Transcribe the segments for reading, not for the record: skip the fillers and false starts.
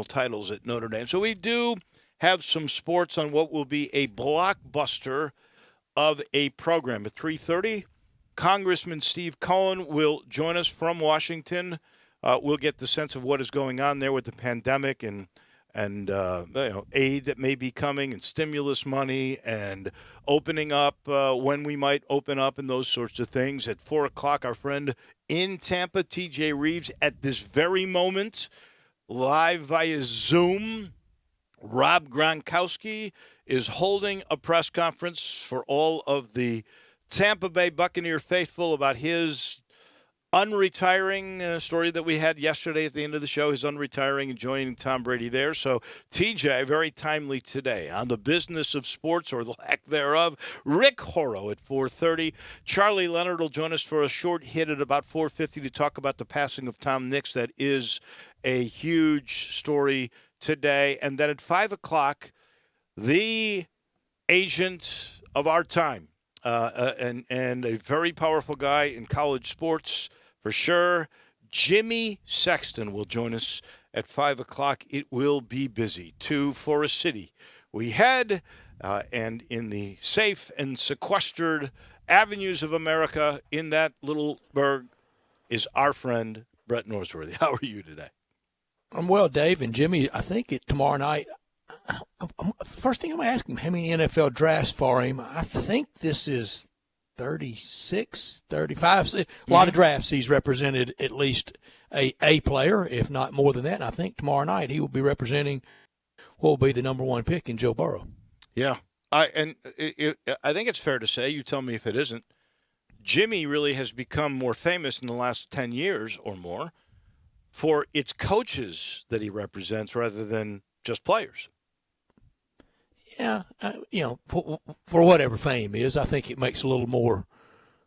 titles at Notre Dame. So we do have some sports on what will be a blockbuster of a program. At 3:30, Congressman Steve Cohen will join us from Washington. We'll get the sense of what is going on there with the pandemic and aid that may be coming and stimulus money and opening up when we might open up and those sorts of things. At 4 o'clock, our friend in Tampa, TJ Reeves, at this very moment, live via Zoom, Rob Gronkowski is holding a press conference for all of the Tampa Bay Buccaneer faithful about his unretiring story that we had yesterday at the end of the show, his unretiring and joining Tom Brady there. So, TJ, very timely today on the business of sports, or the lack thereof. Rick Horrow at 4:30. Charlie Leonard will join us for a short hit at about 4:50 to talk about the passing of Tom Nix. That is a huge story today. And then at 5 o'clock, the agent of our time, and a very powerful guy in college sports, for sure, Jimmy Sexton will join us at 5 o'clock. It will be busy. To Forest City we head, and in the safe and sequestered avenues of America, in that little burg, is our friend Brett Norsworthy. How are you today? I'm well, Dave. And Jimmy, I think tomorrow night, first thing I'm going to ask him, how many NFL drafts for him? I think this is 36, 35. A lot of drafts he's represented at least a player, if not more than that. And I think tomorrow night he will be representing what will be the number one pick in Joe Burrow. Yeah. I think it's fair to say, you tell me if it isn't, Jimmy really has become more famous in the last 10 years or more for its coaches that he represents rather than just players. Yeah, for whatever fame is, I think it makes a little more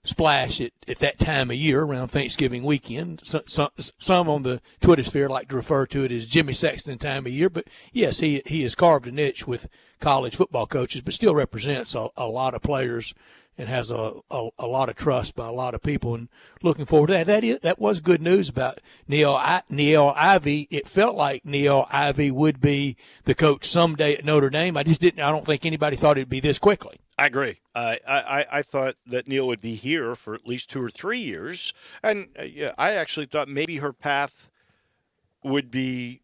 splash at that time of year around Thanksgiving weekend. Some on the Twitter sphere like to refer to it as Jimmy Sexton time of year. But, yes, he has carved a niche with college football coaches, but still represents a lot of players and has a lot of trust by a lot of people. And looking forward to that. That was good news about Niele Ivey. It felt like Niele Ivey would be the coach someday at Notre Dame. I don't think anybody thought it'd be this quickly. I agree. I thought that Neil would be here for at least 2 or 3 years. And I actually thought maybe her path would be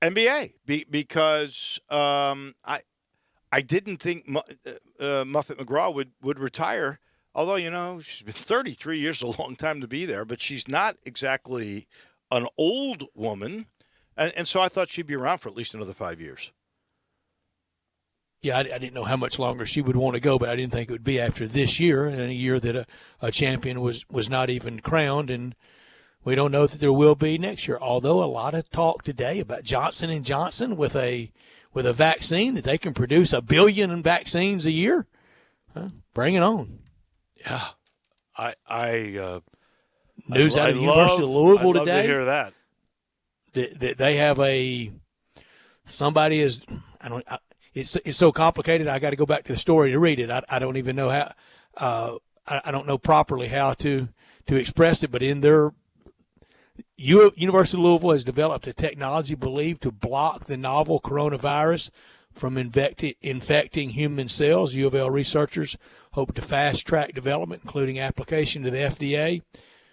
NBA because I didn't think Muffet McGraw would retire, although, she's been 33 years, a long time to be there, but she's not exactly an old woman. And so I thought she'd be around for at least another 5 years. Yeah, I didn't know how much longer she would want to go, but I didn't think it would be after this year, and a year that a champion was not even crowned, and we don't know that there will be next year, although a lot of talk today about Johnson & Johnson with a vaccine that they can produce 1 billion vaccines a year. Bring it on. Yeah. News out of the University of Louisville today. I'd love to hear that. That they have it's so complicated. I got to go back to the story to read it. I don't even know how. I don't know properly how to express it. But in their University of Louisville has developed a technology believed to block the novel coronavirus from infecting human cells. U of L researchers hope to fast-track development, including application to the FDA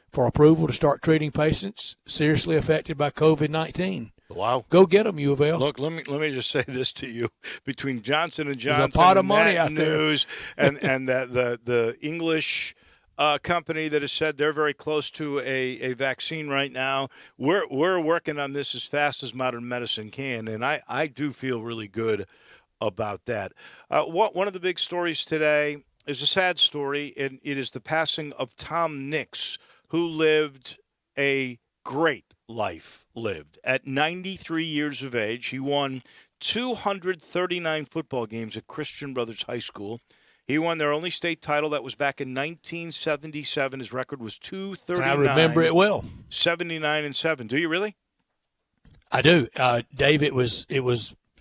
for approval to start treating patients seriously affected by COVID-19. Wow. Go get them, U of L. Look, let me just say this to you. Between Johnson & Johnson, there's a pot of money out news and the English company that has said they're very close to a vaccine right now, we're working on this as fast as modern medicine can, and I do feel really good about that. One of the big stories today is a sad story, and it is the passing of Tom Nix, who lived a great life. At 93 years of age, he won 239 football games at Christian Brothers High School. He won their only state title. That was back in 1977. His record was 239. I remember it well. 79-7. Do you really? I do, Dave. It was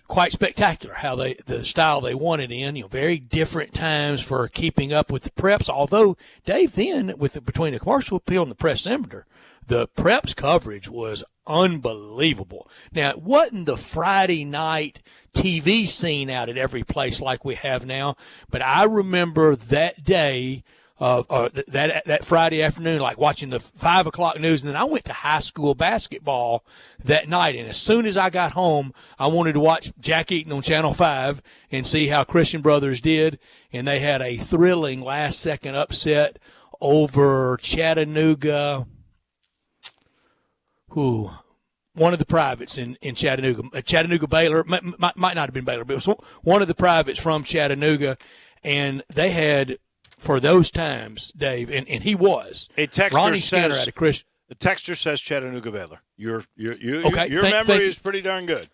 quite spectacular how the style they won it in. Very different times for keeping up with the preps. Although Dave, then between the commercial appeal and the press center, the Preps coverage was unbelievable. Now, it wasn't the Friday night TV scene out at every place like we have now, but I remember that day, that Friday afternoon, like watching the 5 o'clock news, and then I went to high school basketball that night. And as soon as I got home, I wanted to watch Jack Eaton on Channel 5 and see how Christian Brothers did. And they had a thrilling last-second upset over Chattanooga. One of the privates in Chattanooga, Chattanooga Baylor, might not have been Baylor, but it was one of the privates from Chattanooga, and they had, for those times, Dave, and he was, Ronnie Skinner out of Christian. The texter says Chattanooga Baylor. Your Okay, memory is pretty darn good.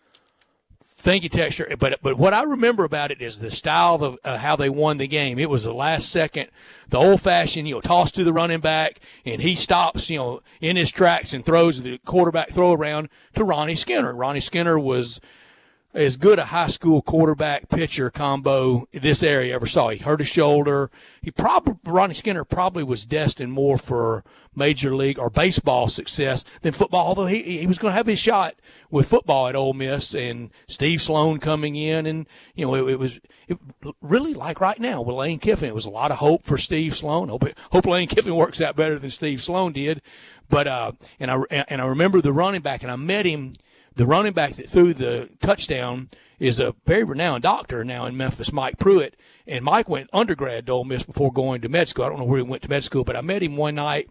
Thank you, Texture. But what I remember about it is the style of how they won the game. It was the last second, the old-fashioned, toss to the running back, and he stops, in his tracks and throws the quarterback throw around to Ronnie Skinner. Ronnie Skinner was as good a high school quarterback-pitcher combo this area ever saw. He hurt his shoulder. Ronnie Skinner probably was destined more for major league or baseball success than football, although he was going to have his shot with football at Ole Miss, and Steve Sloan coming in, and it was really like right now with Lane Kiffin. It was a lot of hope for Steve Sloan. Hope Lane Kiffin works out better than Steve Sloan did. But and I remember the running back, and I met him. The running back that threw the touchdown is a very renowned doctor now in Memphis, Mike Pruitt. And Mike went undergrad to Ole Miss before going to med school. I don't know where he went to med school, but I met him one night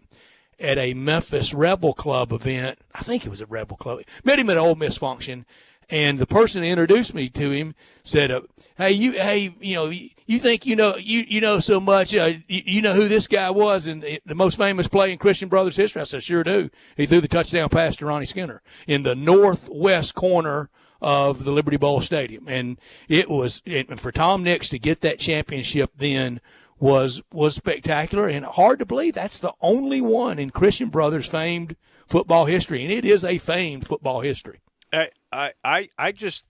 at a Memphis Rebel Club event. I think it was a Rebel Club. Met him at an Ole Miss function, and the person that introduced me to him said, you think you know so much, you know who this guy was and the most famous play in Christian Brothers history? I said, sure do. He threw the touchdown pass to Ronnie Skinner in the northwest corner of the Liberty Bowl Stadium. And and for Tom Nix to get that championship then was spectacular, and hard to believe that's the only one in Christian Brothers famed football history, and it is a famed football history. I just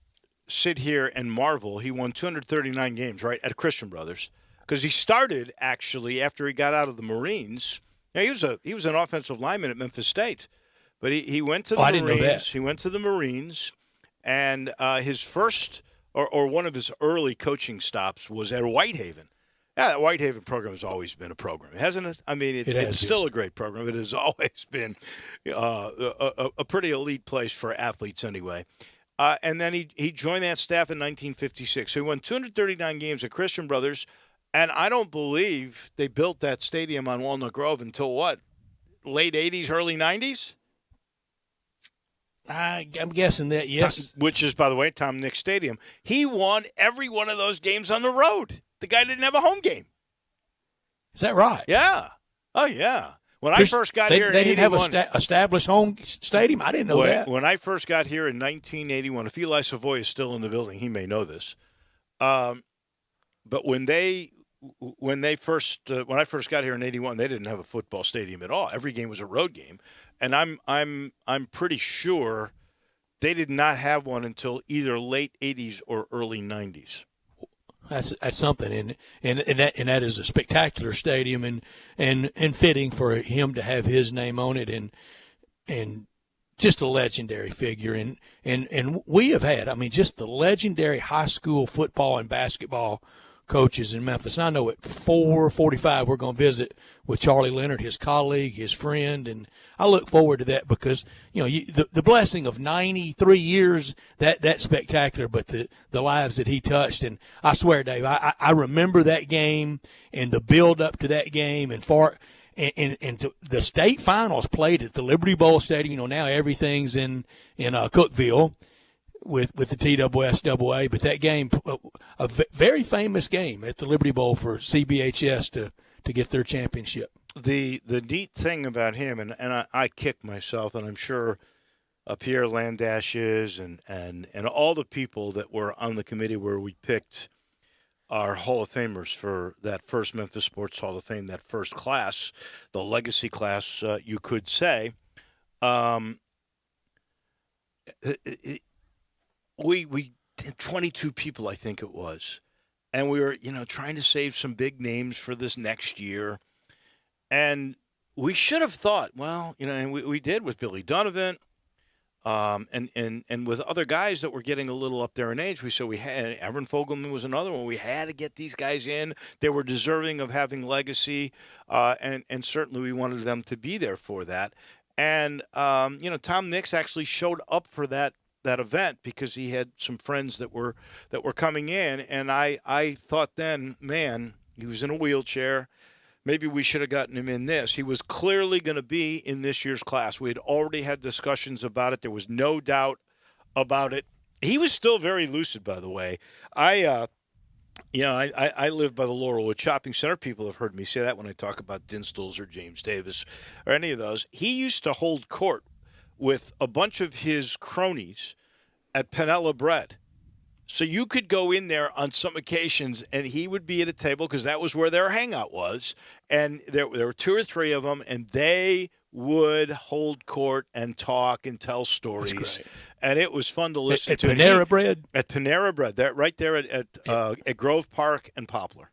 sit here and marvel. He won 239 games, right, at Christian Brothers, because he started actually after he got out of the Marines. Now, he was an offensive lineman at Memphis State, but he went to the Marines. I didn't know that. He went to the Marines, and his first or one of his early coaching stops was at Whitehaven. Yeah, that Whitehaven program has always been a program, hasn't it? I mean, it's still a great program. It has always been a pretty elite place for athletes anyway. And then he joined that staff in 1956. So he won 239 games at Christian Brothers, and I don't believe they built that stadium on Walnut Grove until what, late 80s, early 90s? I'm guessing that, yes. Which is, by the way, Tom Nix Stadium. He won every one of those games on the road. The guy didn't have a home game. Is that right? Yeah. Oh, yeah. When I first got here in 81. They didn't have an established home stadium? I didn't know that. When I first got here in 1981, if Eli Savoy is still in the building, he may know this. But when I first got here in 81, they didn't have a football stadium at all. Every game was a road game. And I'm pretty sure they did not have one until either late 80s or early 90s. That's something, and that is a spectacular stadium, and fitting for him to have his name on it, and just a legendary figure, and we have had, just the legendary high school football and basketball coaches in Memphis. And I know at 4:45 we're going to visit with Charlie Leonard, his colleague, his friend, and I look forward to that because the blessing of 93 years, that's spectacular. But the lives that he touched, and I swear, Dave, I remember that game and the build up to that game, and to the state finals played at the Liberty Bowl Stadium. Now everything's in Cookeville with the TWSAA, but that game, a very famous game at the Liberty Bowl for CBHS to get their championship. The neat thing about him, and I kick myself, and I'm sure Pierre Landash is, and all the people that were on the committee where we picked our Hall of Famers for that first Memphis Sports Hall of Fame, that first class, the legacy class, you could say. We 22 people, I think it was, and we were trying to save some big names for this next year, and we should have thought, well, and we did with Billy Donovan, and with other guys that were getting a little up there in age. We had Evan Fogelman was another one. We had to get these guys in. They were deserving of having legacy, and certainly we wanted them to be there for that. And Tom Nix actually showed up for that event because he had some friends that were coming in, and I thought then, man, he was in a wheelchair. Maybe we should have gotten him in this. He was clearly going to be in this year's class. We had already had discussions about it. There was no doubt about it. He was still very lucid, by the way. I live by the Laurelwood Shopping Center. People have heard me say that when I talk about Dinstall's or James Davis or any of those. He used to hold court with a bunch of his cronies at Panella Bread. So you could go in there on some occasions, and he would be at a table because that was where their hangout was. And there were two or three of them, and they would hold court and talk and tell stories. And it was fun to listen to. Panera Bread? At Panera Bread, right there at Grove Park and Poplar.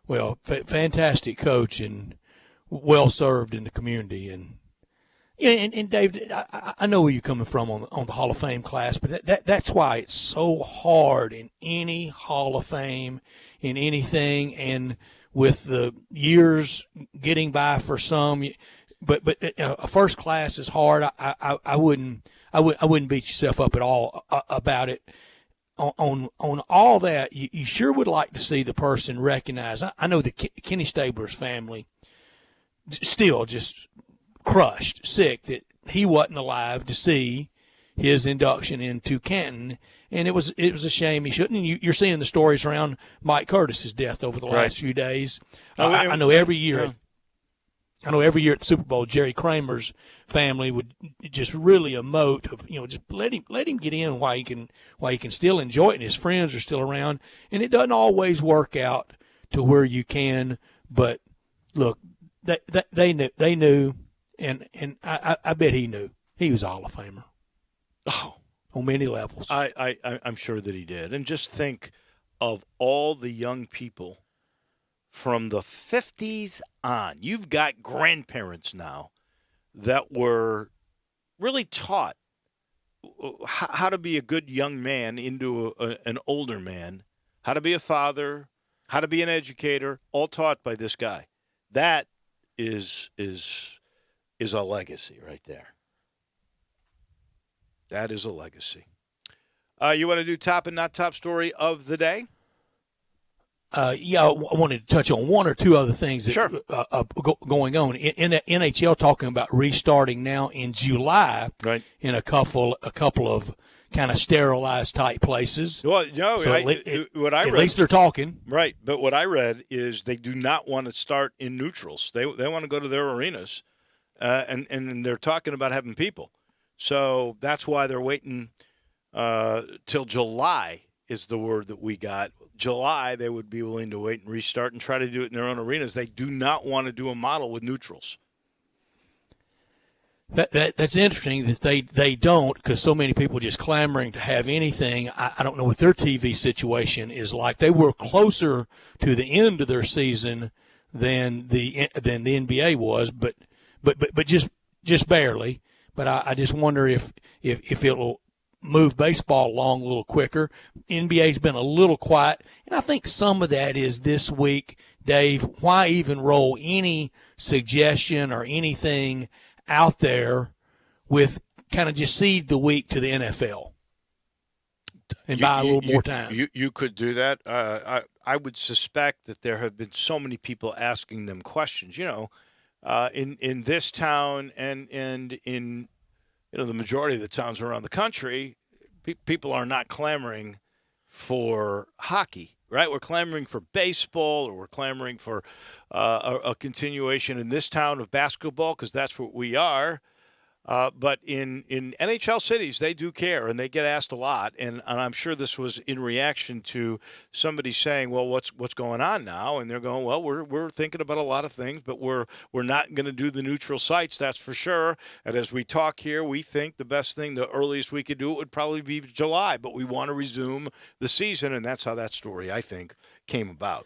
Well, fantastic coach and well served in the community. And yeah, and Dave, I know where you're coming from on the Hall of Fame class, but that's why it's so hard in any Hall of Fame, in anything, and with the years getting by for some. But a first class is hard. I wouldn't beat yourself up at all about it. On all that, you sure would like to see the person recognized. I know the Kenny Stabler's family still just crushed, sick that he wasn't alive to see his induction into Canton, and it was a shame he shouldn't. And you're seeing the stories around Mike Curtis's death over the last few days. I know every year. Yeah. I know every year at the Super Bowl, Jerry Kramer's family would just really emote of, just let him get in while he can still enjoy it, and his friends are still around. And it doesn't always work out to where you can, but look, they knew. And I bet he knew he was a Hall of Famer. Oh, on many levels. I'm sure that he did. And just think of all the young people from the 50s on. You've got grandparents now that were really taught how to be a good young man into an older man, how to be a father, how to be an educator, all taught by this guy. That is a legacy right there. That is a legacy. You want to do top and not top story of the day? Yeah, I wanted to touch on one or two other things that sure. Going on. In the NHL talking about restarting now in July right. in a couple of kind of sterilized type places. Well, so what I read, at least they're talking. Right, but what I read is they do not want to start in neutrals. They want to go to their arenas, and they're talking about having people. So that's why they're waiting till July is the word that we got. July, they would be willing to wait and restart and try to do it in their own arenas. They do not want to do a model with neutrals. That's interesting that they don't, because so many people just clamoring to have anything. I don't know what their TV situation is like. They were closer to the end of their season than the NBA was, but just barely. But I just wonder if it'll move baseball along a little quicker. NBA's been a little quiet, and I think some of that is this week, Dave. Why even roll any suggestion or anything out there with kind of just cede the week to the NFL and buy a little more time? You could do that. I would suspect that there have been so many people asking them questions. In this town and in the majority of the towns around the country, people are not clamoring for hockey, right? We're clamoring for baseball, or we're clamoring for a continuation in this town of basketball, because that's what we are. But in NHL cities, they do care, and they get asked a lot. And I'm sure this was in reaction to somebody saying, "Well, what's going on now?" And they're going, "Well, we're thinking about a lot of things, but we're not going to do the neutral sites, that's for sure." And as we talk here, we think the best thing, the earliest we could do it would probably be July, but we want to resume the season, and that's how that story, I think, came about.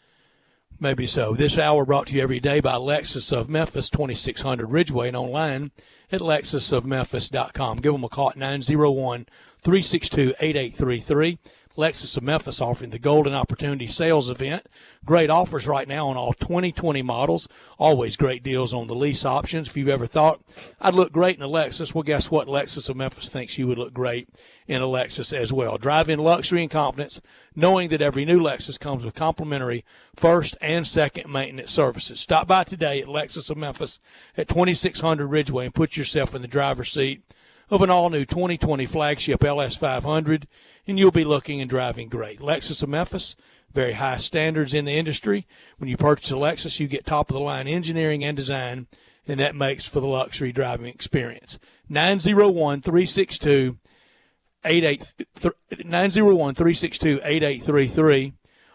Maybe so. This hour brought to you every day by Lexus of Memphis, 2600 Ridgeway, and online at lexusofmemphis.com. Give them a call at 901-362-8833. Lexus of Memphis offering the Golden Opportunity Sales Event. Great offers right now on all 2020 models. Always great deals on the lease options. If you've ever thought, I'd look great in a Lexus, well, guess what? Lexus of Memphis thinks you would look great in a Lexus as well. Drive in luxury and confidence, knowing that every new Lexus comes with complimentary first and second maintenance services. Stop by today at Lexus of Memphis at 2600 Ridgeway and put yourself in the driver's seat of an all-new 2020 flagship LS500, and you'll be looking and driving great. Lexus of Memphis, very high standards in the industry. When you purchase a Lexus, you get top-of-the-line engineering and design, and that makes for the luxury driving experience. 901-362-8833.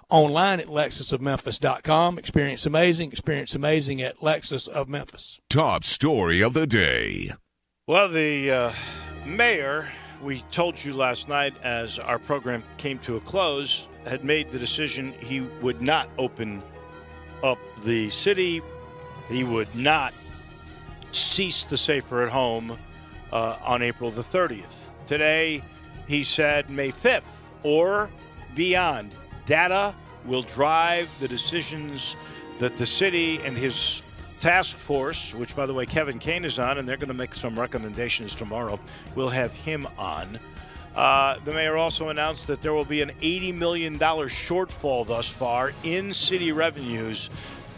Online at lexusofmemphis.com. Experience amazing at Lexus of Memphis. Top story of the day. Well, the mayor, we told you last night as our program came to a close, had made the decision he would not open up the city. He would not cease the Safer at Home on April the 30th. Today, he said May 5th or beyond. Data will drive the decisions that the city and his task force, which, by the way, Kevin Kane is on, and they're going to make some recommendations tomorrow. We'll have him on. The mayor also announced that there will be an $80 million shortfall thus far in city revenues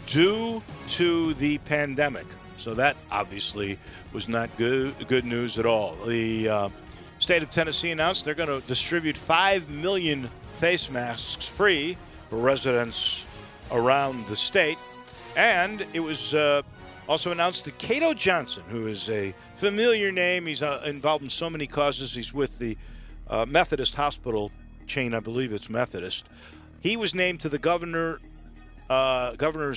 due to the pandemic. So that obviously was not good news at all. The state of Tennessee announced they're going to distribute 5 million face masks free for residents around the state. And it was also announced that Cato Johnson, who is a familiar name, he's involved in so many causes. He's with the Methodist hospital chain, I believe it's Methodist. He was named to the governor's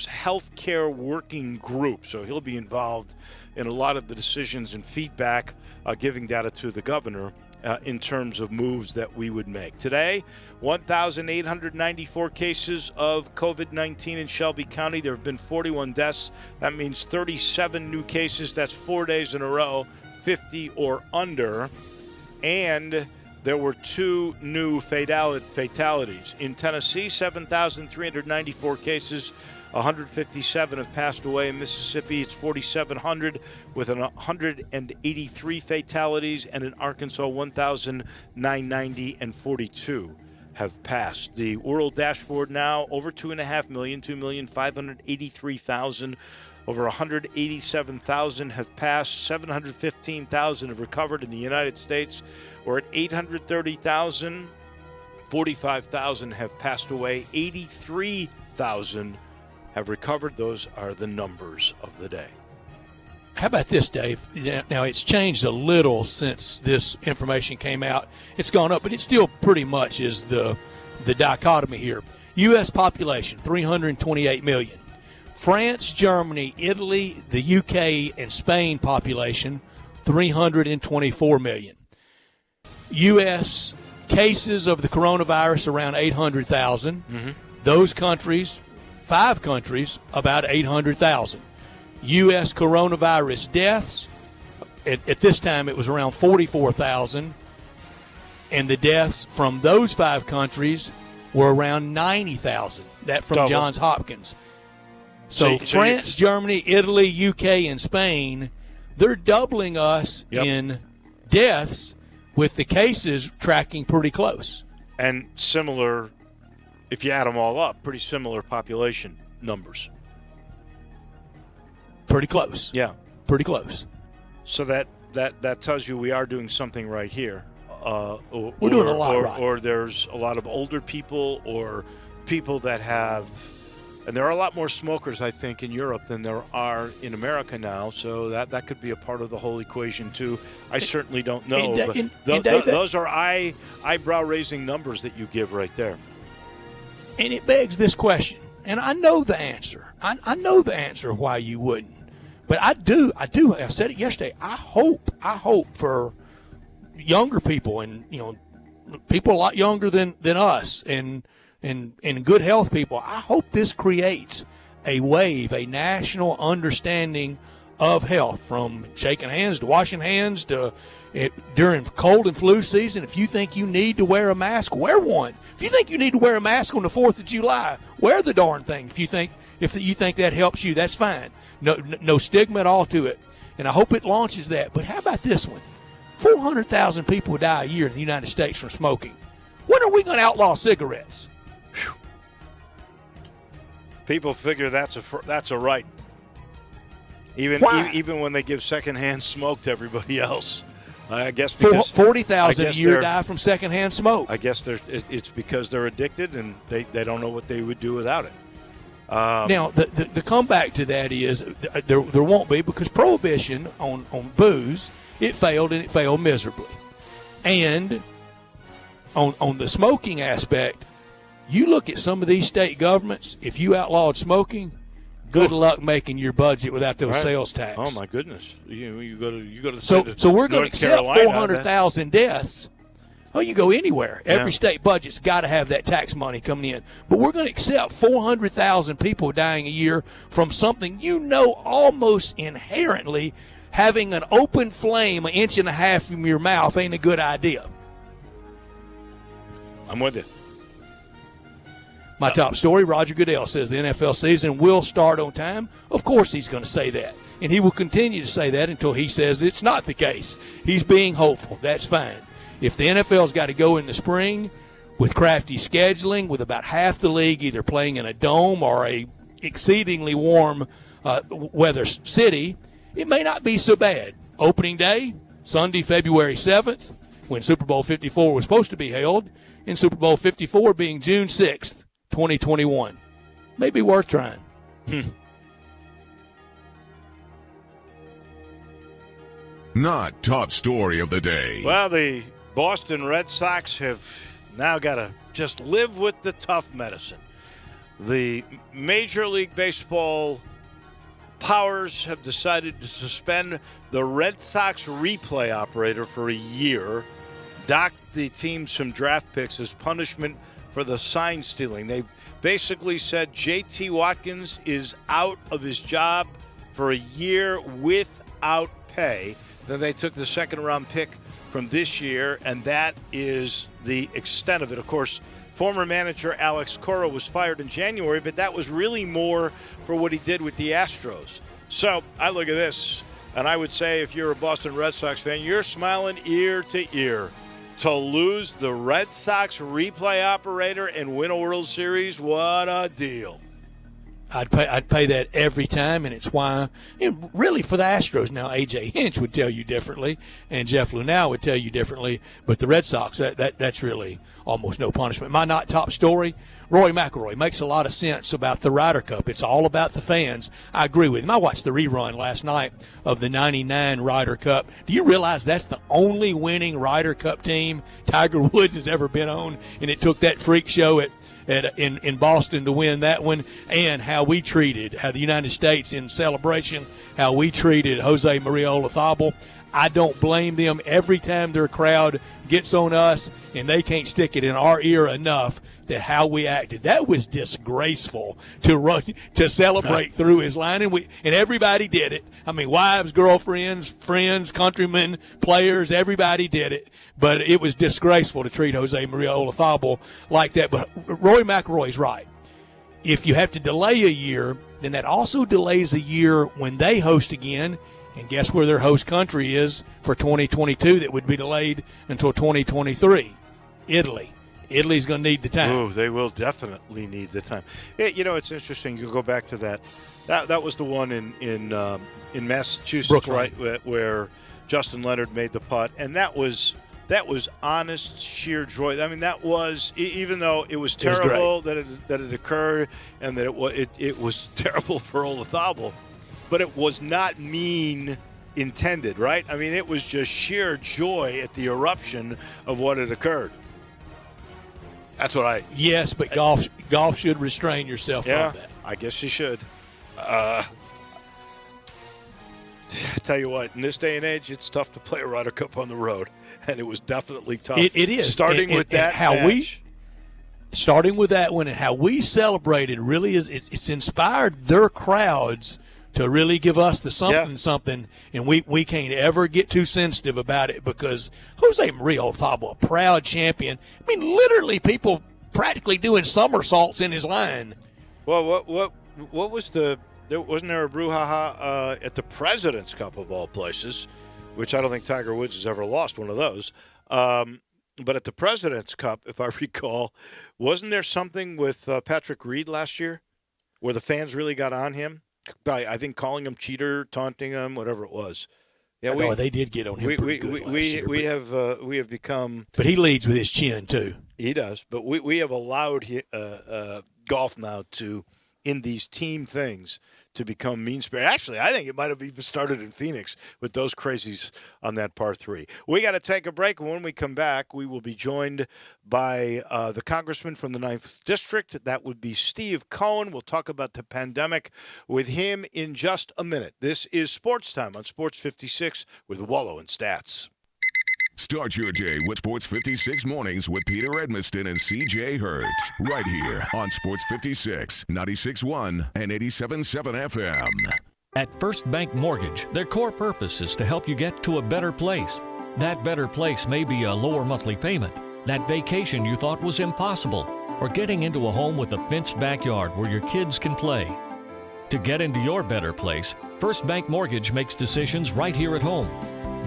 health care working group. So he'll be involved in a lot of the decisions and feedback, giving data to the governor in terms of moves that we would make. Today, 1,894 cases of COVID-19 in Shelby County. There have been 41 deaths. That means 37 new cases. That's 4 days in a row, 50 or under. And there were 2 new fatalities. In Tennessee, 7,394 cases. 157 have passed away. In Mississippi, it's 4,700 with 183 fatalities. And in Arkansas, 1,990 and 42 have passed. The world dashboard now over 2.5 million, 2,583,000. Over 187,000 have passed. 715,000 have recovered in the United States. We're at 830,000. 45,000 have passed away. 83,000 have recovered. Those are the numbers of the day. How about this, Dave? Now, it's changed a little since this information came out. It's gone up, but it still pretty much is the dichotomy here. U.S. population, 328 million. France, Germany, Italy, the UK, and Spain population, 324 million. U.S. cases of the coronavirus, around 800,000. Mm-hmm. Those countries, 5 countries, about 800,000. U.S. coronavirus deaths, at this time it was around 44,000, and the deaths from those 5 countries were around 90,000. That from Johns Hopkins. So France, Germany, Italy, UK, and Spain, they're doubling us in deaths, with the cases tracking pretty close. And similar, if you add them all up, pretty similar population numbers. Pretty close. Yeah. Pretty close. So that tells you we are doing something right here. We're doing a lot right. Or there's a lot of older people or people that have, and there are a lot more smokers, I think, in Europe than there are in America now. So that could be a part of the whole equation, too. I certainly don't know. Those are eyebrow-raising numbers that you give right there. And it begs this question, and I know the answer. I know the answer why you wouldn't. But I do. I said it yesterday. I hope for younger people, and people a lot younger than us, and and good health people, I hope this creates a wave, a national understanding of health, from shaking hands to washing hands to during cold and flu season. If you think you need to wear a mask, wear one. If you think you need to wear a mask on the 4th of July, wear the darn thing. If you think that helps you, that's fine. No stigma at all to it. And I hope it launches that. But how about this one? 400,000 people die a year in the United States from smoking. When are we going to outlaw cigarettes? Whew. People figure that's a right. Even when they give secondhand smoke to everybody else. I guess because 40,000 a year die from secondhand smoke. I guess it's because they're addicted and they don't know what they would do without it. Now, the comeback to that is there won't be, because prohibition on booze, it failed, and it failed miserably. And on the smoking aspect, you look at some of these state governments, if you outlawed smoking, good luck making your budget without those sales tax. Oh my goodness! You go to the so we're going to accept 400,000 deaths. Oh, you go anywhere. Every state budget's got to have that tax money coming in. But we're going to accept 400,000 people dying a year from something almost inherently having an open flame 1.5 inches from your mouth ain't a good idea. I'm with you. My top story, Roger Goodell says the NFL season will start on time. Of course he's going to say that. And he will continue to say that until he says it's not the case. He's being hopeful. That's fine. If the NFL's got to go in the spring with crafty scheduling, with about half the league either playing in a dome or a exceedingly warm weather city, it may not be so bad. Opening day, Sunday, February 7th, when Super Bowl 54 was supposed to be held, and Super Bowl 54 being June 6th, 2021. Maybe worth trying. Not top story of the day. Well, the Boston Red Sox have now got to just live with the tough medicine. The Major League Baseball powers have decided to suspend the Red Sox replay operator for a year, dock the team some draft picks as punishment for the sign stealing. They basically said J.T. Watkins is out of his job for a year without pay. Then they took the second-round pick from this year, and that is the extent of it. Of course, former manager Alex Cora was fired in January, but that was really more for what he did with the Astros. So I look at this, and I would say if you're a Boston Red Sox fan, you're smiling ear to ear. To lose the Red Sox replay operator and win a World Series, what a deal. I'd pay that every time, and it's why, really for the Astros now, A.J. Hinch would tell you differently, and Jeff Lunau would tell you differently, but the Red Sox, that's really almost no punishment. My not top story, Roy McIlroy makes a lot of sense about the Ryder Cup. It's all about the fans. I agree with him. I watched the rerun last night of the 99 Ryder Cup. Do you realize that's the only winning Ryder Cup team Tiger Woods has ever been on, and it took that freak show in Boston to win that one, and how the United States in celebration, how we treated Jose Maria Olazabal. I don't blame them. Every time their crowd gets on us and they can't stick it in our ear enough that how we acted. That was disgraceful to celebrate through his line, and everybody did it. I mean, wives, girlfriends, friends, countrymen, players, everybody did it. But it was disgraceful to treat Jose Maria Olazabal like that. But Roy McIlroy's right. If you have to delay a year, then that also delays a year when they host again. And guess where their host country is for 2022 that would be delayed until 2023? Italy. Italy's going to need the time. Oh, they will definitely need the time. It's interesting. You go back to that. That was the one in Massachusetts, Brooklyn. right, where Justin Leonard made the putt, and that was honest, sheer joy. I mean, that was, even though it was terrible that it occurred, and that it was terrible for Olazabal, but it was not mean intended, right? I mean, it was just sheer joy at the eruption of what had occurred. That's what Yes, but golf should restrain yourself from that. I guess you should. I tell you what, in this day and age, it's tough to play a Ryder Cup on the road, and it was definitely tough. It is. Starting with that how match. starting with that one and how we celebrated really it's inspired their crowds to really give us the something, and we can't ever get too sensitive about it because Jose Murillo Thabo, a proud champion. I mean, literally people practically doing somersaults in his line. Well, what was wasn't there a brouhaha at the President's Cup of all places, which I don't think Tiger Woods has ever lost one of those. But at the President's Cup, if I recall, wasn't there something with Patrick Reed last year where the fans really got on him? By, I think, calling him cheater, taunting him, whatever it was. Yeah, they did get on him pretty good last year. We have become. But he leads with his chin too. He does. But we have allowed golf now to, in these team things, to become mean-spirited. Actually, I think it might have even started in Phoenix with those crazies on that par 3. We got to take a break. When we come back, we will be joined by the congressman from the 9th District. That would be Steve Cohen. We'll talk about the pandemic with him in just a minute. This is Sports Time on Sports 56 with Wolo and Stats. Start your day with Sports 56 mornings with Peter Edmiston and CJ Hertz. Right here on Sports 56, 96.1 and 87.7 FM. At First Bank Mortgage, their core purpose is to help you get to a better place. That better place may be a lower monthly payment, that vacation you thought was impossible, or getting into a home with a fenced backyard where your kids can play. To get into your better place, First Bank Mortgage makes decisions right here at home.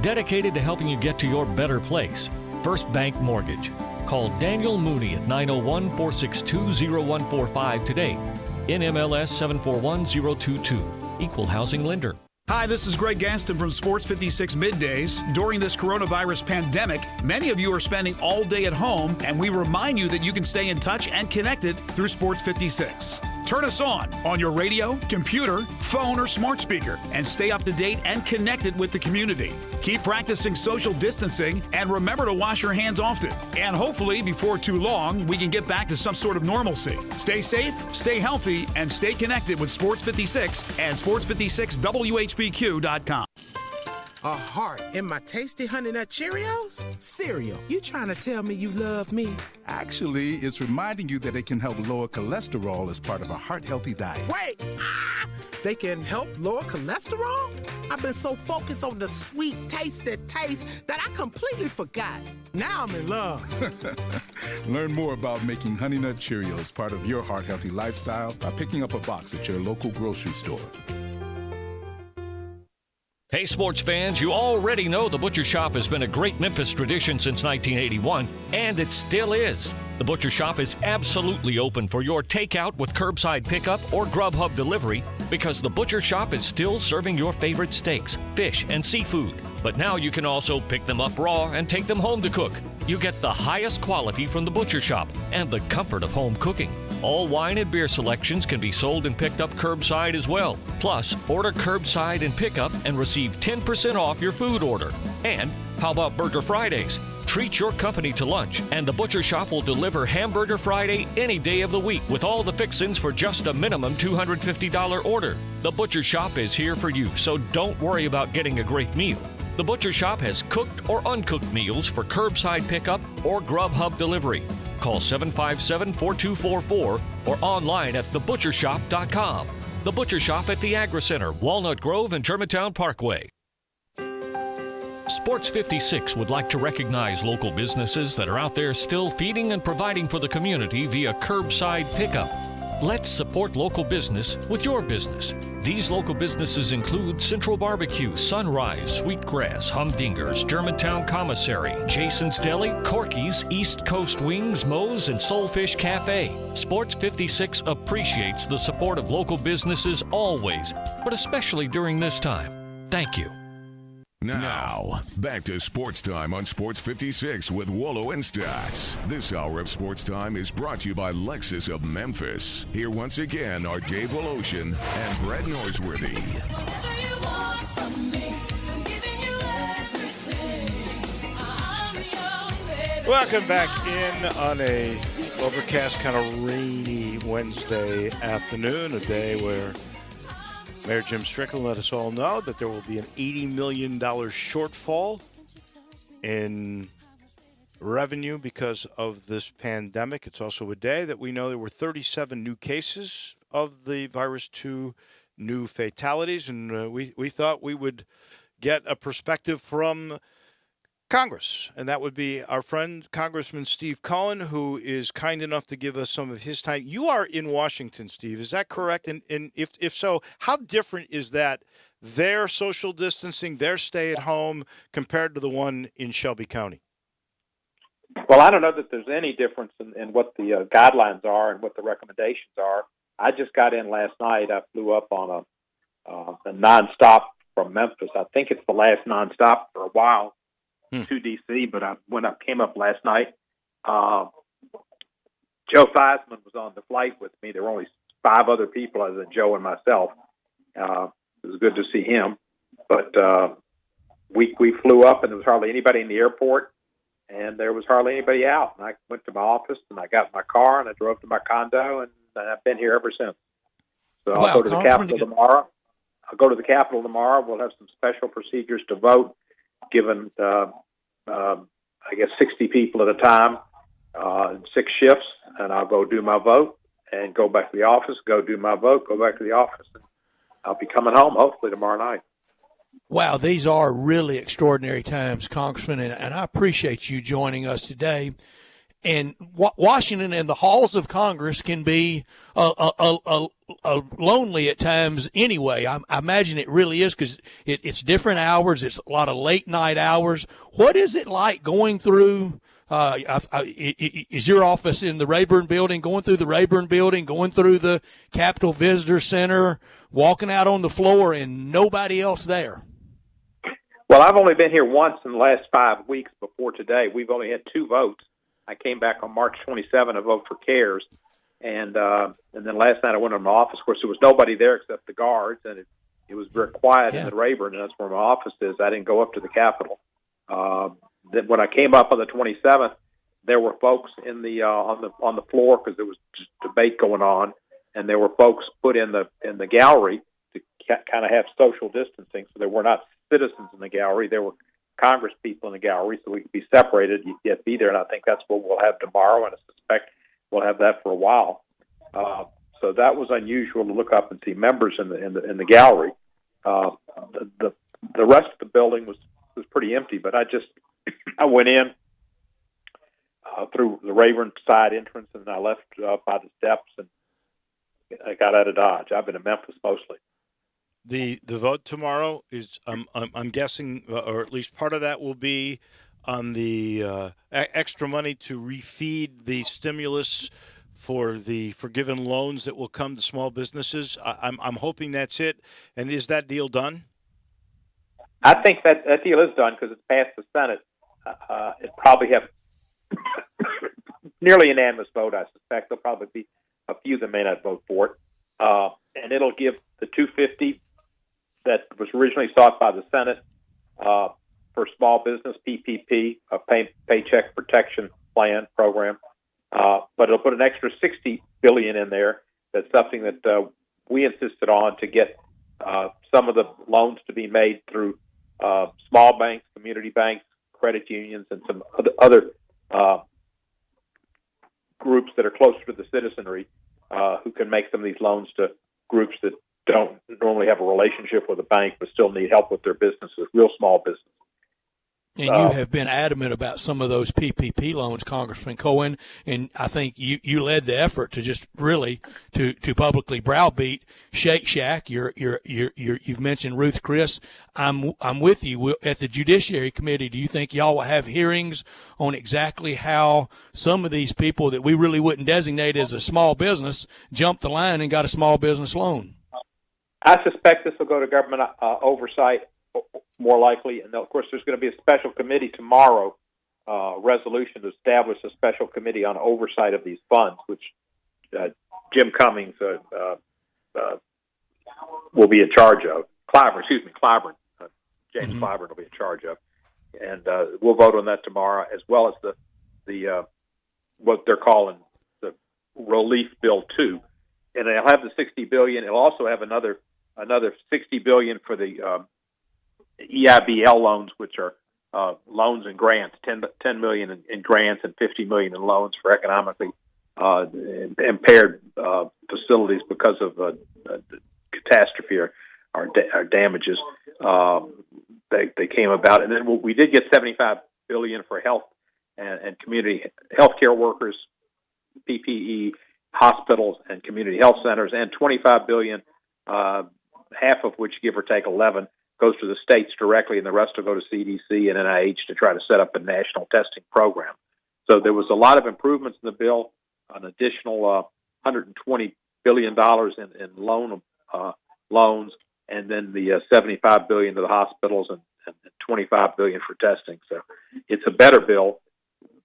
Dedicated to helping you get to your better place, First Bank Mortgage. Call Daniel Mooney at 901-462-0145 today. NMLS 741022. Equal housing lender. Hi, this is Greg Gaston from Sports 56 Middays. During this coronavirus pandemic, many of you are spending all day at home, and we remind you that you can stay in touch and connected through Sports 56. Turn us on your radio, computer, phone, or smart speaker, and stay up to date and connected with the community. Keep practicing social distancing, and remember to wash your hands often. And hopefully, before too long, we can get back to some sort of normalcy. Stay safe, stay healthy, and stay connected with Sports 56 and sports56whbq.com. A heart in my tasty Honey Nut Cheerios? Cereal, you trying to tell me you love me? Actually, it's reminding you that it can help lower cholesterol as part of a heart-healthy diet. Wait! They can help lower cholesterol? I've been so focused on the sweet, tasty taste that I completely forgot. Now I'm in love. Learn more about making Honey Nut Cheerios part of your heart-healthy lifestyle by picking up a box at your local grocery store. Hey, sports fans, you already know the Butcher Shop has been a great Memphis tradition since 1981, and it still is. The Butcher Shop is absolutely open for your takeout with curbside pickup or Grubhub delivery because the Butcher Shop is still serving your favorite steaks, fish, and seafood. But now you can also pick them up raw and take them home to cook. You get the highest quality from the Butcher Shop and the comfort of home cooking. All wine and beer selections can be sold and picked up curbside as well. Plus, order curbside and pickup and receive 10% off your food order. And how about Burger Fridays? Treat your company to lunch, and the Butcher Shop will deliver Hamburger Friday any day of the week with all the fixins for just a minimum $250 order. The Butcher Shop is here for you, so don't worry about getting a great meal. The Butcher Shop has cooked or uncooked meals for curbside pickup or Grubhub delivery. Call 757-4244 or online at thebutchershop.com. The Butcher Shop at the Agri Center, Walnut Grove, and Germantown Parkway. Sports 56 would like to recognize local businesses that are out there still feeding and providing for the community via curbside pickup. Let's support local business with your business. These local businesses include Central Barbecue, Sunrise, Sweetgrass, Humdinger's, Germantown Commissary, Jason's Deli, Corky's, East Coast Wings, Moe's, and Soulfish Cafe. Sports 56 appreciates the support of local businesses always, but especially during this time. Thank you. Now, back to Sports Time on Sports 56 with Wolo and Stats. This hour of Sports Time is brought to you by Lexus of Memphis. Here once again are Dave Woloshin and Brett Norsworthy. Welcome back in on a overcast, kind of rainy Wednesday afternoon, a day where Mayor Jim Strickland let us all know that there will be an $80 million shortfall in revenue because of this pandemic. It's also a day that we know there were 37 new cases of the virus, 2 new fatalities, and we thought we would get a perspective from Congress, and that would be our friend Congressman Steve Cohen, who is kind enough to give us some of his time. You are in Washington, Steve, is that correct? And if so, how different is that, their social distancing, their stay at home, compared to the one in Shelby County? Well, I don't know that there's any difference in what the guidelines are and what the recommendations are. I just got in last night. I flew up on a nonstop from Memphis. I think it's the last nonstop for a while to D.C., but when I came up last night, Joe Theismann was on the flight with me. There were only 5 other people other than Joe and myself. It was good to see him. But we flew up, and there was hardly anybody in the airport, and there was hardly anybody out. And I went to my office, and I got in my car, and I drove to my condo, and I've been here ever since. So I'll go to the Capitol tomorrow. We'll have some special procedures to vote, given, I guess, 60 people at a time in 6 shifts, and I'll go do my vote and go back to the office, go do my vote, go back to the office, and I'll be coming home hopefully tomorrow night. Wow, these are really extraordinary times, Congressman, and I appreciate you joining us today. And Washington and the halls of Congress can be lonely at times anyway. I imagine it really is, because it's different hours. It's a lot of late night hours. What is it like going through is your office in the Rayburn building, going through the Capitol Visitor Center, walking out on the floor and nobody else there? Well, I've only been here once in the last 5 weeks before today. We've only had 2 votes. I came back on March 27 to vote for CARES, and then last night I went to my office. Of course, there was nobody there except the guards, and it was very quiet in the Rayburn, and that's where my office is. I didn't go up to the Capitol. Then when I came up on the 27th, there were folks in the on the floor because there was just debate going on, and there were folks put in the gallery to kind of have social distancing, so there were not citizens in the gallery. There were Congress people in the gallery, so we could be separated, yet be there, and I think that's what we'll have tomorrow, and I suspect we'll have that for a while. So that was unusual to look up and see members in the gallery. The rest of the building was pretty empty, but I went in through the Rayburn side entrance, and I left by the steps, and I got out of Dodge. I've been in Memphis mostly. The vote tomorrow is, I'm guessing, or at least part of that will be on the extra money to refeed the stimulus for the forgiven loans that will come to small businesses. I'm hoping that's it. And is that deal done? I think that deal is done because it's passed the Senate. It probably have nearly unanimous vote, I suspect. There'll probably be a few that may not vote for it. And it'll give the $250 that was originally sought by the Senate for small business, PPP, a paycheck protection plan program. But it'll put an extra $60 billion in there. That's something that we insisted on to get some of the loans to be made through small banks, community banks, credit unions, and some other groups that are closer to the citizenry who can make some of these loans to groups that don't normally have a relationship with a bank but still need help with their businesses, real small businesses. And you have been adamant about some of those PPP loans, Congressman Cohen, and I think you led the effort to just really to publicly browbeat Shake Shack. You've mentioned Ruth Chris. I'm with you at the Judiciary Committee. Do you think y'all will have hearings on exactly how some of these people that we really wouldn't designate as a small business jumped the line and got a small business loan? I suspect this will go to government oversight, more likely, and of course there's going to be a special committee tomorrow, resolution to establish a special committee on oversight of these funds, which Jim Cummings will be in charge of. Clyburn, James Clyburn will be in charge of, and we'll vote on that tomorrow, as well as the what they're calling the Relief Bill 2, and it'll have the $60 billion. It'll also have another $60 billion for the EIBL loans, which are loans and grants, 10 million in grants and 50 million in loans for economically impaired facilities because of catastrophe or damages. They came about, and then we did get 75 billion for health and community healthcare workers, PPE, hospitals, and community health centers, and 25 billion, half of which, give or take 11, goes to the states directly, and the rest will go to CDC and NIH to try to set up a national testing program. So there was a lot of improvements in the bill, an additional $120 billion in loans, and then the $75 billion to the hospitals and $25 billion for testing. So it's a better bill.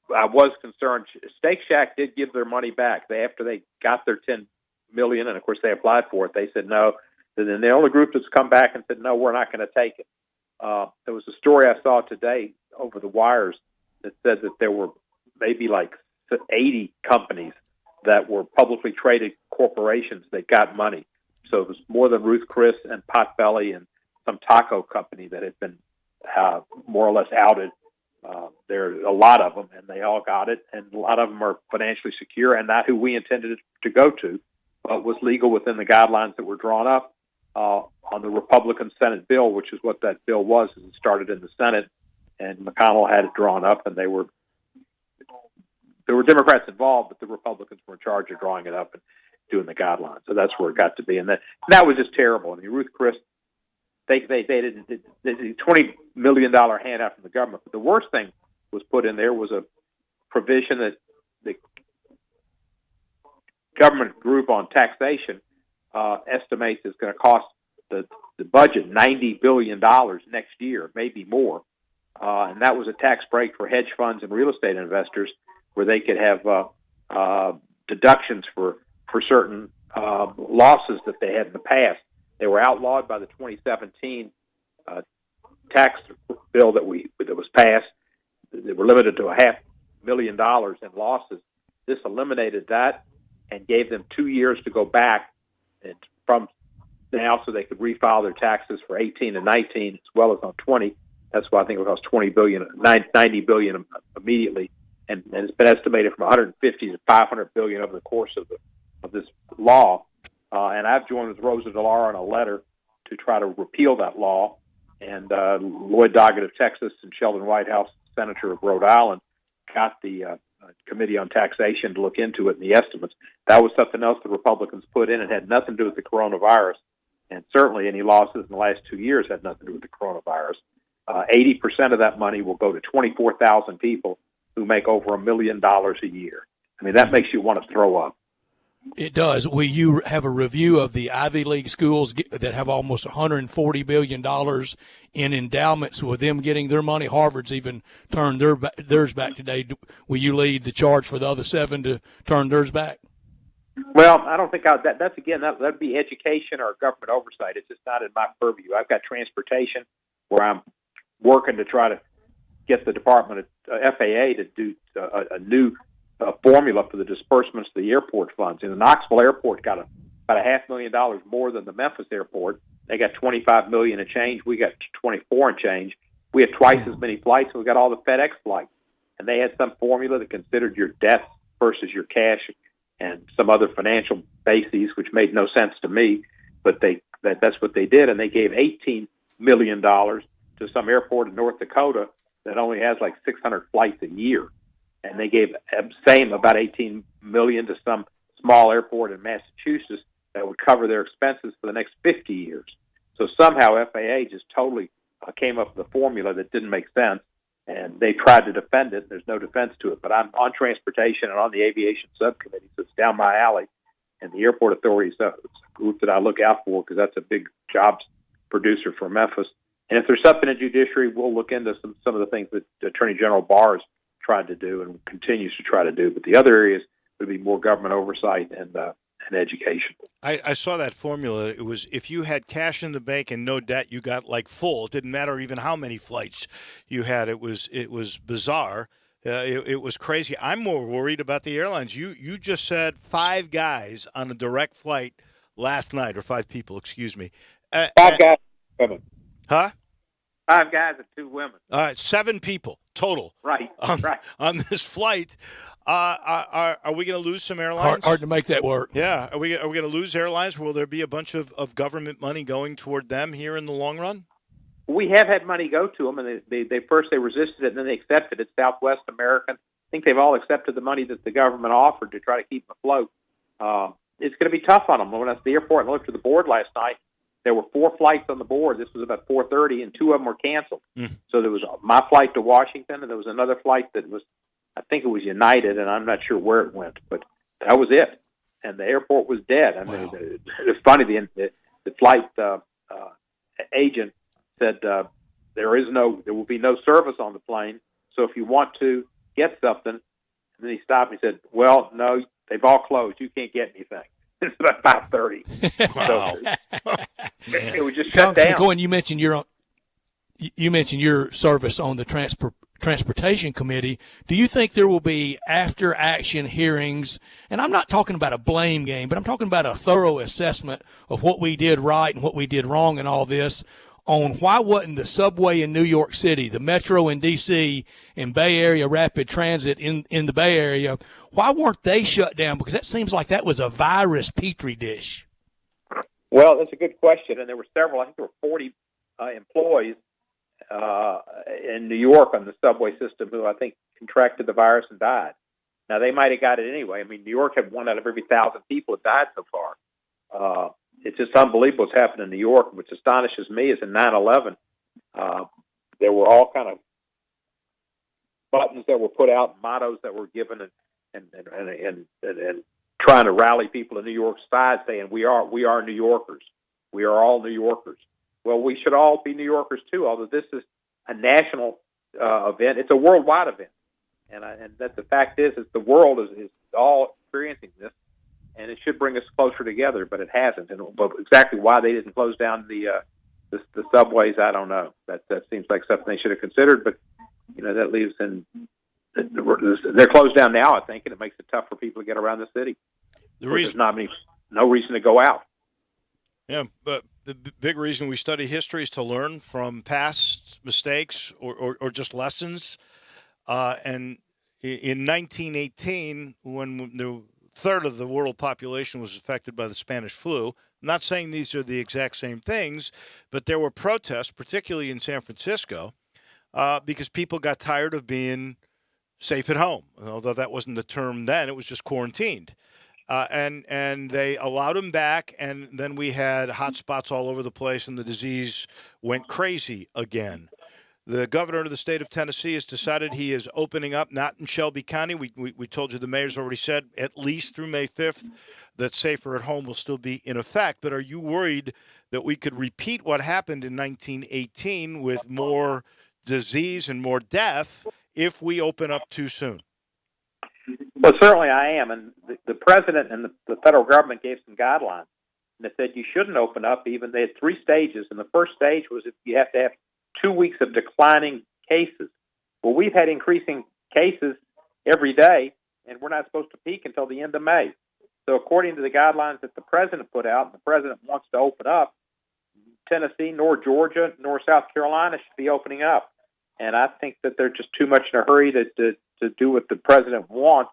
I was concerned. Steak Shack did give their money back. After they got their $10 million, and of course they applied for it, they said no. And then the only group that's come back and said, no, we're not going to take it. There was a story I saw today over the wires that said that there were maybe like 80 companies that were publicly traded corporations that got money. So it was more than Ruth Chris and Potbelly and some taco company that had been more or less outed. There are a lot of them, and they all got it, and a lot of them are financially secure and not who we intended it to go to, but was legal within the guidelines that were drawn up on the Republican Senate bill, which is what that bill was. It started in the Senate, and McConnell had it drawn up, and there were Democrats involved, but the Republicans were in charge of drawing it up and doing the guidelines. So that's where it got to be, and that was just terrible. I mean, Ruth Chris, they did $20 million handout from the government, but the worst thing was put in there was a provision that the government group on taxation estimates is going to cost the budget $90 billion next year, maybe more. And that was a tax break for hedge funds and real estate investors where they could have deductions for certain losses that they had in the past. They were outlawed by the 2017 tax bill that was passed. They were limited to $500,000 in losses. This eliminated that and gave them 2 years to go back and from now so they could refile their taxes for 18 and 19 as well as on 20. That's why I think it cost $90 billion immediately, and it's been estimated from 150 to 500 billion over the course of this law. And I've joined with Rosa DeLauro on a letter to try to repeal that law. And Lloyd Doggett of Texas and Sheldon Whitehouse, Senator of Rhode Island, got the Committee on Taxation to look into it in the estimates. That was something else the Republicans put in. It had nothing to do with the coronavirus. And certainly any losses in the last 2 years had nothing to do with the coronavirus. 80% of that money will go to 24,000 people who make over $1 million a year. I mean, that makes you want to throw up. It does. Will you have a review of the Ivy League schools that have almost $140 billion in endowments with them getting their money? Harvard's even turned theirs back today. Will you lead the charge for the other 7 to turn theirs back? Well, I don't think that's again, that'd be education or government oversight. It's just not in my purview. I've got transportation where I'm working to try to get the Department of FAA to do a new formula for the disbursements to the airport funds. And the Knoxville Airport got about $500,000 more than the Memphis Airport. They got $25 million and change. We got 24 and change. We had twice as many flights. We got all the FedEx flights, and they had some formula that considered your debt versus your cash and some other financial bases, which made no sense to me. But that's what they did, and they gave $18 million to some airport in North Dakota that only has like 600 flights a year. And they gave about $18 million to some small airport in Massachusetts that would cover their expenses for the next 50 years. So somehow FAA just totally came up with a formula that didn't make sense, and they tried to defend it. There's no defense to it. But I'm on transportation and on the aviation subcommittee, so it's down my alley. And the airport authority is a group that I look out for because that's a big jobs producer for Memphis. And if there's something in judiciary, we'll look into some of the things that Attorney General Barr has tried to do and continues to try to do. But the other areas would be more government oversight and education. I saw that formula. It was if you had cash in the bank and no debt, you got like full. It didn't matter even how many flights you had. It was bizarre. It was crazy. I'm more worried about the airlines. You just said 5 guys on a direct flight last night, or 5 people, excuse me. 5 guys coming. Huh? 5 guys and 2 women. All right, 7 people total. Right, right. On this flight. Are we going to lose some airlines? Hard to make that work. Yeah. Are we going to lose airlines? Will there be a bunch of government money going toward them here in the long run? We have had money go to them, and they first resisted it, and then they accepted it. Southwest American, I think they've all accepted the money that the government offered to try to keep them afloat. It's going to be tough on them. When I was at the airport and looked at the board last night, there were 4 flights on the board. This was about 4:30, and 2 of them were canceled. So there was my flight to Washington, and there was another flight that was, I think it was United, and I'm not sure where it went, but that was it. And the airport was dead. I mean, it's funny. The flight agent said there will be no service on the plane. So if you want to get something, and then he stopped and he said, "Well, no, they've all closed. You can't get anything." It's about 5:30. Wow. So it was just shut down. McCoy, you mentioned your service on the Transportation Committee. Do you think there will be after-action hearings? And I'm not talking about a blame game, but I'm talking about a thorough assessment of what we did right and what we did wrong in all this, on why wasn't the subway in New York City, the metro in D.C., and Bay Area rapid transit in the Bay Area, why weren't they shut down? Because that seems like that was a virus petri dish. Well, that's a good question, and there were several. I think there were 40 employees in New York on the subway system who I think contracted the virus and died. Now, they might have got it anyway. I mean, New York had 1 out of every 1,000 people that died so far. It's just unbelievable what's happened in New York. Which astonishes me is in 9/11, there were all kind of buttons that were put out, mottos that were given, and trying to rally people in New York's side, saying we are New Yorkers, we are all New Yorkers. Well, we should all be New Yorkers too. Although this is a national event, it's a worldwide event, and that the fact is the world is all experiencing this. And it should bring us closer together, but it hasn't. And but exactly why they didn't close down the subways, I don't know. That seems like something they should have considered. But that leaves they're closed down now, I think, and it makes it tough for people to get around the city. There's no reason to go out. Yeah, but the big reason we study history is to learn from past mistakes or just lessons. And in 1918, when the third of the world population was affected by the Spanish flu. I'm not saying these are the exact same things, but there were protests, particularly in San Francisco, because people got tired of being safe at home. Although that wasn't the term then, it was just quarantined. And they allowed them back, and then we had hot spots all over the place, and the disease went crazy again. The governor of the state of Tennessee has decided he is opening up, not in Shelby County. We told you the mayor's already said at least through May 5th that safer at home will still be in effect. But are you worried that we could repeat what happened in 1918 with more disease and more death if we open up too soon? Well, certainly I am. And the president and the federal government gave some guidelines. And they said you shouldn't open up even. They had 3 stages. And the first stage was if you have to have 2 weeks of declining cases. Well, we've had increasing cases every day, and we're not supposed to peak until the end of May. So according to the guidelines that the president put out, and the president wants to open up, Tennessee, nor Georgia, nor South Carolina should be opening up. And I think that they're just too much in a hurry to do what the president wants,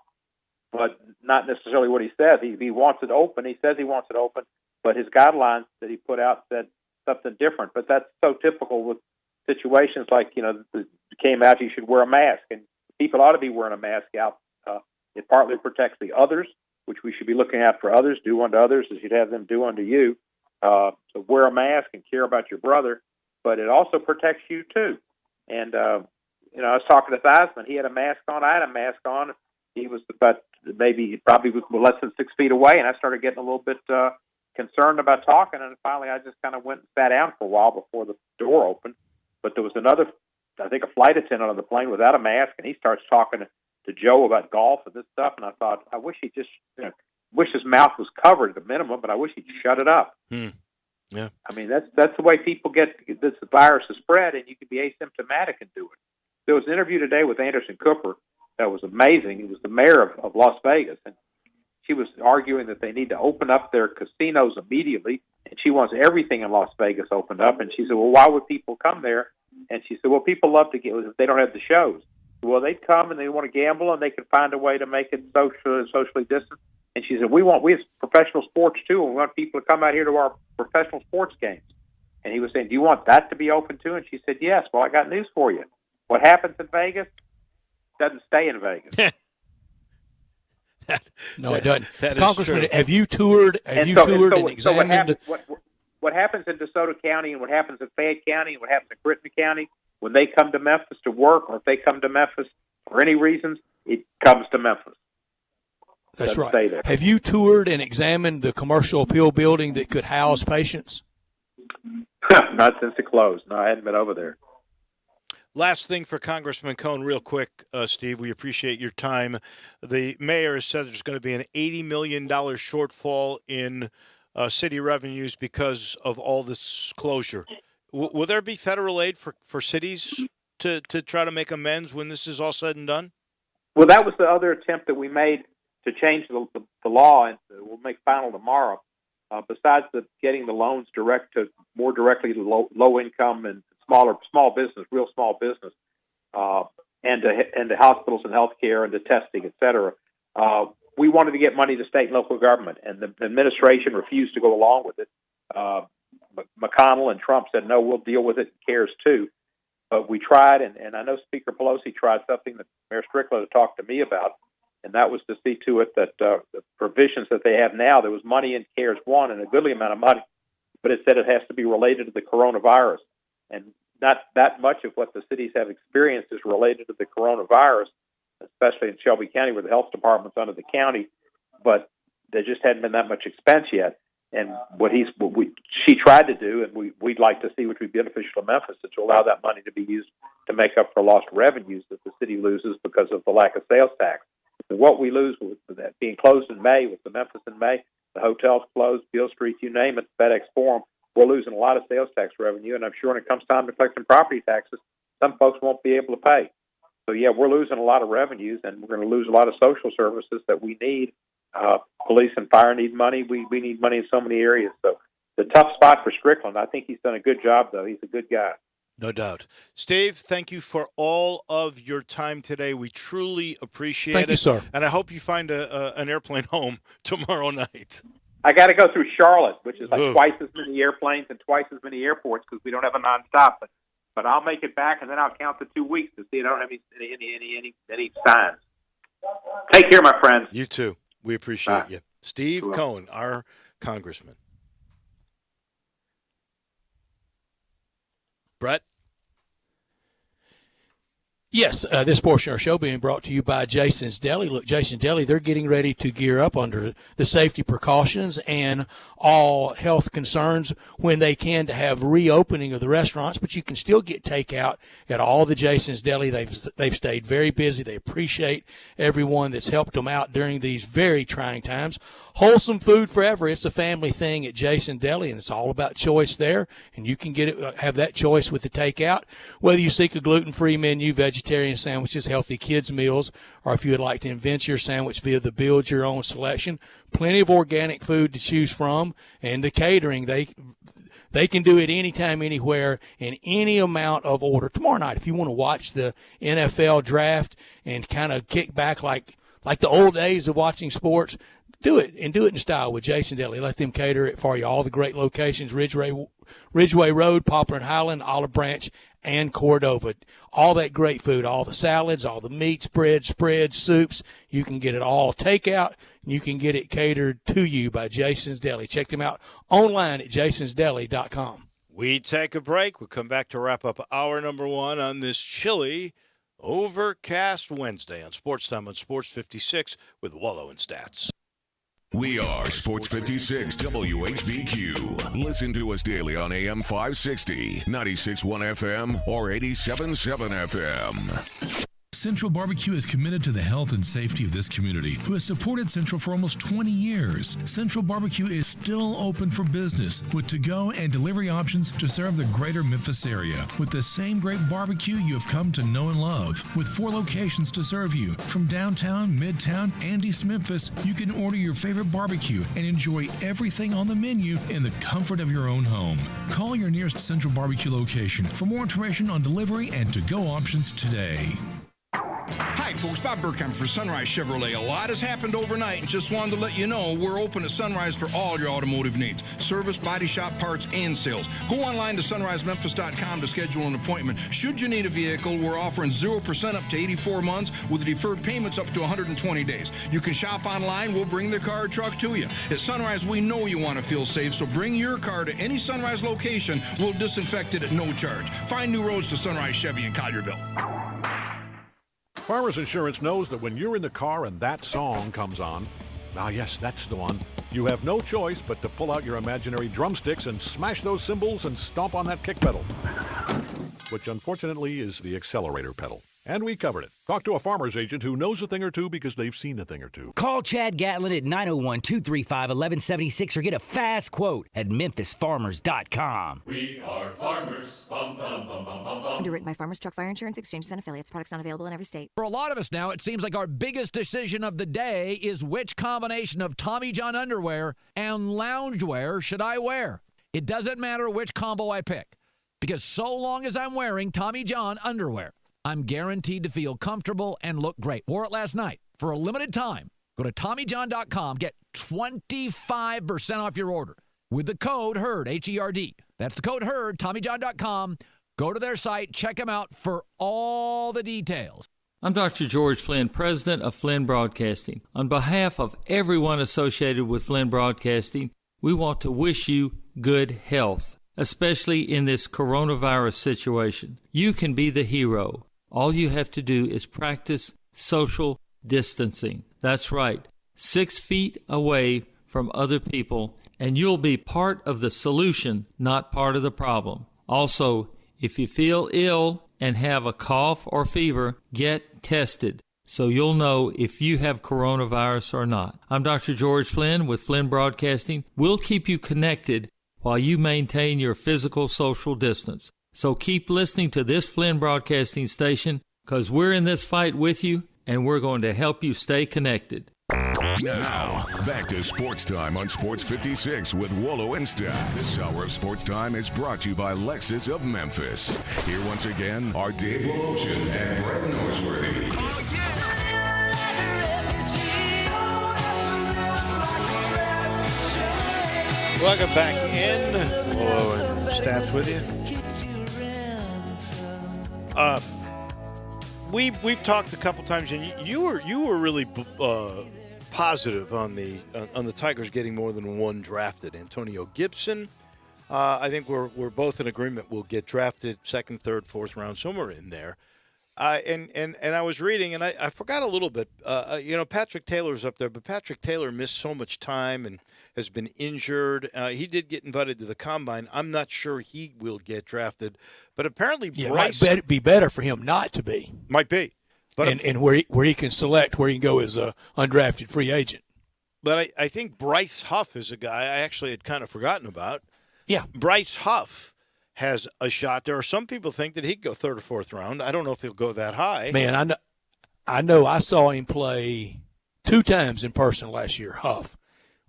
but not necessarily what he says. He wants it open. He says he wants it open, but his guidelines that he put out said something different. But that's so typical with situations like, it came out you should wear a mask, and people ought to be wearing a mask out. It partly protects the others, which we should be looking out for others. Do unto others as you'd have them do unto you. So wear a mask and care about your brother, but it also protects you too. And, I was talking to Theismann. He had a mask on. I had a mask on. He was probably was less than 6 feet away, and I started getting a little bit concerned about talking, and finally I just kind of went and sat down for a while before the door opened. But there was another, I think a flight attendant on the plane without a mask, and he starts talking to Joe about golf and this stuff, and I thought, I wish he just, wish his mouth was covered at a minimum, but I wish he'd shut it up. Yeah. I mean, that's the way people get this virus is spread, and you can be asymptomatic and do it. There was an interview today with Anderson Cooper that was amazing. He was the mayor of Las Vegas, and she was arguing that they need to open up their casinos immediately, and she wants everything in Las Vegas opened up. And she said, well, why would people come there And she said, well, people love to get if they don't have the shows. Well, they'd come and they want to gamble, and they can find a way to make it socially distant. And she said, we have professional sports too, and we want people to come out here to our professional sports games. And he was saying, do you want that to be open too? And she said, yes. Well, I got news for you. What happens in Vegas doesn't stay in Vegas. No, it doesn't. That Congressman, is true. have you toured? And examined? What happens in DeSoto County, and what happens in Fayette County, and what happens in Crittenden County, when they come to Memphis to work, or if they come to Memphis for any reasons, it comes to Memphis. That's Doesn't right. stay there. Have you toured and examined the commercial appeal building that could house patients? Not since it closed. No, I hadn't been over there. Last thing for Congressman Cohn, real quick, Steve, we appreciate your time. The mayor has said there's going to be an $80 million shortfall in city revenues because of all this closure. Will there be federal aid for cities to try to make amends when this is all said and done? Well, that was the other attempt that we made to change the law, and we'll make final tomorrow. Besides getting the loans more directly to low income and small business, real small business, and to hospitals and healthcare and to testing, et cetera. We wanted to get money to state and local government, and the administration refused to go along with it. McConnell and Trump said, no, we'll deal with it, CARES too. But we tried, and I know Speaker Pelosi tried something that Mayor Strickland had talked to me about, and that was to see to it that the provisions that they have now, there was money in CARES 1 and a goodly amount of money, but it said it has to be related to the coronavirus. And not that much of what the cities have experienced is related to the coronavirus, especially in Shelby County where the health department's under the county, but there just hadn't been that much expense yet. And what she tried to do, and we'd like to see, which would be beneficial to Memphis, is to allow that money to be used to make up for lost revenues that the city loses because of the lack of sales tax. And what we lose with that being closed in May, with the Memphis in May, the hotels closed, Beale Street, you name it, FedEx Forum, we're losing a lot of sales tax revenue, and I'm sure when it comes time to collecting property taxes, some folks won't be able to pay. So, yeah, we're losing a lot of revenues, and we're going to lose a lot of social services that we need. Police and fire need money. We need money in so many areas. So the tough spot for Strickland. I think he's done a good job, though. He's a good guy. No doubt. Steve, thank you for all of your time today. We truly appreciate it. Thank you, sir. And I hope you find an airplane home tomorrow night. I got to go through Charlotte, which is like twice as many airplanes and twice as many airports because we don't have a nonstop. But I'll make it back, and then I'll count the 2 weeks to see I don't have any signs. Take care, my friends. You too. We appreciate you. Steve Cohn, our congressman. Brett? Yes, this portion of our show being brought to you by Jason's Deli. Look, Jason's Deli, they're getting ready to gear up under the safety precautions and all health concerns when they can to have reopening of the restaurants, but you can still get takeout at all the Jason's Deli. They've stayed very busy. They appreciate everyone that's helped them out during these very trying times. Wholesome food forever. It's a family thing at Jason's Deli, and it's all about choice there, and you can get it, have that choice with the takeout. Whether you seek a gluten-free menu, vegetarian sandwiches, healthy kids meals, or if you would like to invent your sandwich via the build your own selection, plenty of organic food to choose from, and the catering, they can do it anytime, anywhere, in any amount of order. Tomorrow night, if you want to watch the NFL draft and kind of kick back like the old days of watching sports, do it in style with Jason Deli. Let them cater it for you. All the great locations, Ridgeway Road, Poplar and Highland, Olive Branch, and Cordova. All that great food, all the salads, all the meats, bread, spreads, soups. You can get it all takeout, and you can get it catered to you by Jason's Deli. Check them out online at jasonsdeli.com. We take a break. We'll come back to wrap up hour number one on this chilly, overcast Wednesday on Sportstime on Sports 56 with Wolo and Stats. We are Sports 56 WHBQ. Listen to us daily on AM 560, 96.1 FM, or 87.7 FM. Central Barbecue is committed to the health and safety of this community, who has supported Central for almost 20 years. Central Barbecue is still open for business with to-go and delivery options to serve the greater Memphis area with the same great barbecue you have come to know and love. With 4 locations to serve you, from downtown, midtown, and East Memphis, you can order your favorite barbecue and enjoy everything on the menu in the comfort of your own home. Call your nearest Central Barbecue location for more information on delivery and to-go options today. Hi, folks. Bob Burkheim for Sunrise Chevrolet. A lot has happened overnight, and just wanted to let you know we're open at Sunrise for all your automotive needs. Service, body shop, parts, and sales. Go online to sunrisememphis.com to schedule an appointment. Should you need a vehicle, we're offering 0% up to 84 months with deferred payments up to 120 days. You can shop online. We'll bring the car or truck to you. At Sunrise, we know you want to feel safe, so bring your car to any Sunrise location. We'll disinfect it at no charge. Find new roads to Sunrise Chevy in Collierville. Farmers Insurance knows that when you're in the car and that song comes on, now yes, that's the one, you have no choice but to pull out your imaginary drumsticks and smash those cymbals and stomp on that kick pedal, which unfortunately is the accelerator pedal. And we covered it. Talk to a farmer's agent who knows a thing or two because they've seen a thing or two. Call Chad Gatlin at 901-235-1176 or get a fast quote at memphisfarmers.com. We are farmers. Bum, bum, bum, bum, bum, bum. Underwritten by Farmers Truck Fire Insurance Exchanges and Affiliates. Products not available in every state. For a lot of us now, it seems like our biggest decision of the day is which combination of Tommy John underwear and loungewear should I wear. It doesn't matter which combo I pick, because so long as I'm wearing Tommy John underwear, I'm guaranteed to feel comfortable and look great. Wore it last night. For a limited time, go to TommyJohn.com. Get 25% off your order with the code HERD, H-E-R-D. That's the code HERD, TommyJohn.com. Go to their site. Check them out for all the details. I'm Dr. George Flynn, president of Flynn Broadcasting. On behalf of everyone associated with Flynn Broadcasting, we want to wish you good health, especially in this coronavirus situation. You can be the hero. All you have to do is practice social distancing. That's right, 6 feet away from other people, and you'll be part of the solution, not part of the problem. Also, if you feel ill and have a cough or fever, get tested so you'll know if you have coronavirus or not. I'm Dr. George Flynn with Flynn Broadcasting. We'll keep you connected while you maintain your physical social distance. So keep listening to this Flynn Broadcasting station, because we're in this fight with you, and we're going to help you stay connected. Now, back to Sports Time on Sports 56 with Wolo and Stats. This hour of Sports Time is brought to you by Lexus of Memphis. Here once again are Dave Wolochen and Brett Norsworthy. Welcome back in. Wolo and Stats with you. We've talked a couple times, and you were really positive on the Tigers getting more than one drafted. Antonio Gibson, I think we're both in agreement. Will get drafted second, third, fourth round, somewhere in there. And I was reading, and I forgot a little bit. Patrick Taylor's up there, but Patrick Taylor missed so much time and has been injured. He did get invited to the combine. I'm not sure he will get drafted, but apparently Bryce might be better for him not to be. Might be, but and where he can select where he can go as a undrafted free agent. But I think Bryce Huff is a guy I actually had kind of forgotten about. Yeah, Bryce Huff has a shot. There are some people think that he'd go third or fourth round. I don't know if he'll go that high. Man, I know. I saw him play 2 times in person last year. Huff,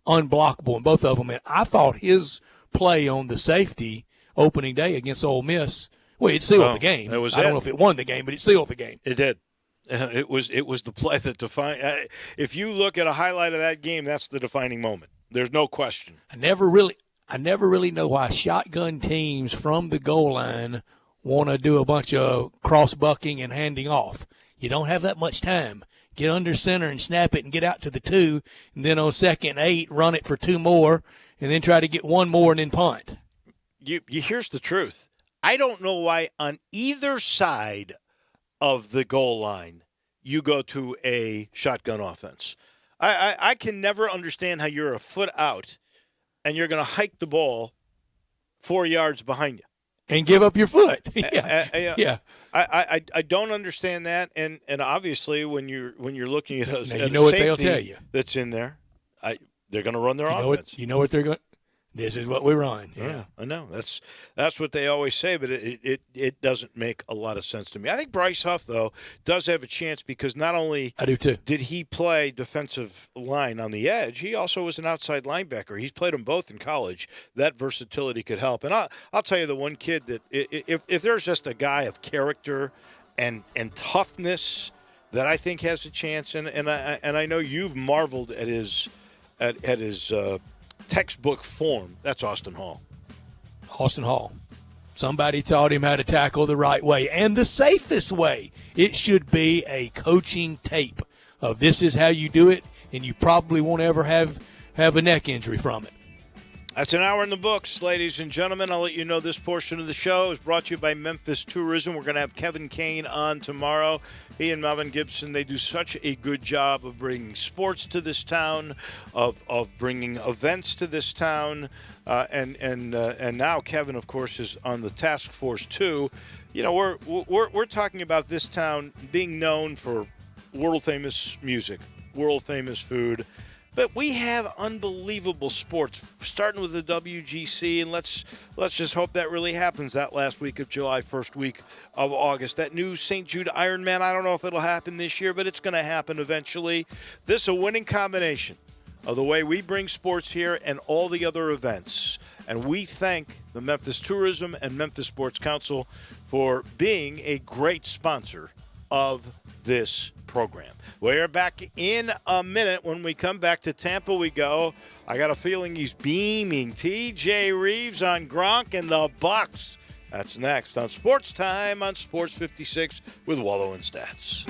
unblockable in both of them, and I thought his play on the safety opening day against Ole Miss, well, it sealed the game. I don't know if it won the game, but it sealed the game. It did. It was the play that defined. If you look at a highlight of that game, that's the defining moment. There's no question. I never really know why shotgun teams from the goal line want to do a bunch of cross-bucking and handing off. You don't have that much time. Get under center and snap it and get out to the 2, and then on 2nd and 8, run it for 2 more, and then try to get 1 more and then punt. Here's the truth. I don't know why on either side of the goal line you go to a shotgun offense. I can never understand how you're a foot out and you're going to hike the ball 4 yards behind you. and give up your foot. Yeah. I don't understand that, and obviously when you're looking at a, you know what they'll safety tell you that's in there, they're going to run their offense. You know what they're going. This is what we run. Yeah, I know. That's what they always say, but it doesn't make a lot of sense to me. I think Bryce Huff, though, does have a chance because not only I do too. Did he play defensive line on the edge, he also was an outside linebacker. He's played them both in college. That versatility could help. And I'll tell you the one kid that if there's just a guy of character and toughness that I think has a chance, and I know you've marveled at his textbook form. That's Austin Hall. Austin Hall. Somebody taught him how to tackle the right way and the safest way. It should be a coaching tape of this is how you do it, and you probably won't ever have a neck injury from it. That's an hour in the books, ladies and gentlemen. I'll let you know this portion of the show is brought to you by Memphis Tourism. We're going to have Kevin Kane on tomorrow. He and Melvin Gibson, they do such a good job of bringing sports to this town, of bringing events to this town, and now Kevin, of course, is on the task force too. You know, we're talking about this town being known for world famous music, world famous food. But we have unbelievable sports, starting with the WGC, and let's just hope that really happens that last week of July, first week of August. That new St. Jude Ironman, I don't know if it'll happen this year, but it's going to happen eventually. This is a winning combination of the way we bring sports here and all the other events. And we thank the Memphis Tourism and Memphis Sports Council for being a great sponsor of this program. We're back in a minute. When we come back to Tampa, we go. I got a feeling he's beaming. TJ Reeves on Gronk and the Bucks. That's next on Sports Time on Sports 56 with Wolo and Stats.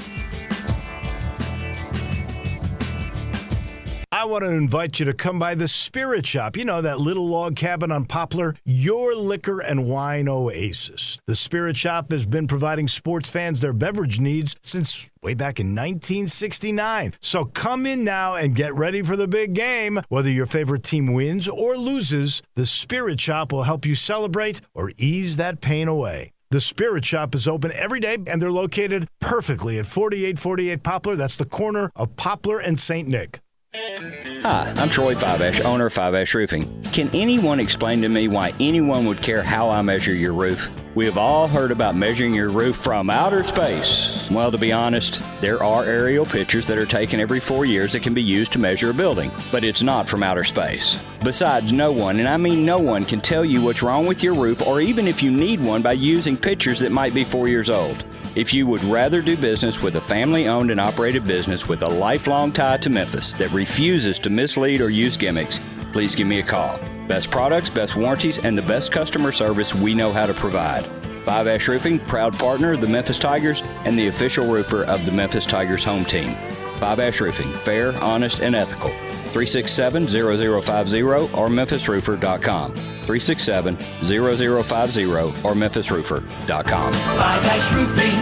I want to invite you to come by the Spirit Shop. You know, that little log cabin on Poplar, your liquor and wine oasis. The Spirit Shop has been providing sports fans their beverage needs since way back in 1969. So come in now and get ready for the big game. Whether your favorite team wins or loses, the Spirit Shop will help you celebrate or ease that pain away. The Spirit Shop is open every day, and they're located perfectly at 4848 Poplar. That's the corner of Poplar and St. Nick. Hi, I'm Troy Fiveash, owner of Fiveash Roofing. Can anyone explain to me why anyone would care how I measure your roof? We have all heard about measuring your roof from outer space. Well, to be honest, there are aerial pictures that are taken every 4 years that can be used to measure a building, but it's not from outer space. Besides, no one, and I mean no one, can tell you what's wrong with your roof or even if you need one by using pictures that might be 4 years old. If you would rather do business with a family-owned and operated business with a lifelong tie to Memphis that refuses to mislead or use gimmicks, please give me a call. Best products, best warranties, and the best customer service we know how to provide. Fiveash Roofing, proud partner of the Memphis Tigers and the official roofer of the Memphis Tigers home team. Fiveash Roofing, fair, honest, and ethical. 367-0050 or memphisroofer.com. 367-0050 or memphisroofer.com. Fiveash Roofing,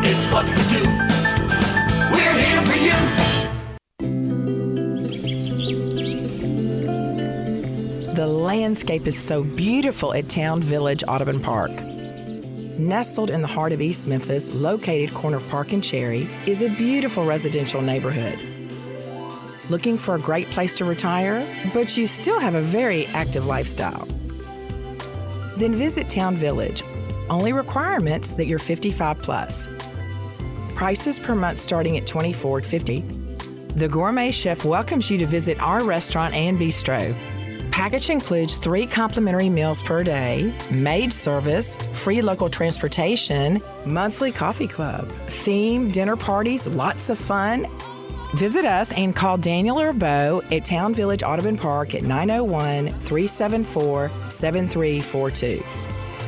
it's what we do. We're here for you. The landscape is so beautiful at Town Village Audubon Park. Nestled in the heart of East Memphis, located corner of Park and Cherry, is a beautiful residential neighborhood. Looking for a great place to retire, but you still have a very active lifestyle? Then visit Town Village. Only requirements that you're 55 plus. Prices per month starting at $24.50. The Gourmet Chef welcomes you to visit our restaurant and bistro. Package includes 3 complimentary meals per day, maid service, free local transportation, monthly coffee club, themed dinner parties, lots of fun. Visit us and call Daniel or Bo at Town Village Audubon Park at 901-374-7342.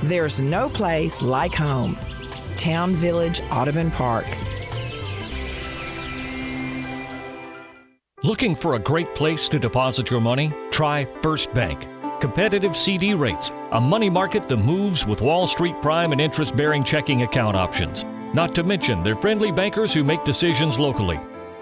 There's no place like home. Town Village Audubon Park. Looking for a great place to deposit your money? Try First Bank. Competitive CD rates, a money market that moves with Wall Street prime and interest-bearing checking account options. Not to mention their friendly bankers who make decisions locally.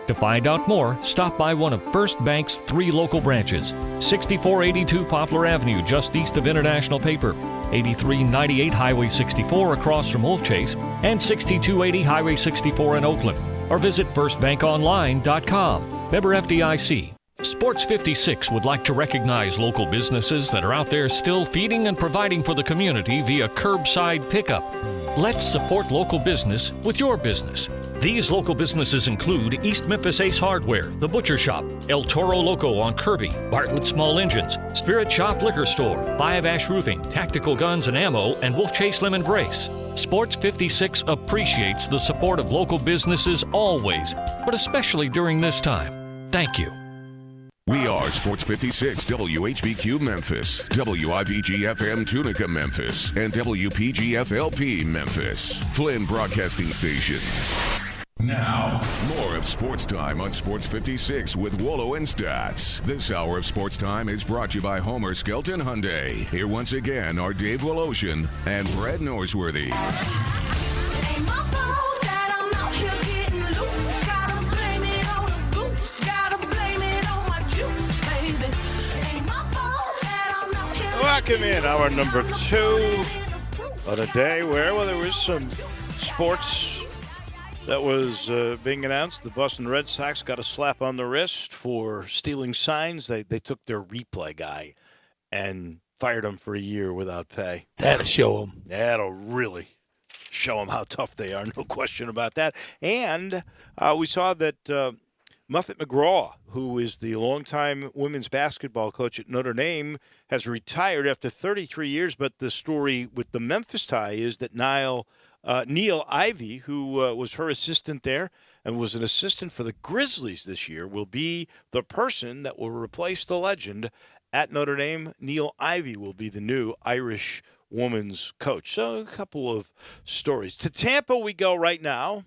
To find out more, stop by one of First Bank's 3 local branches, 6482 Poplar Avenue, just east of International Paper, 8398 Highway 64 across from Wolf Chase, and 6280 Highway 64 in Oakland. Or visit firstbankonline.com. Member FDIC. Sports 56 would like to recognize local businesses that are out there still feeding and providing for the community via curbside pickup. Let's support local business with your business. These local businesses include East Memphis Ace Hardware, The Butcher Shop, El Toro Loco on Kirby, Bartlett Small Engines, Spirit Shop Liquor Store, 5 Ash Roofing, Tactical Guns and Ammo, and Wolf Chase Lemon Brace. Sports 56 appreciates the support of local businesses always, but especially during this time. Thank you. We are Sports 56, WHBQ Memphis, WIVG-FM Tunica Memphis, and WPG-FLP Memphis. Flynn Broadcasting Stations. Now, more of Sports Time on Sports 56 with Wolo and Stats. This hour of Sports Time is brought to you by Homer Skelton Hyundai. Here once again are Dave Woloshin and Brad Norsworthy. Welcome in hour number 2 on a day where, well, there was some sports that was being announced. The Boston Red Sox got a slap on the wrist for stealing signs. They took their replay guy and fired him for a year without pay. That'll show them. That'll really show them how tough they are, no question about that. And we saw that Muffet McGraw, who is the longtime women's basketball coach at Notre Dame, has retired after 33 years. But the story with the Memphis tie is that Neil Ivey, who was her assistant there and was an assistant for the Grizzlies this year, will be the person that will replace the legend at Notre Dame. Neil Ivey will be the new Irish women's coach. So a couple of stories. To Tampa we go right now.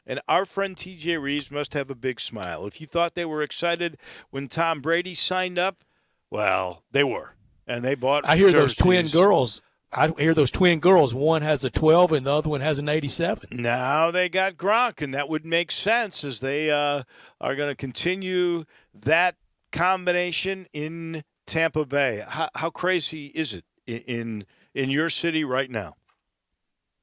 And our friend T.J. Reeves must have a big smile. If you thought they were excited when Tom Brady signed up, well, they were. And they bought I hear jerseys. those twin girls. One has a 12 and the other one has an 87. Now they got Gronk, and that would make sense as they are going to continue that combination in Tampa Bay. How crazy is it in your city right now?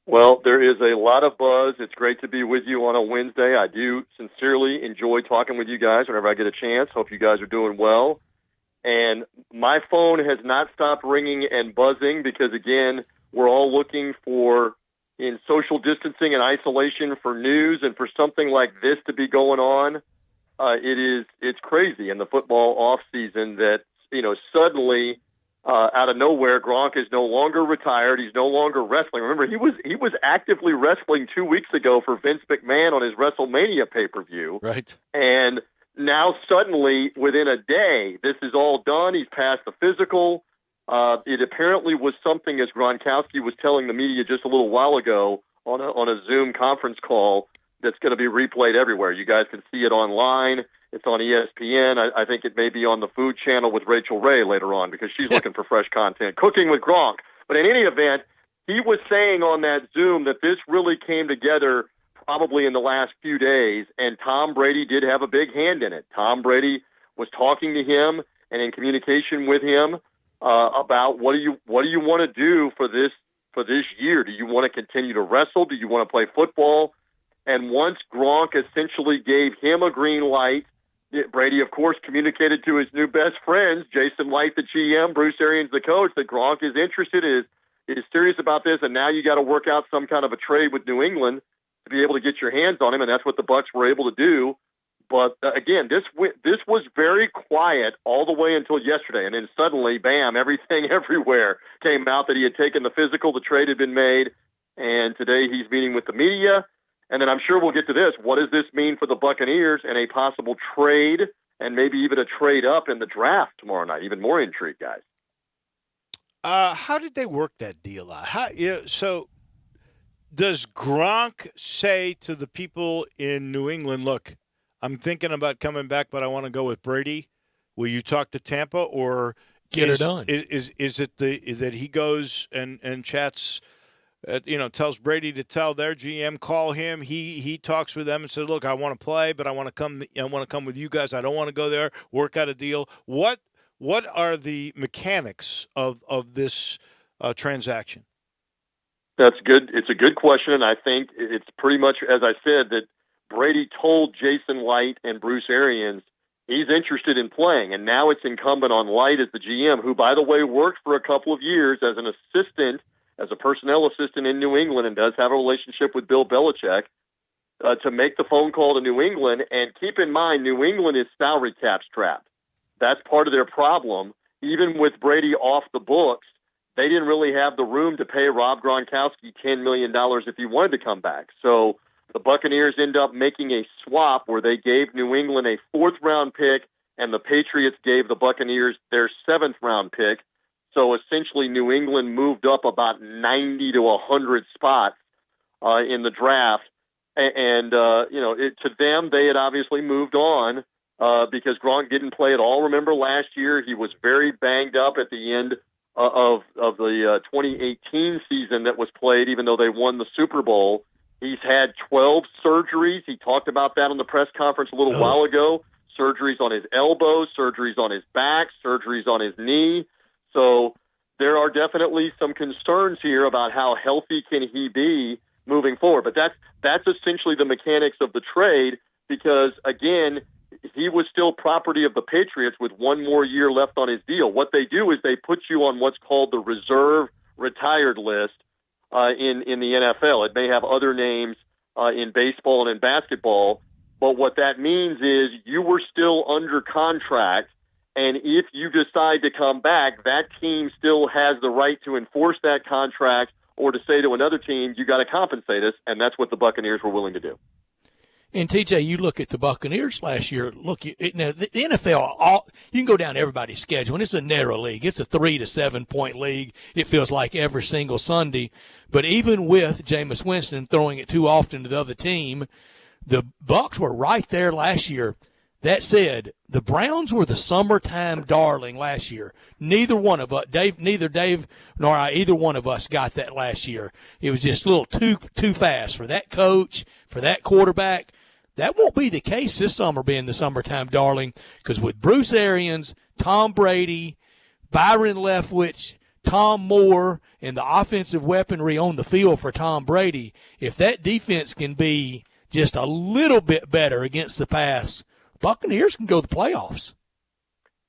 Well, there is a lot of buzz. It's great to be with you on a Wednesday. I do sincerely enjoy talking with you guys whenever I get a chance. Hope you guys are doing well. And my phone has not stopped ringing and buzzing because, again, we're all looking for, in social distancing and isolation, for news and for something like this to be going on. It's crazy in the football off season that, suddenly out of nowhere, Gronk is no longer retired. He's no longer wrestling. Remember, he was actively wrestling 2 weeks ago for Vince McMahon on his WrestleMania pay-per-view. Right. And now suddenly, within a day, this is all done. He's passed the physical. It apparently was something, as Gronkowski was telling the media just a little while ago on a Zoom conference call, that's going to be replayed everywhere. You guys can see it online. It's on ESPN. I think it may be on the Food Channel with Rachel Ray later on because she's looking for fresh content. Cooking with Gronk. But in any event, he was saying on that Zoom that this really came together probably in the last few days, and Tom Brady did have a big hand in it. Tom Brady was talking to him and in communication with him about what do you want to do for this year? Do you want to continue to wrestle? Do you want to play football? And once Gronk essentially gave him a green light, Brady, of course, communicated to his new best friends, Jason Light, the GM, Bruce Arians, the coach, that Gronk is interested, is serious about this, and now you got to work out some kind of a trade with New England to be able to get your hands on him, and that's what the Bucs were able to do. But again, this was very quiet all the way until yesterday, and then suddenly, bam, everything everywhere came out that he had taken the physical, the trade had been made, and today he's meeting with the media. And then I'm sure we'll get to this. What does this mean for the Buccaneers and a possible trade and maybe even a trade up in the draft tomorrow night? Even more intrigue, guys. How did they work that deal out? So does Gronk say to the people in New England, look, I'm thinking about coming back, but I want to go with Brady. Will you talk to Tampa or get her done? Is it that he goes and chats tells Brady to tell their GM, call him. He talks with them and says, "Look, I want to play, but I want to come with you guys. I don't want to go there. Work out a deal." What are the mechanics of this transaction? That's good. It's a good question, and I think it's pretty much as I said that Brady told Jason Light and Bruce Arians he's interested in playing, and now it's incumbent on Light as the GM, who, by the way, worked for a couple of years as an assistant, as a personnel assistant in New England, and does have a relationship with Bill Belichick, to make the phone call to New England. And keep in mind, New England is salary cap strapped. That's part of their problem. Even with Brady off the books, they didn't really have the room to pay Rob Gronkowski $10 million if he wanted to come back. So the Buccaneers end up making a swap where they gave New England a 4th-round pick, and the Patriots gave the Buccaneers their 7th-round pick. So essentially New England moved up about 90 to 100 spots in the draft. And to them, they had obviously moved on because Gronk didn't play at all. Remember last year, he was very banged up at the end of the 2018 season that was played, even though they won the Super Bowl. He's had 12 surgeries. He talked about that on the press conference a little while ago. Surgeries on his elbow, surgeries on his back, surgeries on his knee. So there are definitely some concerns here about how healthy can he be moving forward. But that's essentially the mechanics of the trade because, again, he was still property of the Patriots with one more year left on his deal. What they do is they put you on what's called the reserve retired list in the NFL. It may have other names in baseball and in basketball, but what that means is you were still under contract, and if you decide to come back, that team still has the right to enforce that contract or to say to another team, you got to compensate us, and that's what the Buccaneers were willing to do. And, TJ, you look at the Buccaneers last year. Look, now the NFL, you can go down everybody's schedule, and it's a narrow league. It's a 3 to 7 point league, it feels like, every single Sunday. But even with Jameis Winston throwing it too often to the other team, the Bucs were right there last year. That said, the Browns were the summertime darling last year. Neither Dave nor I, either one of us got that last year. It was just a little too fast for that coach, for that quarterback. That won't be the case this summer, being the summertime darling, because with Bruce Arians, Tom Brady, Byron Leftwich, Tom Moore, and the offensive weaponry on the field for Tom Brady, if that defense can be just a little bit better against the pass, Buccaneers can go to the playoffs.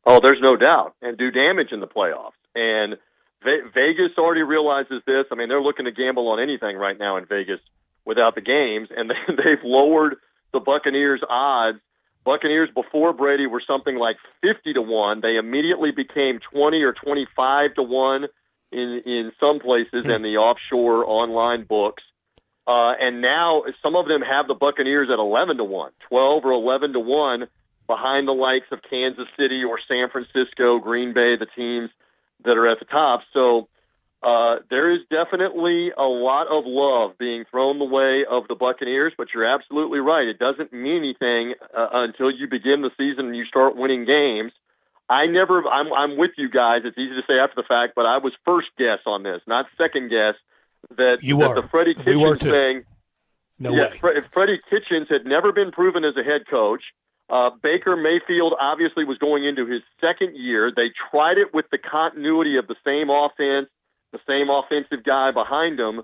Oh, there's no doubt, and do damage in the playoffs. And Vegas already realizes this. I mean, they're looking to gamble on anything right now in Vegas without the games, and they've lowered the Buccaneers' odds. Buccaneers before Brady were something like 50 to 1. They immediately became 20 or 25 to 1 in some places and the offshore online books. And now some of them have the Buccaneers at 11 to 1, 12 or 11 to 1 behind the likes of Kansas City or San Francisco, Green Bay, the teams that are at the top. So there is definitely a lot of love being thrown the way of the Buccaneers, but you're absolutely right. It doesn't mean anything until you begin the season and you start winning games. I'm with you guys. It's easy to say after the fact, but I was first guess on this, not second guess. That the Freddie Kitchens thing. No way. Freddie Kitchens had never been proven as a head coach. Baker Mayfield obviously was going into his second year. They tried it with the continuity of the same offense, the same offensive guy behind him,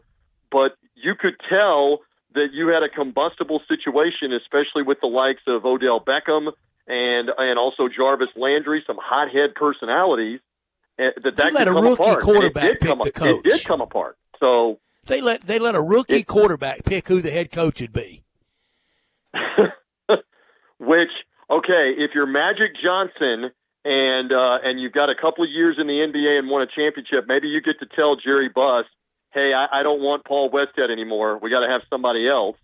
but you could tell that you had a combustible situation, especially with the likes of Odell Beckham and also Jarvis Landry, some hothead personalities. That let a rookie quarterback pick the coach. It did come apart. So they let a rookie quarterback pick who the head coach would be. Which, okay, if you're Magic Johnson and you've got a couple of years in the NBA and won a championship, maybe you get to tell Jerry Buss, hey, I don't want Paul Westhead anymore. We got to have somebody else.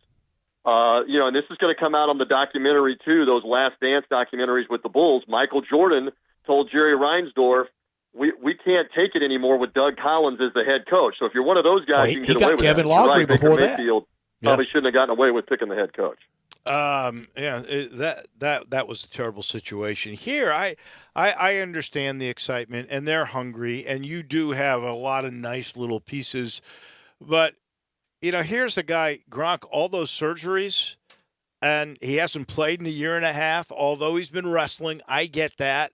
And this is going to come out on the documentary too, those Last Dance documentaries with the Bulls. Michael Jordan told Jerry Reinsdorf, we can't take it anymore with Doug Collins as the head coach. So if you're one of those guys, you can get away with Kevin that. Lowry right, before Baker that. Mayfield probably shouldn't have gotten away with picking the head coach. That was a terrible situation. Here, I understand the excitement, and they're hungry, and you do have a lot of nice little pieces But, here's a guy, Gronk, all those surgeries, and he hasn't played in a year and a half, although he's been wrestling. I get that.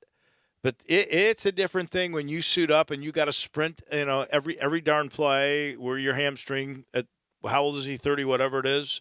But it's a different thing when you suit up and you got to sprint, every darn play where your hamstring, how old is he, 30, whatever it is,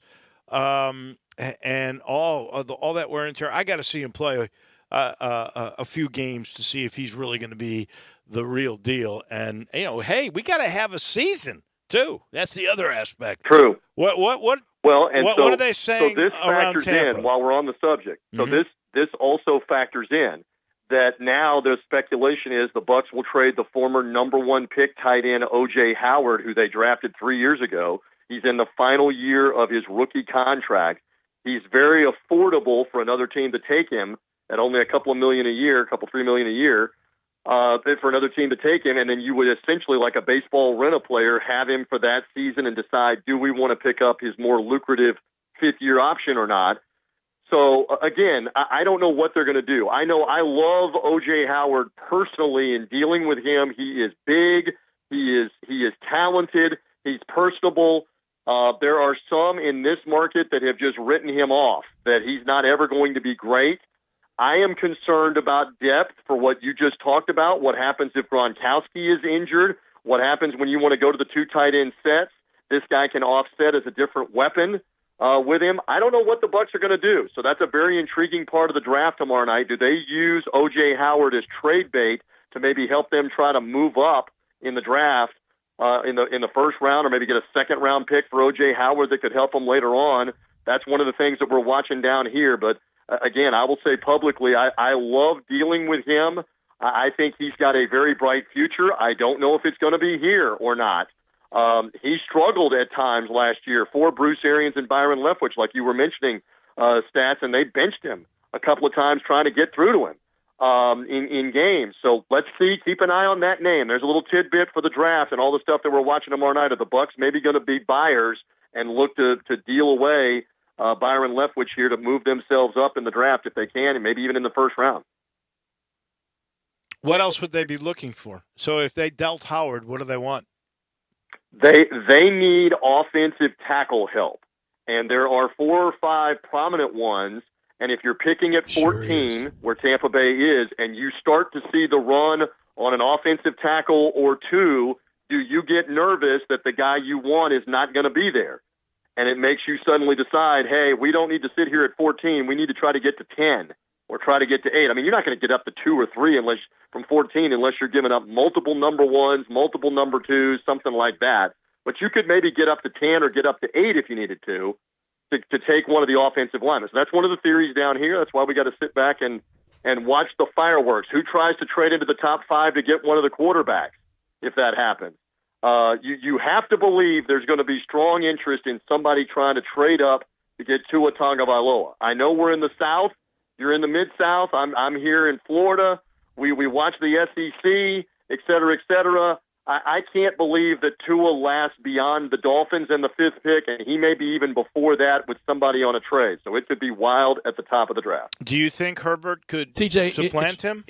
and all that wear and tear. I got to see him play a few games to see if he's really going to be the real deal. And, hey, we got to have a season, too. That's the other aspect. True. What are they saying so this around factors Tampa? in while we're on the subject. So Mhm. this also factors in that now the speculation is the Bucs will trade the former number 1 pick tight end O.J. Howard, who they drafted 3 years ago. He's in the final year of his rookie contract. He's very affordable for another team to take him at only a couple of million a year, $3 million a year, for another team to take him. And then you would essentially, like a baseball rent-a-player, have him for that season and decide, do we want to pick up his more lucrative fifth-year option or not? So, again, I don't know what they're going to do. I know I love O.J. Howard personally in dealing with him. He is big. He is talented. He's personable. There are some in this market that have just written him off, that he's not ever going to be great. I am concerned about depth for what you just talked about. What happens if Gronkowski is injured? What happens when you want to go to the 2 tight end sets? This guy can offset as a different weapon with him. I don't know what the Bucs are going to do. So that's a very intriguing part of the draft tomorrow night. Do they use O.J. Howard as trade bait to maybe help them try to move up in the draft in the first round, or maybe get a second-round pick for O.J. Howard that could help them later on? That's one of the things that we're watching down here. But, again, I will say publicly, I love dealing with him. I think he's got a very bright future. I don't know if it's going to be here or not. He struggled at times last year for Bruce Arians and Byron Leftwich, like you were mentioning, Stats, and they benched him a couple of times trying to get through to him in games. So let's see. Keep an eye on that name. There's a little tidbit for the draft and all the stuff that we're watching tomorrow night. Are the Bucs maybe going to be buyers and look to deal away Byron Leftwich here to move themselves up in the draft if they can, and maybe even in the first round? What else would they be looking for? So if they dealt Howard, what do they want? They need offensive tackle help, and there are 4 or 5 prominent ones. And if you're picking at 14, where Tampa Bay is, and you start to see the run on an offensive tackle or 2, do you get nervous that the guy you want is not going to be there? And it makes you suddenly decide, hey, we don't need to sit here at 14. We need to try to get to 10 or try to get to 8. I mean, you're not going to get up to 2 or 3 from 14 unless you're giving up multiple number 1s, multiple number 2s, something like that. But you could maybe get up to 10 or get up to 8 if you needed to take one of the offensive linemen. So that's one of the theories down here. That's why we got to sit back and watch the fireworks. Who tries to trade into the top 5 to get one of the quarterbacks if that happens? You have to believe there's going to be strong interest in somebody trying to trade up to get Tua Tagovailoa. I know we're in the South. You're in the Mid-South. I'm here in Florida. We watch the SEC, et cetera, et cetera. I can't believe that Tua lasts beyond the Dolphins and the 5th pick, and he may be even before that with somebody on a trade. So it could be wild at the top of the draft. Do you think Herbert could supplant him?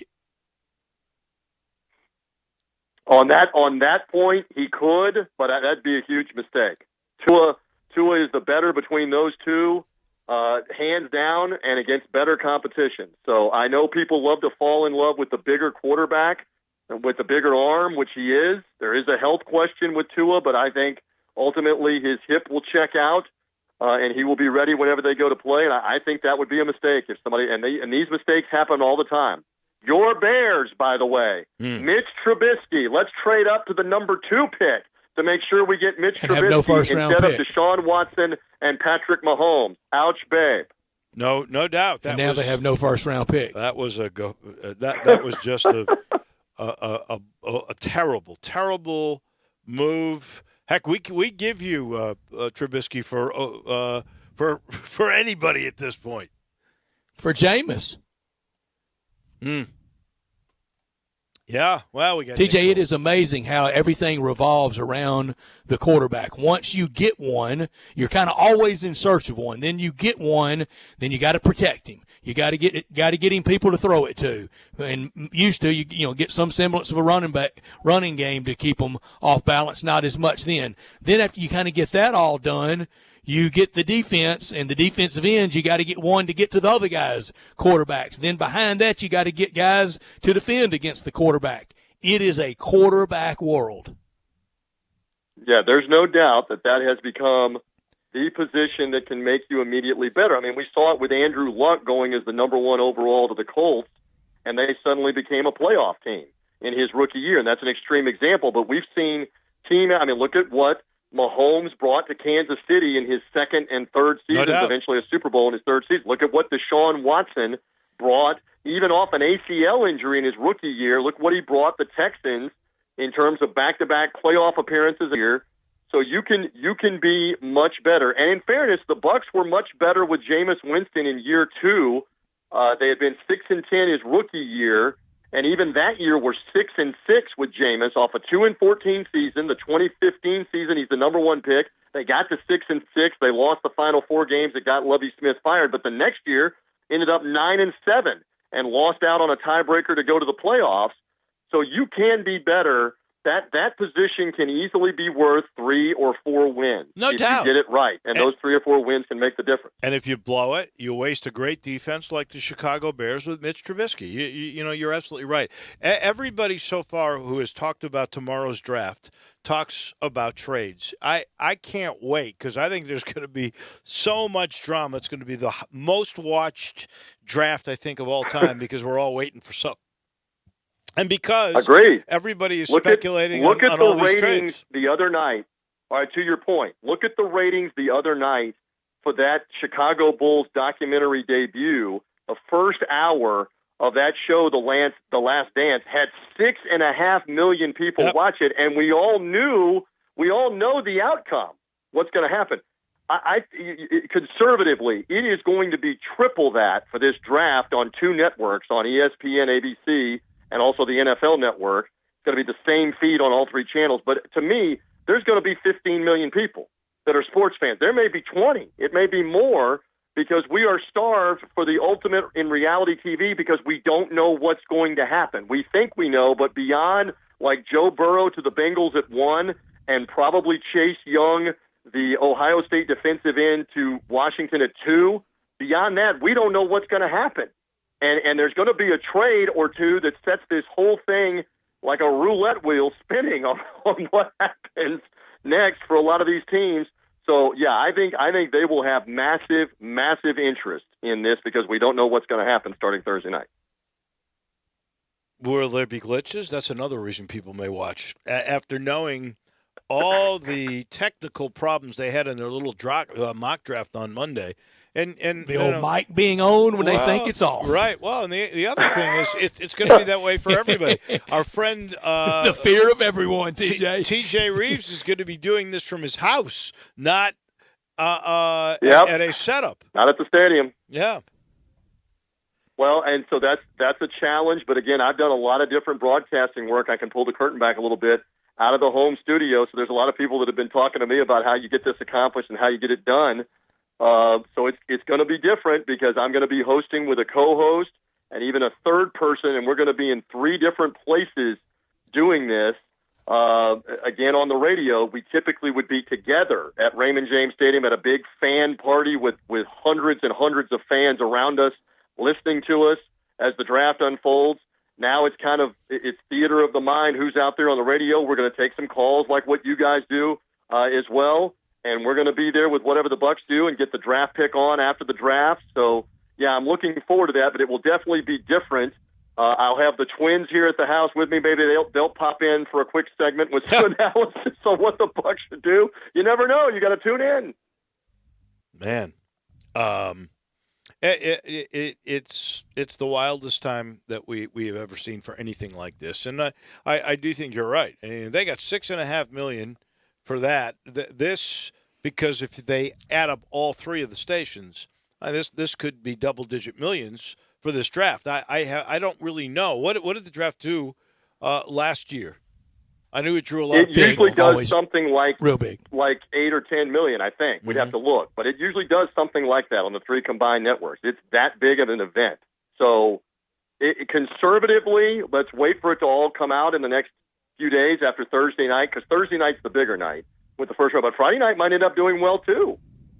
On that point, he could, but that'd be a huge mistake. Tua is the better between those two, hands down, and against better competition. So I know people love to fall in love with the bigger quarterback and with the bigger arm, which he is. There is a health question with Tua, but I think ultimately his hip will check out, and he will be ready whenever they go to play. And I think that would be a mistake if somebody. And these mistakes happen all the time. Your Bears, by the way, Mitch Trubisky. Let's trade up to the number 2 pick to make sure we get Mitch Trubisky instead of Deshaun Watson and Patrick Mahomes. Ouch, babe. No doubt. They have no first-round pick. That was that was just a terrible, terrible move. Heck, we give you Trubisky for anybody at this point. For Jameis. Yeah, well, we got TJ, it is amazing how everything revolves around the quarterback. Once you get one, you're kind of always in search of one. Then you get one, then you got to protect him. You got to get him people to throw it to, and used to you get some semblance of a running game to keep them off balance. Not as much then. Then after you kind of get that all done, you get the defense and the defensive ends. You got to get one to get to the other guys' quarterbacks. Then behind that, you got to get guys to defend against the quarterback. It is a quarterback world. Yeah, there's no doubt that has become the position that can make you immediately better. I mean, we saw it with Andrew Luck going as the number 1 overall to the Colts, and they suddenly became a playoff team in his rookie year, and that's an extreme example. But we've seen look at what Mahomes brought to Kansas City in his second and third seasons, eventually a Super Bowl in his third season. Look at what Deshaun Watson brought, even off an ACL injury in his rookie year. Look what he brought the Texans in terms of back-to-back playoff appearances a year. So you can be much better. And in fairness, the Bucs were much better with Jameis Winston in year 2. They had been 6-10 his rookie year, and even that year were 6-6 with Jameis off a 2-14 season. The 2015 season, he's the number 1 pick. They got to 6-6. They lost the final 4 games that got Lovie Smith fired. But the next year ended up 9-7 and lost out on a tiebreaker to go to the playoffs. So you can be better. That position can easily be worth 3 or 4 wins. No if doubt. you get it right. And those 3 or 4 wins can make the difference. And if you blow it, you waste a great defense like the Chicago Bears with Mitch Trubisky. You're absolutely right. Everybody so far who has talked about tomorrow's draft talks about trades. I can't wait because I think there's going to be so much drama. It's going to be the most watched draft, I think, of all time because we're all waiting for something. And because everybody is speculating on all these trades. Look at the ratings the other night. All right, to your point, look at the ratings the other night for that Chicago Bulls documentary debut. The first hour of that show, The Last Dance, had 6.5 million people watch it, and we all know the outcome. What's going to happen? Conservatively, it is going to be triple that for this draft on 2 networks, on ESPN, ABC, and also the NFL Network. It's going to be the same feed on all 3 channels. But to me, there's going to be 15 million people that are sports fans. There may be 20. It may be more because we are starved for the ultimate in reality TV because we don't know what's going to happen. We think we know, but beyond like Joe Burrow to the Bengals at 1 and probably Chase Young, the Ohio State defensive end, to Washington at 2, beyond that, we don't know what's going to happen. And there's going to be a trade or 2 that sets this whole thing like a roulette wheel spinning on what happens next for a lot of these teams. So, yeah, I think they will have massive, massive interest in this because we don't know what's going to happen starting Thursday night. Will there be glitches? That's another reason people may watch. After knowing all the technical problems they had in their little mock draft on Monday, and the old mic being on when they think it's off. Right. Well, and the other thing is it's going to be that way for everybody. Our friend the fear of everyone, TJ. TJ Reeves is going to be doing this from his house, not at a setup. Not at the stadium. Yeah. Well, and so that's a challenge. But again, I've done a lot of different broadcasting work. I can pull the curtain back a little bit out of the home studio. So there's a lot of people that have been talking to me about how you get this accomplished and how you get it done. So it's going to be different because I'm going to be hosting with a co-host and even a third person, and we're going to be in 3 different places doing this. Again, on the radio, we typically would be together at Raymond James Stadium at a big fan party with hundreds and hundreds of fans around us listening to us as the draft unfolds. Now it's it's theater of the mind. Who's out there on the radio? We're going to take some calls like what you guys do as well. And we're going to be there with whatever the Bucs do and get the draft pick on after the draft. So, yeah, I'm looking forward to that, but it will definitely be different. I'll have the twins here at the house with me. Maybe they'll pop in for a quick segment with some analysis on what the Bucs should do. You never know. You got to tune in. Man, it's the wildest time that we have ever seen for anything like this, and I do think you're right. I mean, they got $6.5 million for that. This because if they add up all 3 of the stations, this could be double-digit millions for this draft. I don't really know what did the draft do last year. I knew it drew a lot. It of people. usually does something like real big, like 8 or 10 million. I think we'd have to look, but it usually does something like that on the 3 combined networks. It's that big of an event. So, conservatively, let's wait for it to all come out in the next few days after Thursday night, because Thursday night's the bigger night with the first round. But Friday night might end up doing well too,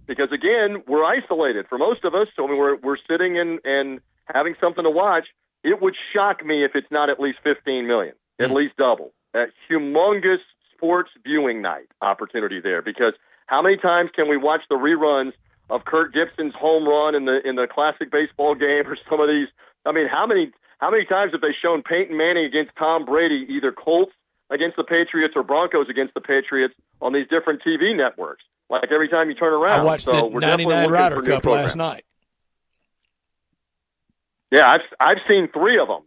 because again, we're isolated for most of us. So we're sitting and having something to watch. It would shock me if it's not at least 15 million, at least double. That humongous sports viewing night opportunity there, because how many times can we watch the reruns of Kurt Gibson's home run in the classic baseball game, or some of these? I mean, how many times have they shown Peyton Manning against Tom Brady, either Colts against the Patriots or Broncos against the Patriots on these different TV networks? Like every time you turn around. I watched the 99 Ryder Cup last night. Yeah, I've seen 3 of them,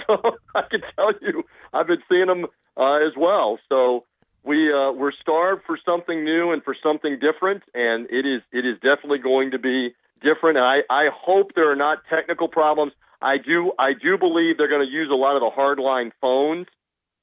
so I can tell you I've been seeing them as well. So we're starved for something new and for something different, and it is definitely going to be different. And I hope there are not technical problems. I do believe they're going to use a lot of the hardline phones.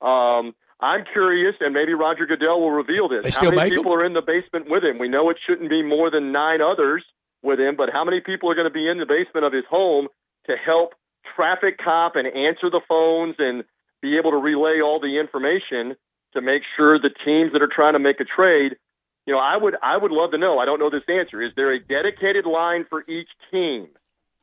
I'm curious, and maybe Roger Goodell will reveal this. How many people are in the basement with him? We know it shouldn't be more than 9 others with him, but how many people are going to be in the basement of his home to help traffic cop and answer the phones and be able to relay all the information to make sure the teams that are trying to make a trade? You know, I would love to know. I don't know this answer. Is there a dedicated line for each team?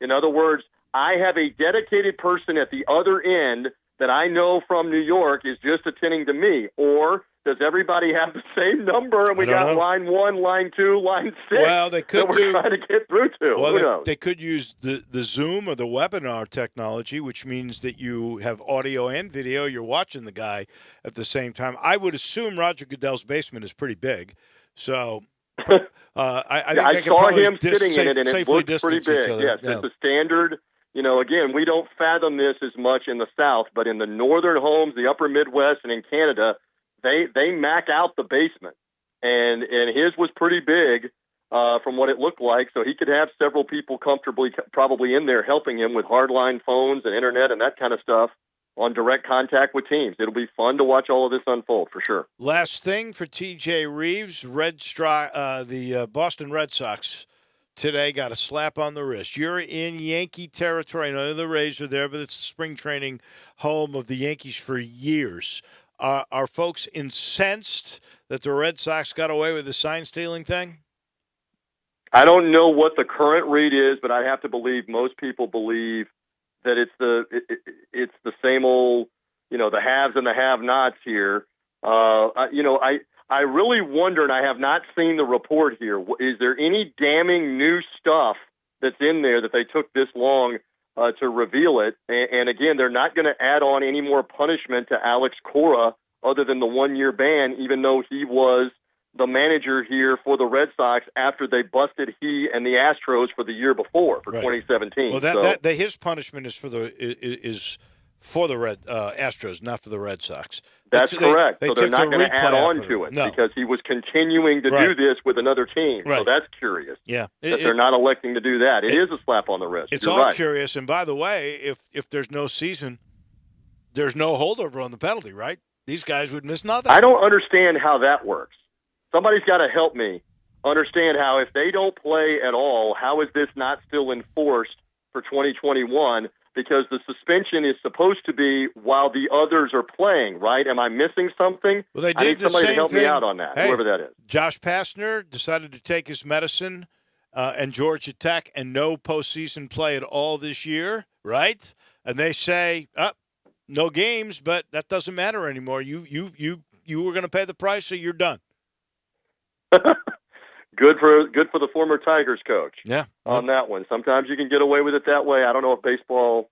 In other words, I have a dedicated person at the other end that I know from New York is just attending to me, or does everybody have the same number and we got line 1, line 2, line 6? Well, they could that we're trying to get through to. Well, Who knows? they could use the Zoom or the webinar technology, which means that you have audio and video. You're watching the guy at the same time. I would assume Roger Goodell's basement is pretty big, so I think I they could saw probably him sitting in it, and it safely looks pretty distance each big. other. Yes, Yeah. it's a standard. You know, again, we don't fathom this as much in the South, but in the northern homes, the upper Midwest, and in Canada, they mac out the basement, and his was pretty big from what it looked like. So he could have several people comfortably, probably in there helping him with hardline phones and internet and that kind of stuff on direct contact with teams. It'll be fun to watch all of this unfold for sure. Last thing for T.J. Reeves, the Boston Red Sox today got a slap on the wrist. You're in Yankee territory. I know the Rays are there, but it's the spring training home of the Yankees for years. Are folks incensed that the Red Sox got away with the sign-stealing thing? I don't know what the current read is, but I have to believe most people believe that it's the same old, the haves and the have-nots here. I really wonder, and I have not seen the report here, is there any damning new stuff that's in there that they took this long to reveal it? And again, they're not going to add on any more punishment to Alex Cora other than the 1-year ban, even though he was the manager here for the Red Sox after they busted he and the Astros for the year before, for 2017. Well, his punishment is for the Red Astros, not for the Red Sox. That's correct. They so they're took not the going to add replay on out to of it No. because he was continuing to do this with another team. Right. So that's curious. Yeah. That they're not electing to do that. It is a slap on the wrist. It's You're all right. curious. And by the way, if there's no season, there's no holdover on the penalty, right? These guys would miss nothing. I don't understand how that works. Somebody's got to help me understand how, if they don't play at all, how is this not still enforced for 2021? Because the suspension is supposed to be while the others are playing, right? Am I missing something? Well, they did I need the somebody to same help thing. me out on that, Hey, whoever that is. Josh Pastner decided to take his medicine and Georgia Tech and no postseason play at all this year, right? And they say, no games, but that doesn't matter anymore. You were going to pay the price, so you're done. Good for the former Tigers coach. Yeah. On that one. Sometimes you can get away with it that way. I don't know if baseball.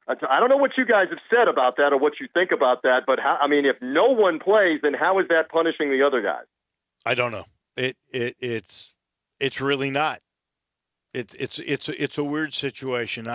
I don't know what you guys have said about that or what you think about that. But if no one plays, then how is that punishing the other guys? I don't know. It's really not. It's a weird situation.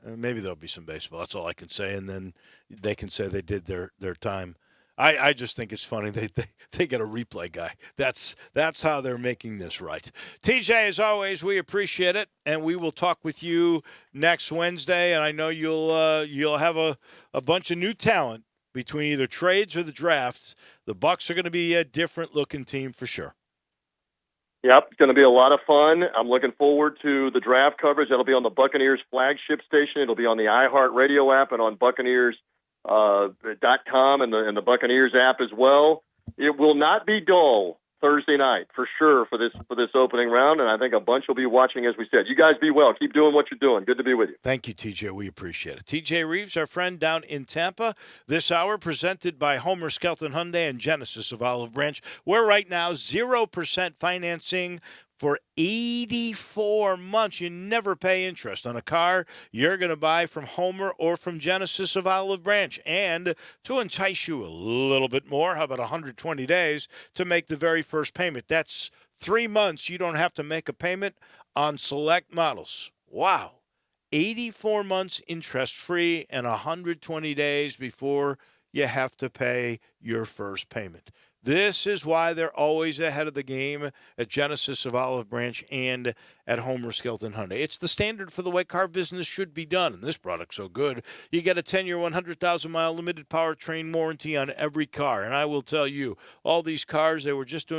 Maybe there'll be some baseball. That's all I can say, and then they can say they did their time. I just think it's funny they get a replay guy. That's how they're making this right. TJ, as always, we appreciate it, and we will talk with you next Wednesday. And I know you'll have a bunch of new talent between either trades or the drafts, the Bucs are going to be a different-looking team for sure. Yep, it's going to be a lot of fun. I'm looking forward to the draft coverage. That'll be on the Buccaneers flagship station. It'll be on the iHeartRadio app and on Buccaneers.com and the Buccaneers app as well. It will not be dull Thursday night for sure for this opening round, and I think a bunch will be watching, as we said. You guys be well. Keep doing what you're doing. Good to be with you. Thank you, TJ. We appreciate it. TJ Reeves, our friend down in Tampa. This hour presented by Homer Skelton Hyundai and Genesis of Olive Branch. We're right now 0% financing for 84 months. You never pay interest on a car you're going to buy from Homer or from Genesis of Olive Branch. And to entice you a little bit more, how about 120 days to make the very first payment? That's 3 months. You don't have to make a payment on select models. Wow. 84 months interest-free and 120 days before you have to pay your first payment. This is why they're always ahead of the game at Genesis of Olive Branch and at Homer Skelton Hyundai. It's the standard for the way car business should be done, and this product's so good. You get a 10-year, 100,000-mile limited powertrain warranty on every car, and I will tell you, all these cars, I was just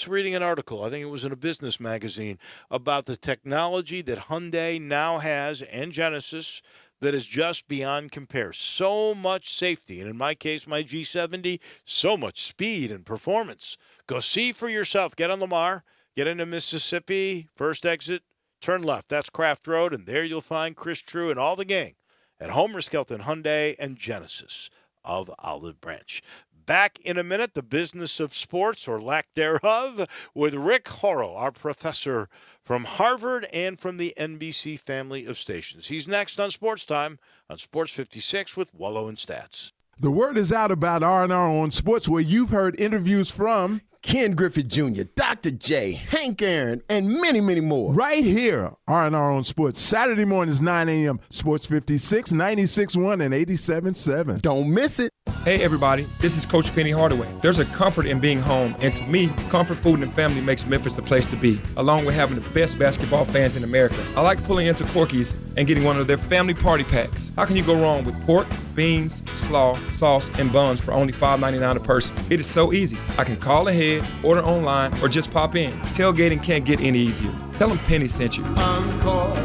reading an article, I think it was in a business magazine, about the technology that Hyundai now has and Genesis that is just beyond compare. So much safety, and in my case, my G70, so much speed and performance. Go see for yourself. Get on Lamar, get into Mississippi, first exit, turn left. That's Craft Road, and there you'll find Chris True and all the gang at Homer Skelton Hyundai and Genesis of Olive Branch. Back in a minute, the business of sports, or lack thereof, with Rick Horrow, our professor from Harvard and from the NBC family of stations. He's next on Sports Time on Sports 56 with Wolo and Stats. The word is out about R&R on Sports, where you've heard interviews from Ken Griffith Jr., Dr. J, Hank Aaron, and many, many more. Right here, R&R on Sports, Saturday mornings, 9 a.m., Sports 56, 96.1, and 87.7. Don't miss it. Hey everybody, this is Coach Penny Hardaway. There's a comfort in being home, and to me, comfort food and family makes Memphis the place to be, along with having the best basketball fans in America. I like pulling into Corky's and getting one of their family party packs. How can you go wrong with pork, beans, slaw, sauce, and buns for only $5.99 a person? It is so easy. I can call ahead, order online, or just pop in. Tailgating can't get any easier. Tell them Penny sent you. Encore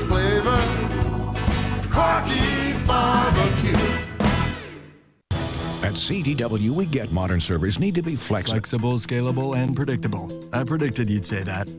flavor, Corky's barbecue. At CDW, we get modern servers need to be flexible, scalable, and predictable. I predicted you'd say that.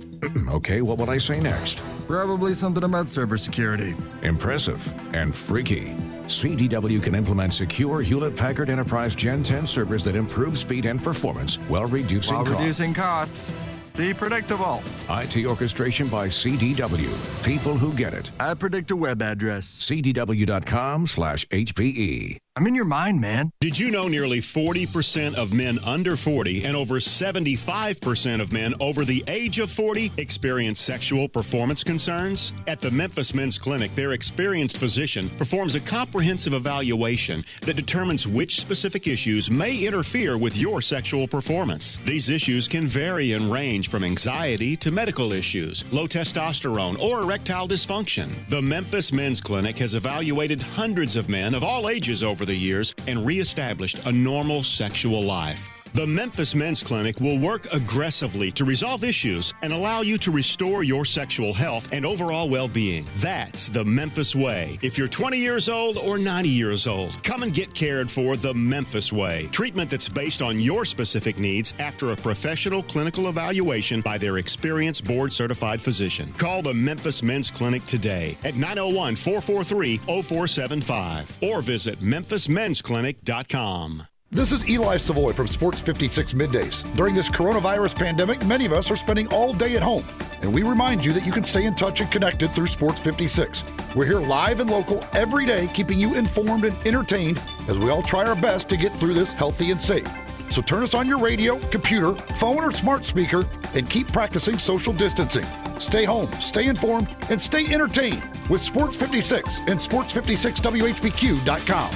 Okay, what will I say next? Probably something about server security. Impressive and freaky. CDW can implement secure Hewlett-Packard Enterprise Gen 10 servers that improve speed and performance while reducing costs. See, predictable. IT orchestration by CDW. People who get it. I predict a web address. CDW.com/HPE. I'm in your mind, man. Did you know nearly 40% of men under 40 and over 75% of men over the age of 40 experience sexual performance concerns? At the Memphis Men's Clinic, their experienced physician performs a comprehensive evaluation that determines which specific issues may interfere with your sexual performance. These issues can vary and range from anxiety to medical issues, low testosterone, or erectile dysfunction. The Memphis Men's Clinic has evaluated hundreds of men of all ages over the years and reestablished a normal sexual life. The Memphis Men's Clinic will work aggressively to resolve issues and allow you to restore your sexual health and overall well-being. That's the Memphis way. If you're 20 years old or 90 years old, come and get cared for the Memphis way. Treatment that's based on your specific needs after a professional clinical evaluation by their experienced board-certified physician. Call the Memphis Men's Clinic today at 901-443-0475 or visit memphismensclinic.com. This is Eli Savoy from Sports 56 Middays. During this coronavirus pandemic, many of us are spending all day at home, and we remind you that you can stay in touch and connected through Sports 56. We're here live and local every day, keeping you informed and entertained as we all try our best to get through this healthy and safe. So turn us on your radio, computer, phone, or smart speaker and keep practicing social distancing. Stay home, stay informed, and stay entertained with Sports 56 and sports56whbq.com.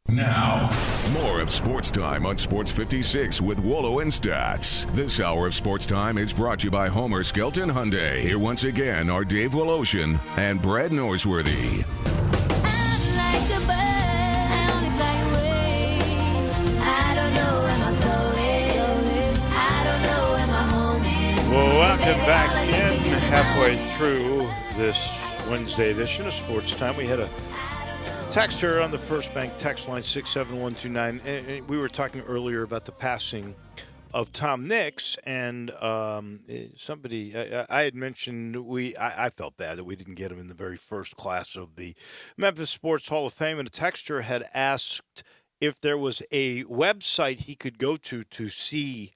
Now, more of Sports Time on Sports 56 with Wolo and Stats. This hour of Sports Time is brought to you by Homer Skelton Hyundai. Here once again are Dave Woloshin and Brad Norsworthy. I like Welcome back in halfway through this Wednesday edition of Sports Time. We had a texter on the First Bank text line 67129. And we were talking earlier about the passing of Tom Nix, and somebody I had mentioned I felt bad that we didn't get him in the very first class of the Memphis Sports Hall of Fame, and a texter had asked if there was a website he could go to see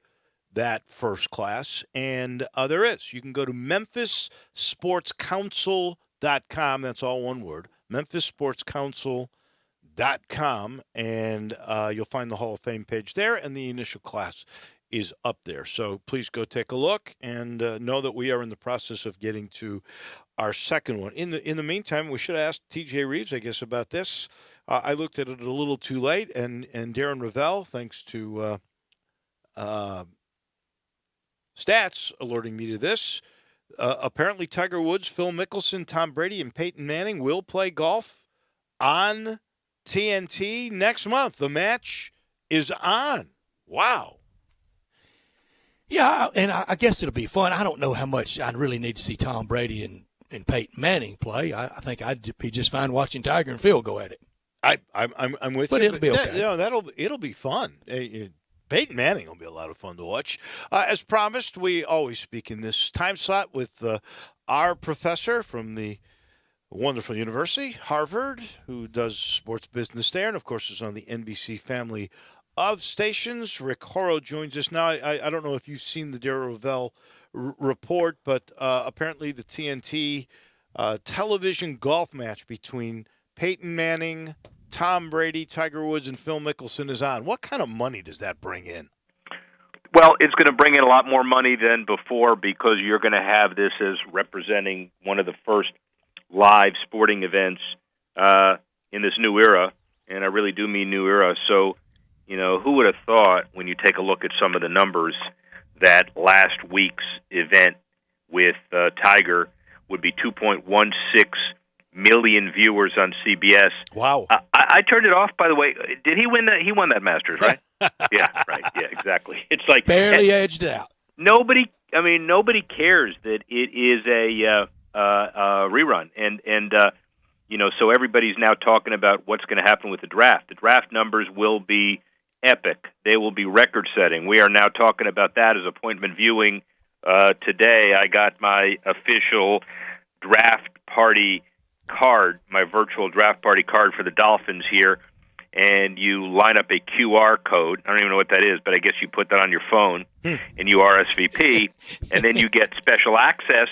that first class, and there is. You can go to memphisportscouncil.com. That's all one word, memphisportscouncil.com, and you'll find the Hall of Fame page there, and the initial class is up there. So please go take a look, and know that we are in the process of getting to our second one. In the meantime, we should have asked TJ Reeves, I guess, about this. I looked at it a little too late, and Darren Ravel, thanks to Stats alerting me to this. Apparently, Tiger Woods, Phil Mickelson, Tom Brady, and Peyton Manning will play golf on TNT next month. The match is on. Wow. Yeah, and I guess it'll be fun. I don't know how much I really need to see Tom Brady and Peyton Manning play. I think I'd be just fine watching Tiger and Phil go at it. I'm with you. But it'll be okay. It'll be fun. Peyton Manning will be a lot of fun to watch. As promised, we always speak in this time slot with our professor from the wonderful university, Harvard, who does sports business there, and of course is on the NBC family of stations. Rick Horrow joins us now. I don't know if you've seen the Darren Ravel report, but apparently the TNT television golf match between Peyton Manning, Tom Brady, Tiger Woods, and Phil Mickelson is on. What kind of money does that bring in? Well, it's going to bring in a lot more money than before because you're going to have this as representing one of the first live sporting events in this new era, and I really do mean new era. So, who would have thought when you take a look at some of the numbers that last week's event with Tiger would be 2.16 million viewers on CBS. Wow. I turned it off, by the way. Did he win that? He won that Masters, right? Yeah, right. Yeah, exactly. It's like barely edged out. Nobody cares that it is a rerun. And so everybody's now talking about what's going to happen with the draft. The draft numbers will be epic. They will be record-setting. We are now talking about that as appointment viewing. Today I got my official draft party card, my virtual draft party card for the Dolphins here, and you line up a QR code. I don't even know what that is, but I guess you put that on your phone, and you RSVP, and then you get special access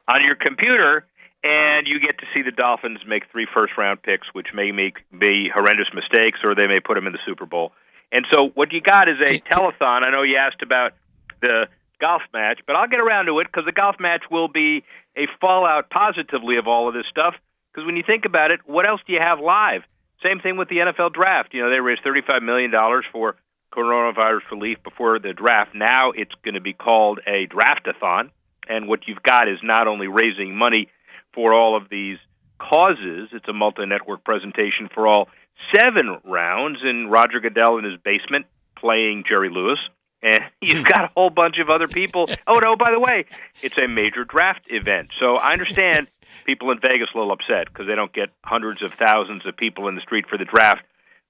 on your computer, and you get to see the Dolphins make 3 first-round picks, which may be horrendous mistakes, or they may put them in the Super Bowl. And so what you got is a telethon. I know you asked about the golf match, but I'll get around to it because the golf match will be a fallout positively of all of this stuff. Because when you think about it, what else do you have live? Same thing with the NFL draft. They raised $35 million for coronavirus relief before the draft. Now it's going to be called a draftathon. And what you've got is not only raising money for all of these causes, it's a multi-network presentation for all 7 rounds, and Roger Goodell in his basement playing Jerry Lewis. And you've got a whole bunch of other people. Oh, no, by the way, it's a major draft event. So I understand people in Vegas a little upset because they don't get hundreds of thousands of people in the street for the draft.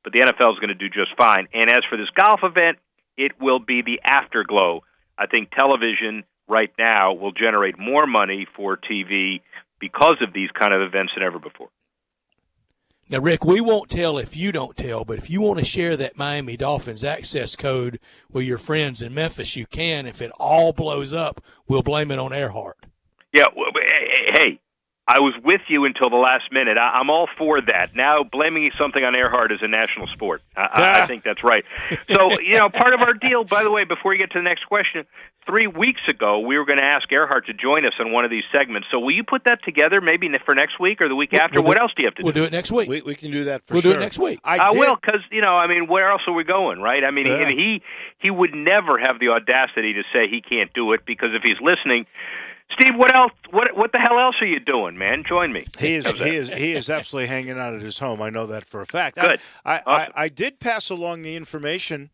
But the NFL is going to do just fine. And as for this golf event, it will be the afterglow. I think television right now will generate more money for TV because of these kind of events than ever before. Now, Rick, we won't tell if you don't tell, but if you want to share that Miami Dolphins access code with your friends in Memphis, you can. If it all blows up, we'll blame it on Earhart. Yeah, hey, I was with you until the last minute. I'm all for that. Now, blaming something on Earhart is a national sport. I think that's right. So, part of our deal, by the way, before you get to the next question, 3 weeks ago, we were going to ask Earhart to join us on one of these segments. So will you put that together maybe for next week or the week after? What else do you have to do? We'll do it next week. We can do that for sure. We'll do it next week. I will, because, where else are we going, right? I mean, he would never have the audacity to say he can't do it, because if he's listening, Steve, what else? What the hell else are you doing, man? Join me. He is absolutely hanging out at his home. I know that for a fact. Good. I did pass along the information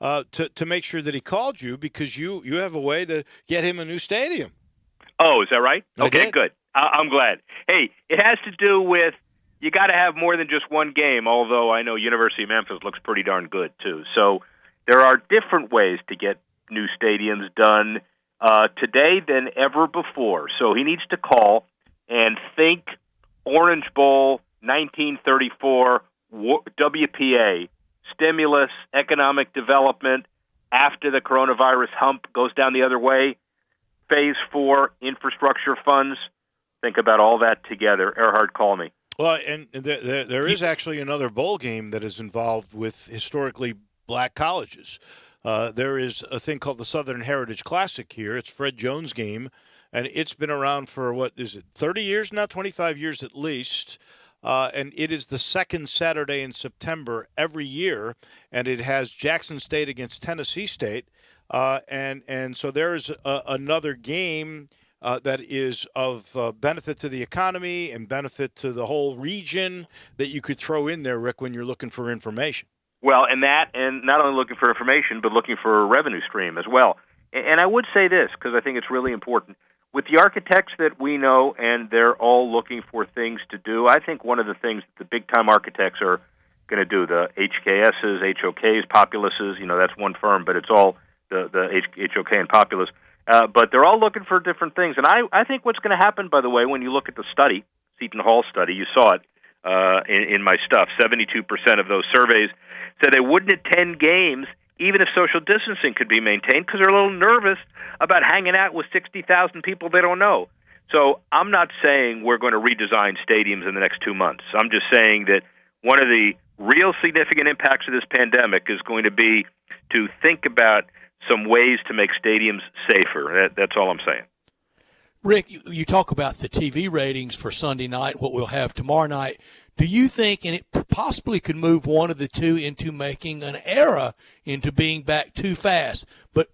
to make sure that he called you, because you have a way to get him a new stadium. Oh, is that right? I Okay, did. good. I'm glad. Hey, it has to do with you got to have more than just one game, although I know University of Memphis looks pretty darn good, too. So there are different ways to get new stadiums done today than ever before. So he needs to call and think Orange Bowl 1934 WPA, stimulus, economic development, after the coronavirus hump goes down the other way, phase 4, infrastructure funds. Think about all that together. Erhard, call me. Well, and there is actually another bowl game that is involved with historically black colleges. There is a thing called the Southern Heritage Classic here. It's Fred Jones' game, and it's been around for, 30 years now, 25 years at least. And it is the second Saturday in September every year, and it has Jackson State against Tennessee State. And so there is another game that is of benefit to the economy and benefit to the whole region that you could throw in there, Rick, when you're looking for information. Well, and not only looking for information, but looking for a revenue stream as well. And I would say this, because I think it's really important. With the architects that we know, and they're all looking for things to do, I think one of the things that the big-time architects are going to do, the HKSs, HOKs, Populuses, that's one firm, but it's all the HOK and Populus. But they're all looking for different things. And I think what's going to happen, by the way, when you look at the study, Seton Hall study, you saw it in my stuff, 72% of those surveys said they wouldn't attend games even if social distancing could be maintained, because they're a little nervous about hanging out with 60,000 people they don't know. So I'm not saying we're going to redesign stadiums in the next 2 months. I'm just saying that one of the real significant impacts of this pandemic is going to be to think about some ways to make stadiums safer. That's all I'm saying. Rick, you talk about the TV ratings for Sunday night, what we'll have tomorrow night. Do you think, and it possibly could move one of the two into making an era into being back too fast, but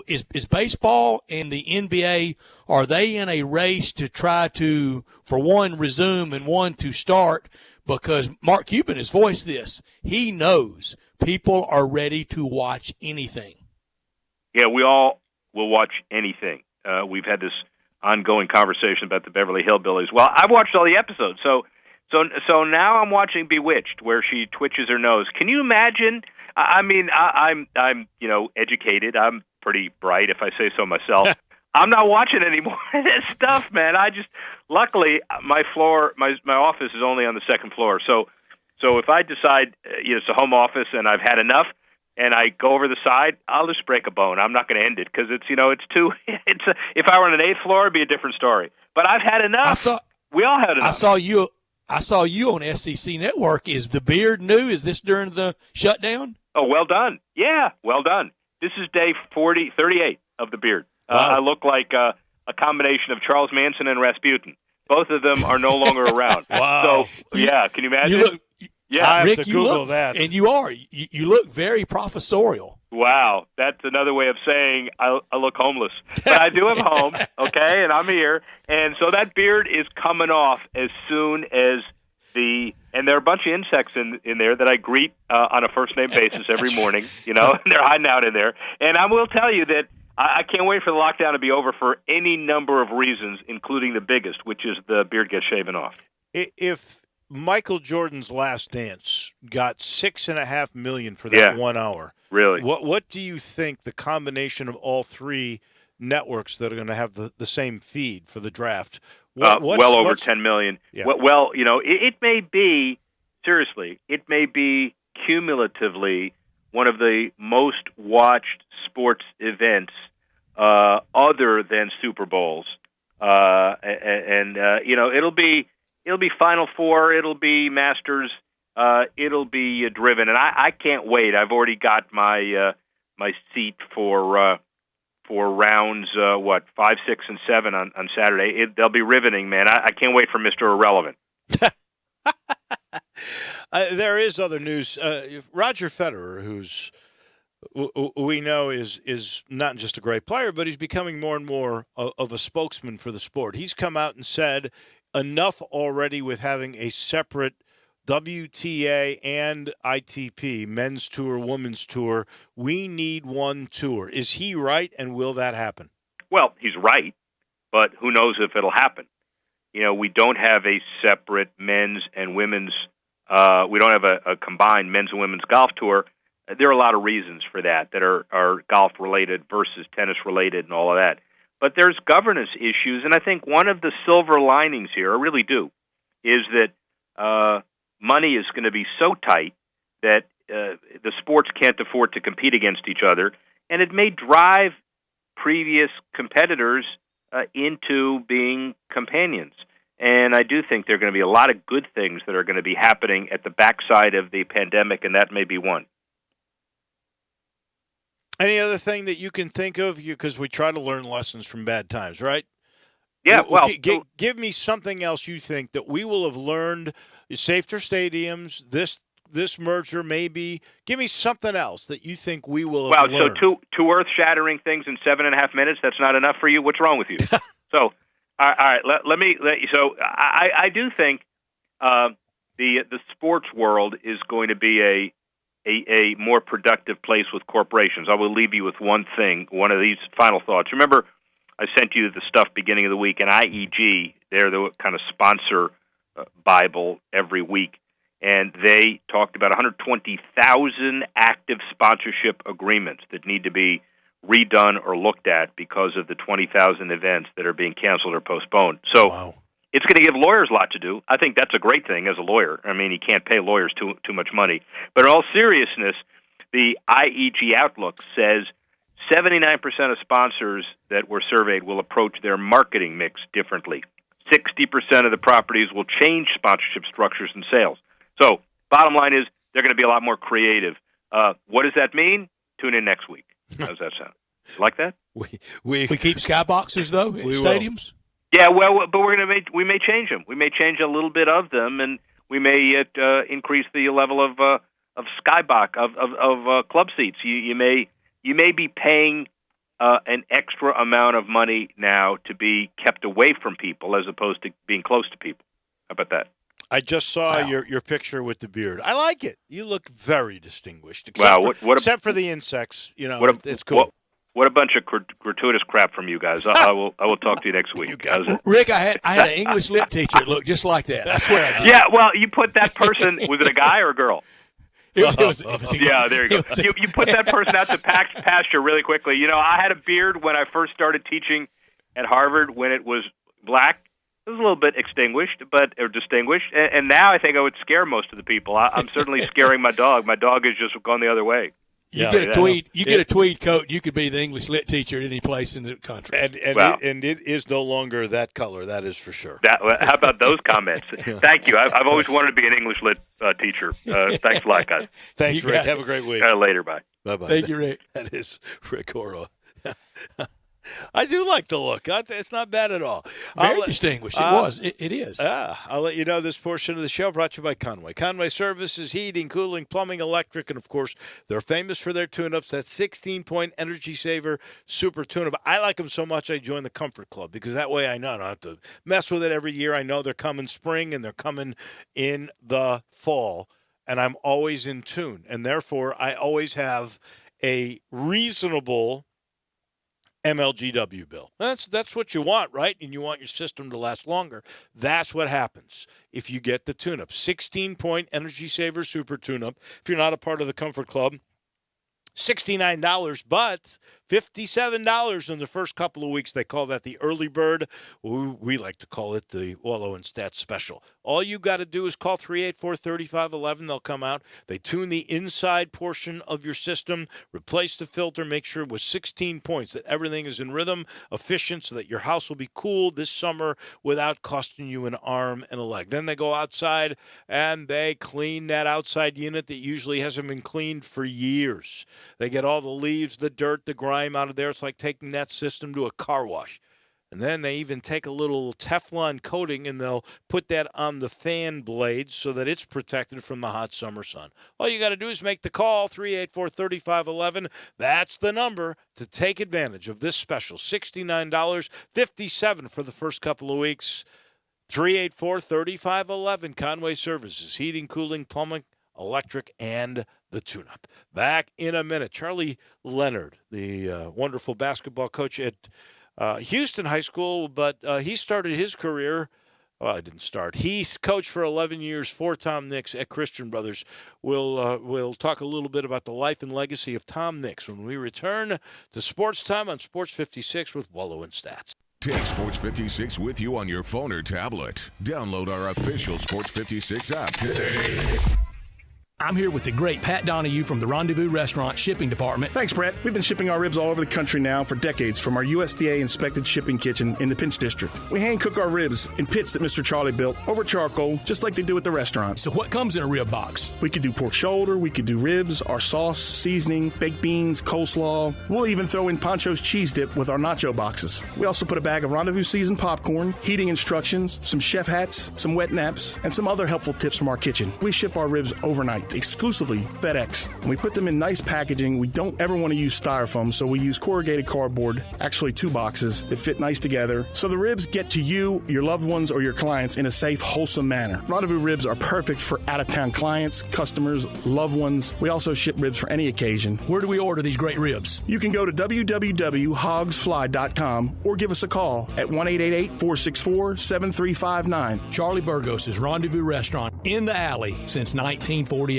is baseball and the NBA, are they in a race to try to, for one, resume and one to start? Because Mark Cuban has voiced this. He knows people are ready to watch anything. Yeah, we all will watch anything. We've had this ongoing conversation about the Beverly Hillbillies. Well, I've watched all the episodes, so now I'm watching Bewitched, where she twitches her nose. Can you imagine? I mean, I'm educated. I'm pretty bright, if I say so myself. I'm not watching any more of this stuff, man. Luckily, my office is only on the second floor, so if I decide it's a home office and I've had enough, and I go over the side, I'll just break a bone. I'm not going to end it because it's too. If I were on an 8th floor, it'd be a different story. But I've had enough. We all had enough. I saw you on SEC Network. Is the beard new? Is this during the shutdown? Oh, well done. Yeah, well done. This is day 38 of the beard. Wow. I look like a combination of Charles Manson and Rasputin. Both of them are no longer around. Wow. So, yeah, can you imagine? Yeah, I have Rick, to Google look, that. And you are. You look very professorial. Wow, that's another way of saying I look homeless. But I do have a home, okay, and I'm here. And so that beard is coming off as soon as and there are a bunch of insects in there that I greet on a first-name basis every morning, and they're hiding out in there. And I will tell you that I can't wait for the lockdown to be over for any number of reasons, including the biggest, which is the beard gets shaven off. If Michael Jordan's Last Dance got $6.5 million for that 1 hour. Really? What do you think the combination of all three networks that are going to have the same feed for the draft? Well over $10 million. Yeah. Well, it may be, seriously, it may be cumulatively one of the most watched sports events other than Super Bowls. It'll be Final Four, it'll be Masters, it'll be driven, and I can't wait. I've already got my seat for rounds 5, 6, and 7 on Saturday. They'll be riveting, man. I can't wait for Mr. Irrelevant. There is other news. Roger Federer, who's we know is not just a great player, but he's becoming more and more of a spokesman for the sport. He's come out and said enough already with having a separate WTA and ITP, men's tour, women's tour. We need one tour. Is he right, and will that happen? Well, he's right, but who knows if it'll happen. We don't have a separate men's and women's. We don't have a combined men's and women's golf tour. There are a lot of reasons for that are golf-related versus tennis-related and all of that. But there's governance issues, and I think one of the silver linings here, I really do, is that money is going to be so tight that the sports can't afford to compete against each other, and it may drive previous competitors into being companions. And I do think there are going to be a lot of good things that are going to be happening at the backside of the pandemic, and that may be one. Any other thing that you can think of? Because we try to learn lessons from bad times, right? Yeah, well, give me something else you think that we will have learned. Safer stadiums, this merger, maybe. Give me something else that you think we will have learned. So two earth-shattering things in 7.5 minutes. That's not enough for you. What's wrong with you? So, all right. Let me. So I do think the sports world is going to be a more productive place with corporations. I will leave you with one thing, one of these final thoughts. Remember, I sent you the stuff beginning of the week, and IEG, they're the kind of sponsor Bible every week, and they talked about 120,000 active sponsorship agreements that need to be redone or looked at because of the 20,000 events that are being canceled or postponed. So It's going to give lawyers a lot to do. I think that's a great thing as a lawyer. I mean, you can't pay lawyers too much money. But in all seriousness, the IEG Outlook says 79% of sponsors that were surveyed will approach their marketing mix differently. 60% of the properties will change sponsorship structures and sales. So, bottom line is, they're going to be a lot more creative. What does that mean? Tune in next week. How's that sound? Like that? We keep skyboxes though in stadiums. Yeah, well, but we may change them. We may change a little bit of them, and we may increase the level of skybox of club seats. You may be paying an extra amount of money now to be kept away from people as opposed to being close to people. How about that? I just saw your picture with the beard. I like it. You look very distinguished. Except for the insects, it's cool. What a bunch of gratuitous crap from you guys. I will talk to you next week. Rick, I had an English lit teacher that looked just like that. I swear I did. Yeah, well, you put that person, was it a guy or a girl? It was yeah, there you go. You put that person out to pasture really quickly. I had a beard when I first started teaching at Harvard when it was black. It was a little bit distinguished, and now I think I would scare most of the people. I'm certainly scaring my dog. My dog has just gone the other way. You get a tweed coat, you could be the English lit teacher at any place in the country. And it is no longer that color, that is for sure. How about those comments? Thank you. I've always wanted to be an English lit teacher. Thanks a lot, guys. Thanks, Rick. Have a great week. Later, bye. Bye-bye. Thank you, Rick. That is Rick Oro. I do like the look. It's not bad at all. Very distinguished. It is. I'll let you know this portion of the show brought to you by Conway. Conway Services, heating, cooling, plumbing, electric, and, of course, they're famous for their tune-ups. That 16-point Energy Saver Super Tune-Up. I like them so much I joined the Comfort Club because that way I know I don't have to mess with it every year. I know they're coming spring and they're coming in the fall, and I'm always in tune. And, therefore, I always have a reasonable MLGW bill. That's what you want, right? And you want your system to last longer. That's what happens if you get the tune-up. 16-point Energy Saver Super Tune-up. If you're not a part of the Comfort Club, $69, but $57 in the first couple of weeks. They call that the early bird. We like to call it the Wolo and Stats special. All you got to do is call 384-3511. They'll come out. They tune the inside portion of your system, replace the filter, make sure with 16 points that everything is in rhythm, efficient, so that your house will be cool this summer without costing you an arm and a leg. Then they go outside and they clean that outside unit that usually hasn't been cleaned for years. They get all the leaves, the dirt, the grime out of there. It's like taking that system to a car wash. And then they even take a little Teflon coating and they'll put that on the fan blades so that it's protected from the hot summer sun. All you got to do is make the call, 384-3511. That's the number to take advantage of this special. $69, $57 for the first couple of weeks. 384-3511. Conway Services, heating, cooling, plumbing, electric, and the tune-up. Back in a minute. Charlie Leonard, the wonderful basketball coach at Houston High School, but he started his career. Well, I didn't start. He's coached for 11 years for Tom Nix at Christian Brothers. We'll talk a little bit about the life and legacy of Tom Nix when we return to Sports Time on Sports 56 with Wolo and Stats. Take Sports 56 with you on your phone or tablet. Download our official Sports 56 app today. I'm here with the great Pat Donahue from the Rendezvous Restaurant Shipping Department. Thanks, Brett. We've been shipping our ribs all over the country now for decades from our USDA-inspected shipping kitchen in the Pinch District. We hand-cook our ribs in pits that Mr. Charlie built over charcoal, just like they do at the restaurant. So what comes in a rib box? We could do pork shoulder, we could do ribs, our sauce, seasoning, baked beans, coleslaw. We'll even throw in Pancho's cheese dip with our nacho boxes. We also put a bag of Rendezvous seasoned popcorn, heating instructions, some chef hats, some wet naps, and some other helpful tips from our kitchen. We ship our ribs overnight, exclusively FedEx. And we put them in nice packaging. We don't ever want to use styrofoam, so we use corrugated cardboard, actually 2 boxes that fit nice together, so the ribs get to you, your loved ones, or your clients in a safe, wholesome manner. Rendezvous ribs are perfect for out-of-town clients, customers, loved ones. We also ship ribs for any occasion. Where do we order these great ribs? You can go to www.hogsfly.com or give us a call at 1-888-464-7359. Charlie Burgos' Rendezvous Restaurant in the alley since 1948.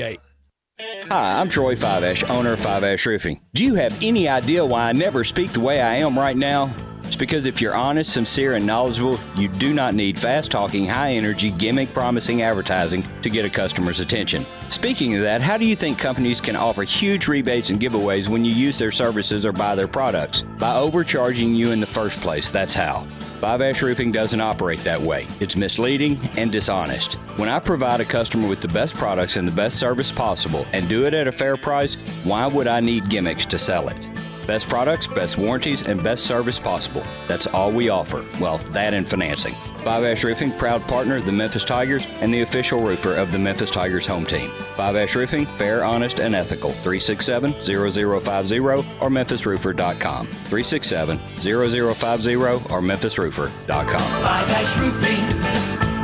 Hi, I'm Troy Five-Ash, owner of Five-Ash Roofing. Do you have any idea why I never speak the way I am right now? It's because if you're honest, sincere, and knowledgeable, you do not need fast-talking, high-energy, gimmick-promising advertising to get a customer's attention. Speaking of that, how do you think companies can offer huge rebates and giveaways when you use their services or buy their products? By overcharging you in the first place, that's how. Five-Ash Roofing doesn't operate that way. It's misleading and dishonest. When I provide a customer with the best products and the best service possible and do it at a fair price, why would I need gimmicks to sell it? Best products, best warranties, and best service possible. That's all we offer. Well, that and financing. Five-Ash Roofing, proud partner of the Memphis Tigers and the official roofer of the Memphis Tigers home team. Five-Ash Roofing, fair, honest, and ethical. 367-0050 or memphisroofer.com. 367-0050 or memphisroofer.com. Five-Ash Roofing,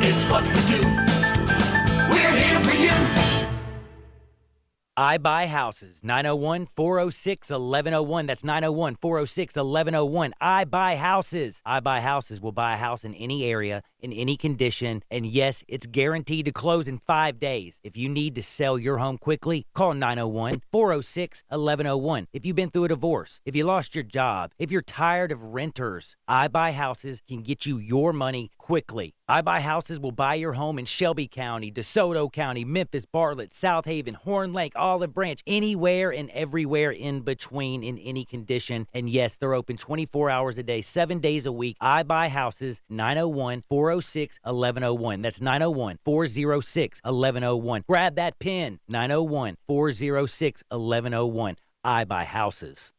it's what we do. We're here for you. I Buy Houses, 901-406-1101. That's 901-406-1101. I Buy Houses. I Buy Houses will buy a house in any area, in any condition, and yes, it's guaranteed to close in 5 days. If you need to sell your home quickly, call 901-406-1101. If you've been through a divorce, if you lost your job, if you're tired of renters, I Buy Houses can get you your money quickly. I Buy Houses will buy your home in Shelby County, DeSoto County, Memphis, Bartlett, South Haven, Horn Lake, Olive Branch, anywhere and everywhere in between in any condition. And yes, they're open 24 hours a day, 7 days a week. I Buy Houses, 901-406-1101. That's 901-406-1101. Grab that pen, 901-406-1101. I Buy Houses.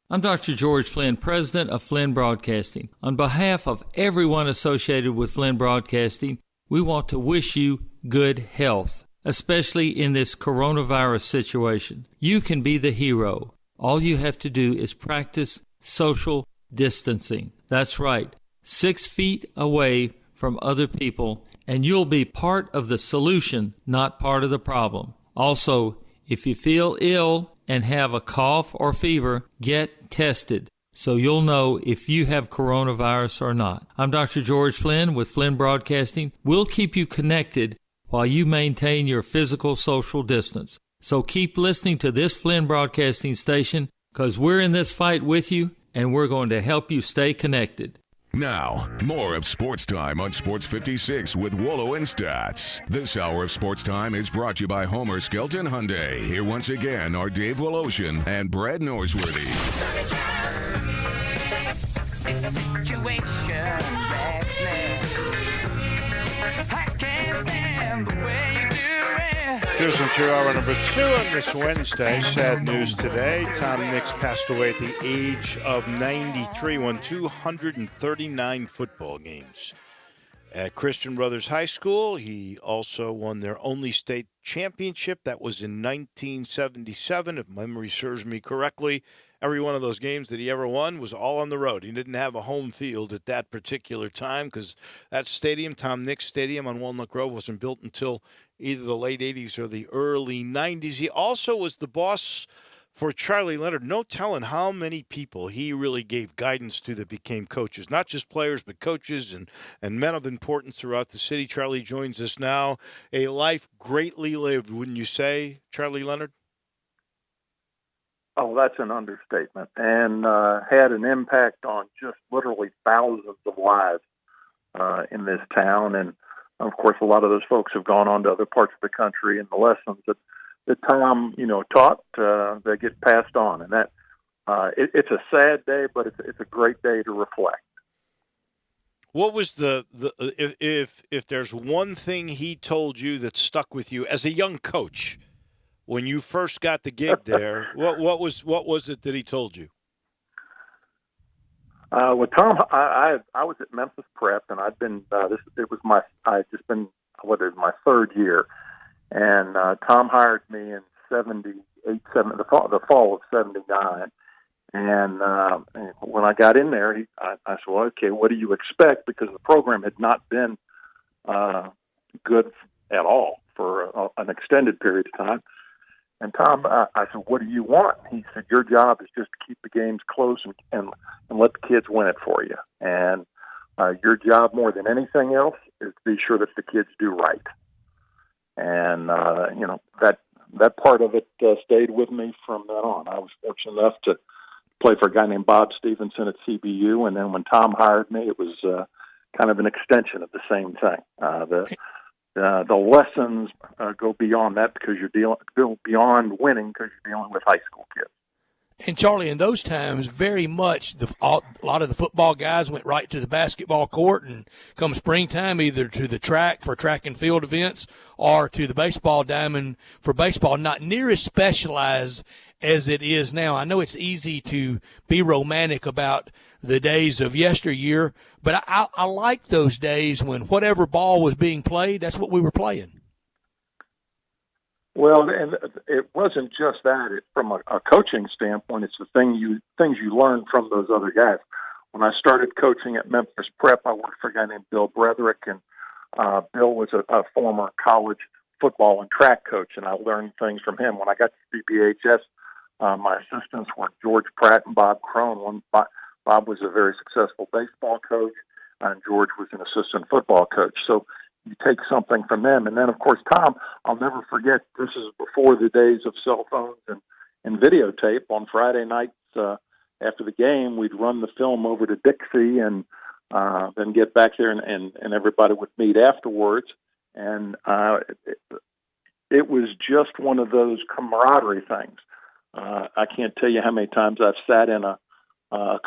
I'm Dr. George Flynn, president of Flynn Broadcasting. On behalf of everyone associated with Flynn Broadcasting, we want to wish you good health, especially in this coronavirus situation. You can be the hero. All you have to do is practice social distancing. That's right, 6 feet away from other people, and you'll be part of the solution, not part of the problem. Also, if you feel ill and have a cough or fever, get tested so you'll know if you have coronavirus or not. I'm Dr. George Flynn with Flynn Broadcasting. We'll keep you connected while you maintain your physical social distance. So keep listening to this Flynn Broadcasting station because we're in this fight with you and we're going to help you stay connected. Now, more of Sports Time on Sports 56 with Wolo and Stats. This hour of Sports Time is brought to you by Homer Skelton Hyundai. Here once again are Dave Woloshin and Brad Norsworthy. Situation wrecks me. I can't stand the way you do it. Here's into hour number 2 on this Wednesday. Sad news today. Tom Nix passed away at the age of 93, won 239 football games. At Christian Brothers High School, he also won their only state championship. That was in 1977, if memory serves me correctly. Every one of those games that he ever won was all on the road. He didn't have a home field at that particular time because that stadium, Tom Nix Stadium on Walnut Grove, wasn't built until either the late 80s or the early 90s. He also was the boss for Charlie Leonard, no telling how many people he really gave guidance to that became coaches, not just players, but coaches and men of importance throughout the city. Charlie joins us now. A life greatly lived, wouldn't you say, Charlie Leonard? Oh, that's an understatement, and had an impact on just literally thousands of lives in this town. And, of course, a lot of those folks have gone on to other parts of the country, and the lessons that Tom, taught, they get passed on. And that it's a sad day, but it's a great day to reflect. What was if there's one thing he told you that stuck with you as a young coach when you first got the gig there? what was it that he told you? Well, Tom, I was at Memphis Prep, and I'd been my third year, and Tom hired me in the fall of '79. And when I got in there, I said, well, okay, what do you expect? Because the program had not been good at all for an extended period of time. And Tom, I said, what do you want? He said, your job is just to keep the games close and let the kids win it for you. And your job more than anything else is to be sure that the kids do right. And, that part of it stayed with me from then on. I was fortunate enough to play for a guy named Bob Stevenson at CBU. And then when Tom hired me, it was kind of an extension of the same thing. The lessons go beyond that because go beyond winning because you're dealing with high school kids. And, Charlie, in those times, very much a lot of the football guys went right to the basketball court, and come springtime, either to the track for track and field events or to the baseball diamond for baseball, not near as specialized as it is now. I know it's easy to be romantic about the days of yesteryear, but I like those days when whatever ball was being played, that's what we were playing. Well, and it wasn't just that. From a coaching standpoint, it's the things you learn from those other guys. When I started coaching at Memphis Prep, I worked for a guy named Bill Bretherick, and Bill was a former college football and track coach, and I learned things from him. When I got to CBHS, my assistants were George Pratt and Bob Crone. Bob was a very successful baseball coach, and George was an assistant football coach. So you take something from them. And then, of course, Tom, I'll never forget, this is before the days of cell phones and videotape. On Friday nights after the game, we'd run the film over to Dixie and then get back there and everybody would meet afterwards. And it was just one of those camaraderie things. I can't tell you how many times I've sat in a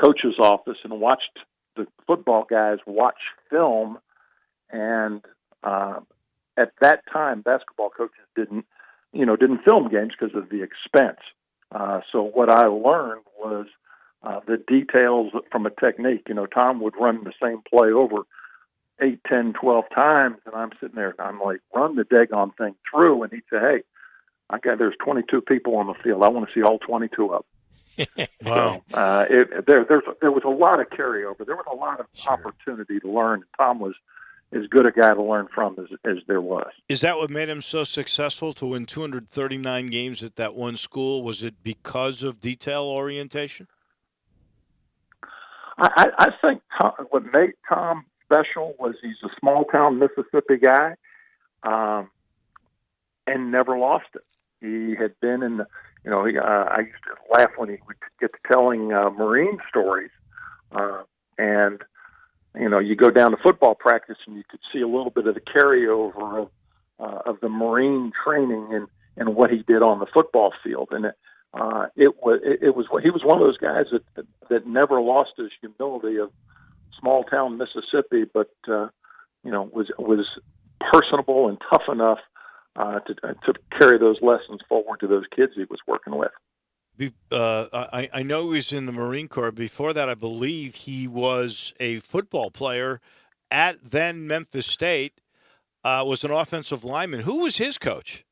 coach's office and watched the football guys watch film, and at that time, basketball coaches didn't film games because of the expense. So what I learned was the details from a technique. Tom would run the same play over 8, 10, 12 times, and I'm sitting there, and I'm like, run the daggone thing through. And he'd say, hey, there's 22 people on the field. I want to see all 22 of them. Wow. So there was a lot of carryover. There was a lot of opportunity to learn. Tom was as good a guy to learn from as there was. Is that what made him so successful to win 239 games at that one school? Was it because of detail orientation? I think what made Tom special was he's a small-town Mississippi guy and never lost it. He had been in the, I used to laugh when he would get to telling Marine stories. And, you go down to football practice and you could see a little bit of the carryover of the Marine training and what he did on the football field. And he was one of those guys that never lost his humility of small town Mississippi, but, was personable and tough enough to carry those lessons forward to those kids he was working with. I know he was in the Marine Corps. Before that, I believe he was a football player at then Memphis State, was an offensive lineman. Who was his coach?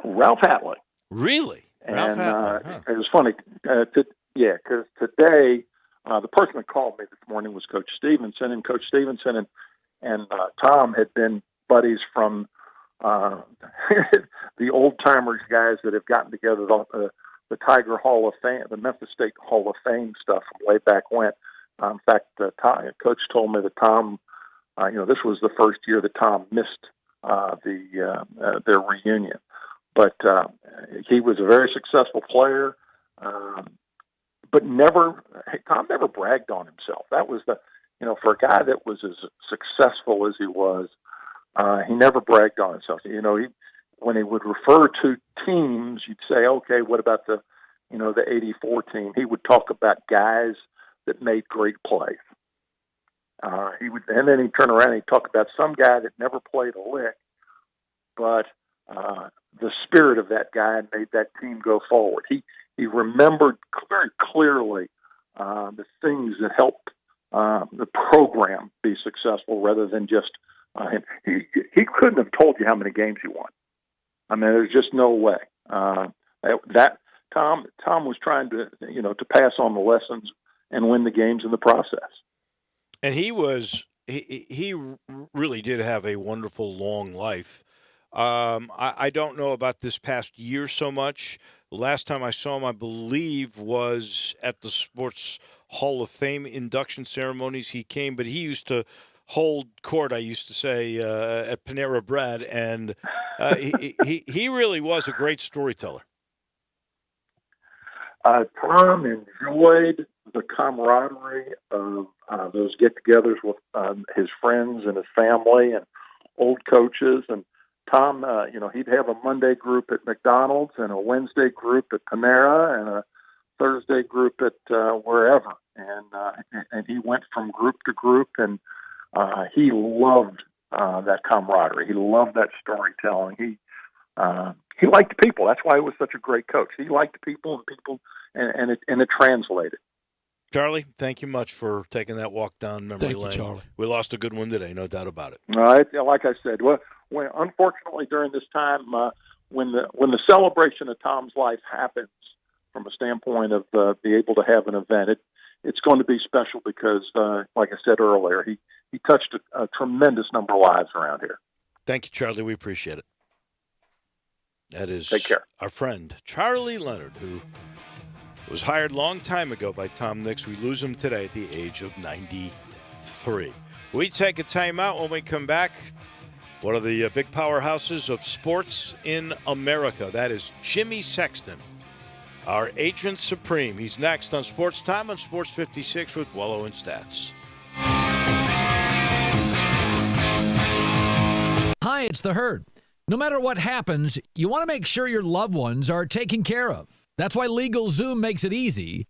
Ralph Hatley. Really? Ralph Hatley. It was funny. Because today, the person that called me this morning was Coach Stevenson, and Coach Stevenson and Tom had been buddies from the old timers guys that have gotten together, the Tiger Hall of Fame, the Memphis State Hall of Fame stuff from way back when. In fact, Coach told me that Tom, this was the first year that Tom missed their reunion. But he was a very successful player, but Tom never bragged on himself. That was for a guy that was as successful as he was, he never bragged on himself. When he would refer to teams, you'd say, okay, what about the 84 team? He would talk about guys that made great plays. And then he'd turn around and he'd talk about some guy that never played a lick, but the spirit of that guy made that team go forward. He remembered very clearly the things that helped the program be successful rather than just him. He couldn't have told you how many games he won. I mean, there's just no way. That Tom was trying to pass on the lessons and win the games in the process. And he really did have a wonderful long life. I don't know about this past year so much. The last time I saw him, I believe, was at the Sports Hall of Fame induction ceremonies. He came, but he used to hold court, I used to say, at Panera Bread, and he really was a great storyteller. Tom enjoyed the camaraderie of those get-togethers with his friends and his family and old coaches. And Tom, he'd have a Monday group at McDonald's and a Wednesday group at Panera and a Thursday group at wherever. And he went from group to group, and he loved that camaraderie. He loved that storytelling. He liked people. That's why he was such a great coach. He liked people, and it translated. Charlie, thank you much for taking that walk down memory lane. Thank you, Charlie. We lost a good one today, no doubt about it. Like I said, unfortunately during this time, when the celebration of Tom's life happens, from a standpoint of be able to have an event, it's going to be special because, like I said earlier, he touched a tremendous number of lives around here. Thank you, Charlie. We appreciate it. That is Take care. Our friend Charlie Leonard, who was hired a long time ago by Tom Nix. We lose him today at the age of 93. We take a timeout. When we come back, one of the big powerhouses of sports in America. That is Jimmy Sexton, our agent supreme. He's next on Sports Time on Sports 56 with Wolo and Stats. Hi, it's the Herd. No matter what happens, you want to make sure your loved ones are taken care of. That's why LegalZoom makes it easy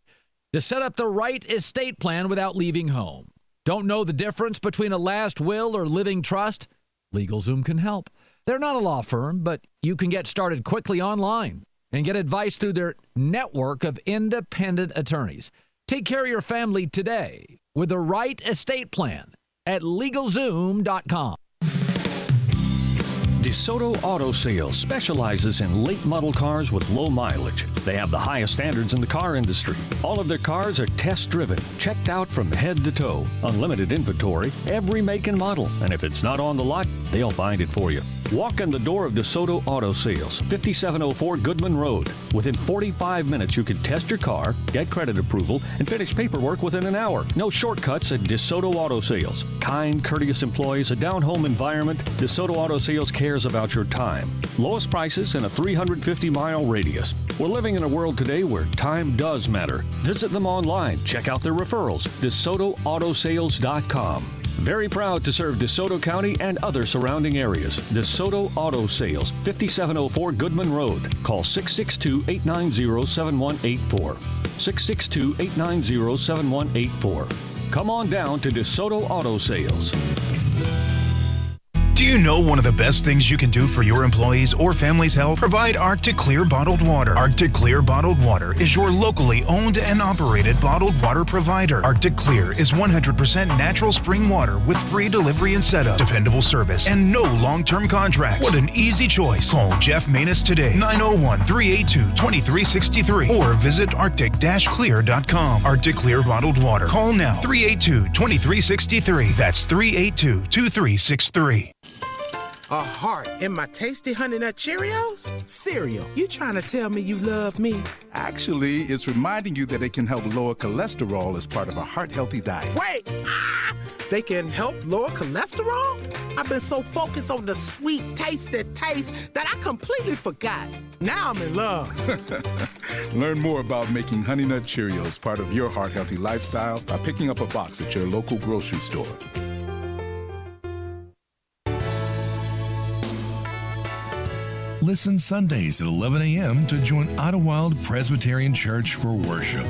to set up the right estate plan without leaving home. Don't know the difference between a last will or living trust? LegalZoom can help. They're not a law firm, but you can get started quickly online and get advice through their network of independent attorneys. Take care of your family today with the right estate plan at LegalZoom.com. DeSoto Auto Sales specializes in late model cars with low mileage. They have the highest standards in the car industry. All of their cars are test driven, checked out from head to toe, unlimited inventory, every make and model. And if it's not on the lot, they'll find it for you. Walk in the door of DeSoto Auto Sales, 5704 Goodman Road. Within 45 minutes, you can test your car, get credit approval, and finish paperwork within an hour. No shortcuts at DeSoto Auto Sales. Kind, courteous employees, a down-home environment. DeSoto Auto Sales cares about your time. Lowest prices in a 350-mile radius. We're living in a world today where time does matter. Visit them online. Check out their referrals. DeSotoAutosales.com. Very proud to serve DeSoto County and other surrounding areas. DeSoto Auto Sales, 5704 Goodman Road. Call 662-890-7184. 662-890-7184. Come on down to DeSoto Auto Sales. Do you know one of the best things you can do for your employees or family's health? Provide Arctic Clear bottled water. Arctic Clear bottled water is your locally owned and operated bottled water provider. Arctic Clear is 100% natural spring water with free delivery and setup, dependable service, and no long-term contracts. What an easy choice. Call Jeff Manus today, 901-382-2363, or visit arctic-clear.com. Arctic Clear bottled water. Call now, 382-2363. That's 382-2363. A heart in my tasty Honey Nut Cheerios? Cereal, you trying to tell me you love me? Actually, it's reminding you that it can help lower cholesterol as part of a heart-healthy diet. Wait! They can help lower cholesterol? I've been so focused on the sweet, tasty taste that I completely forgot. Now I'm in love. Learn more about making Honey Nut Cheerios part of your heart-healthy lifestyle by picking up a box at your local grocery store. Listen Sundays at 11 a.m. to join Idlewild Presbyterian Church for worship.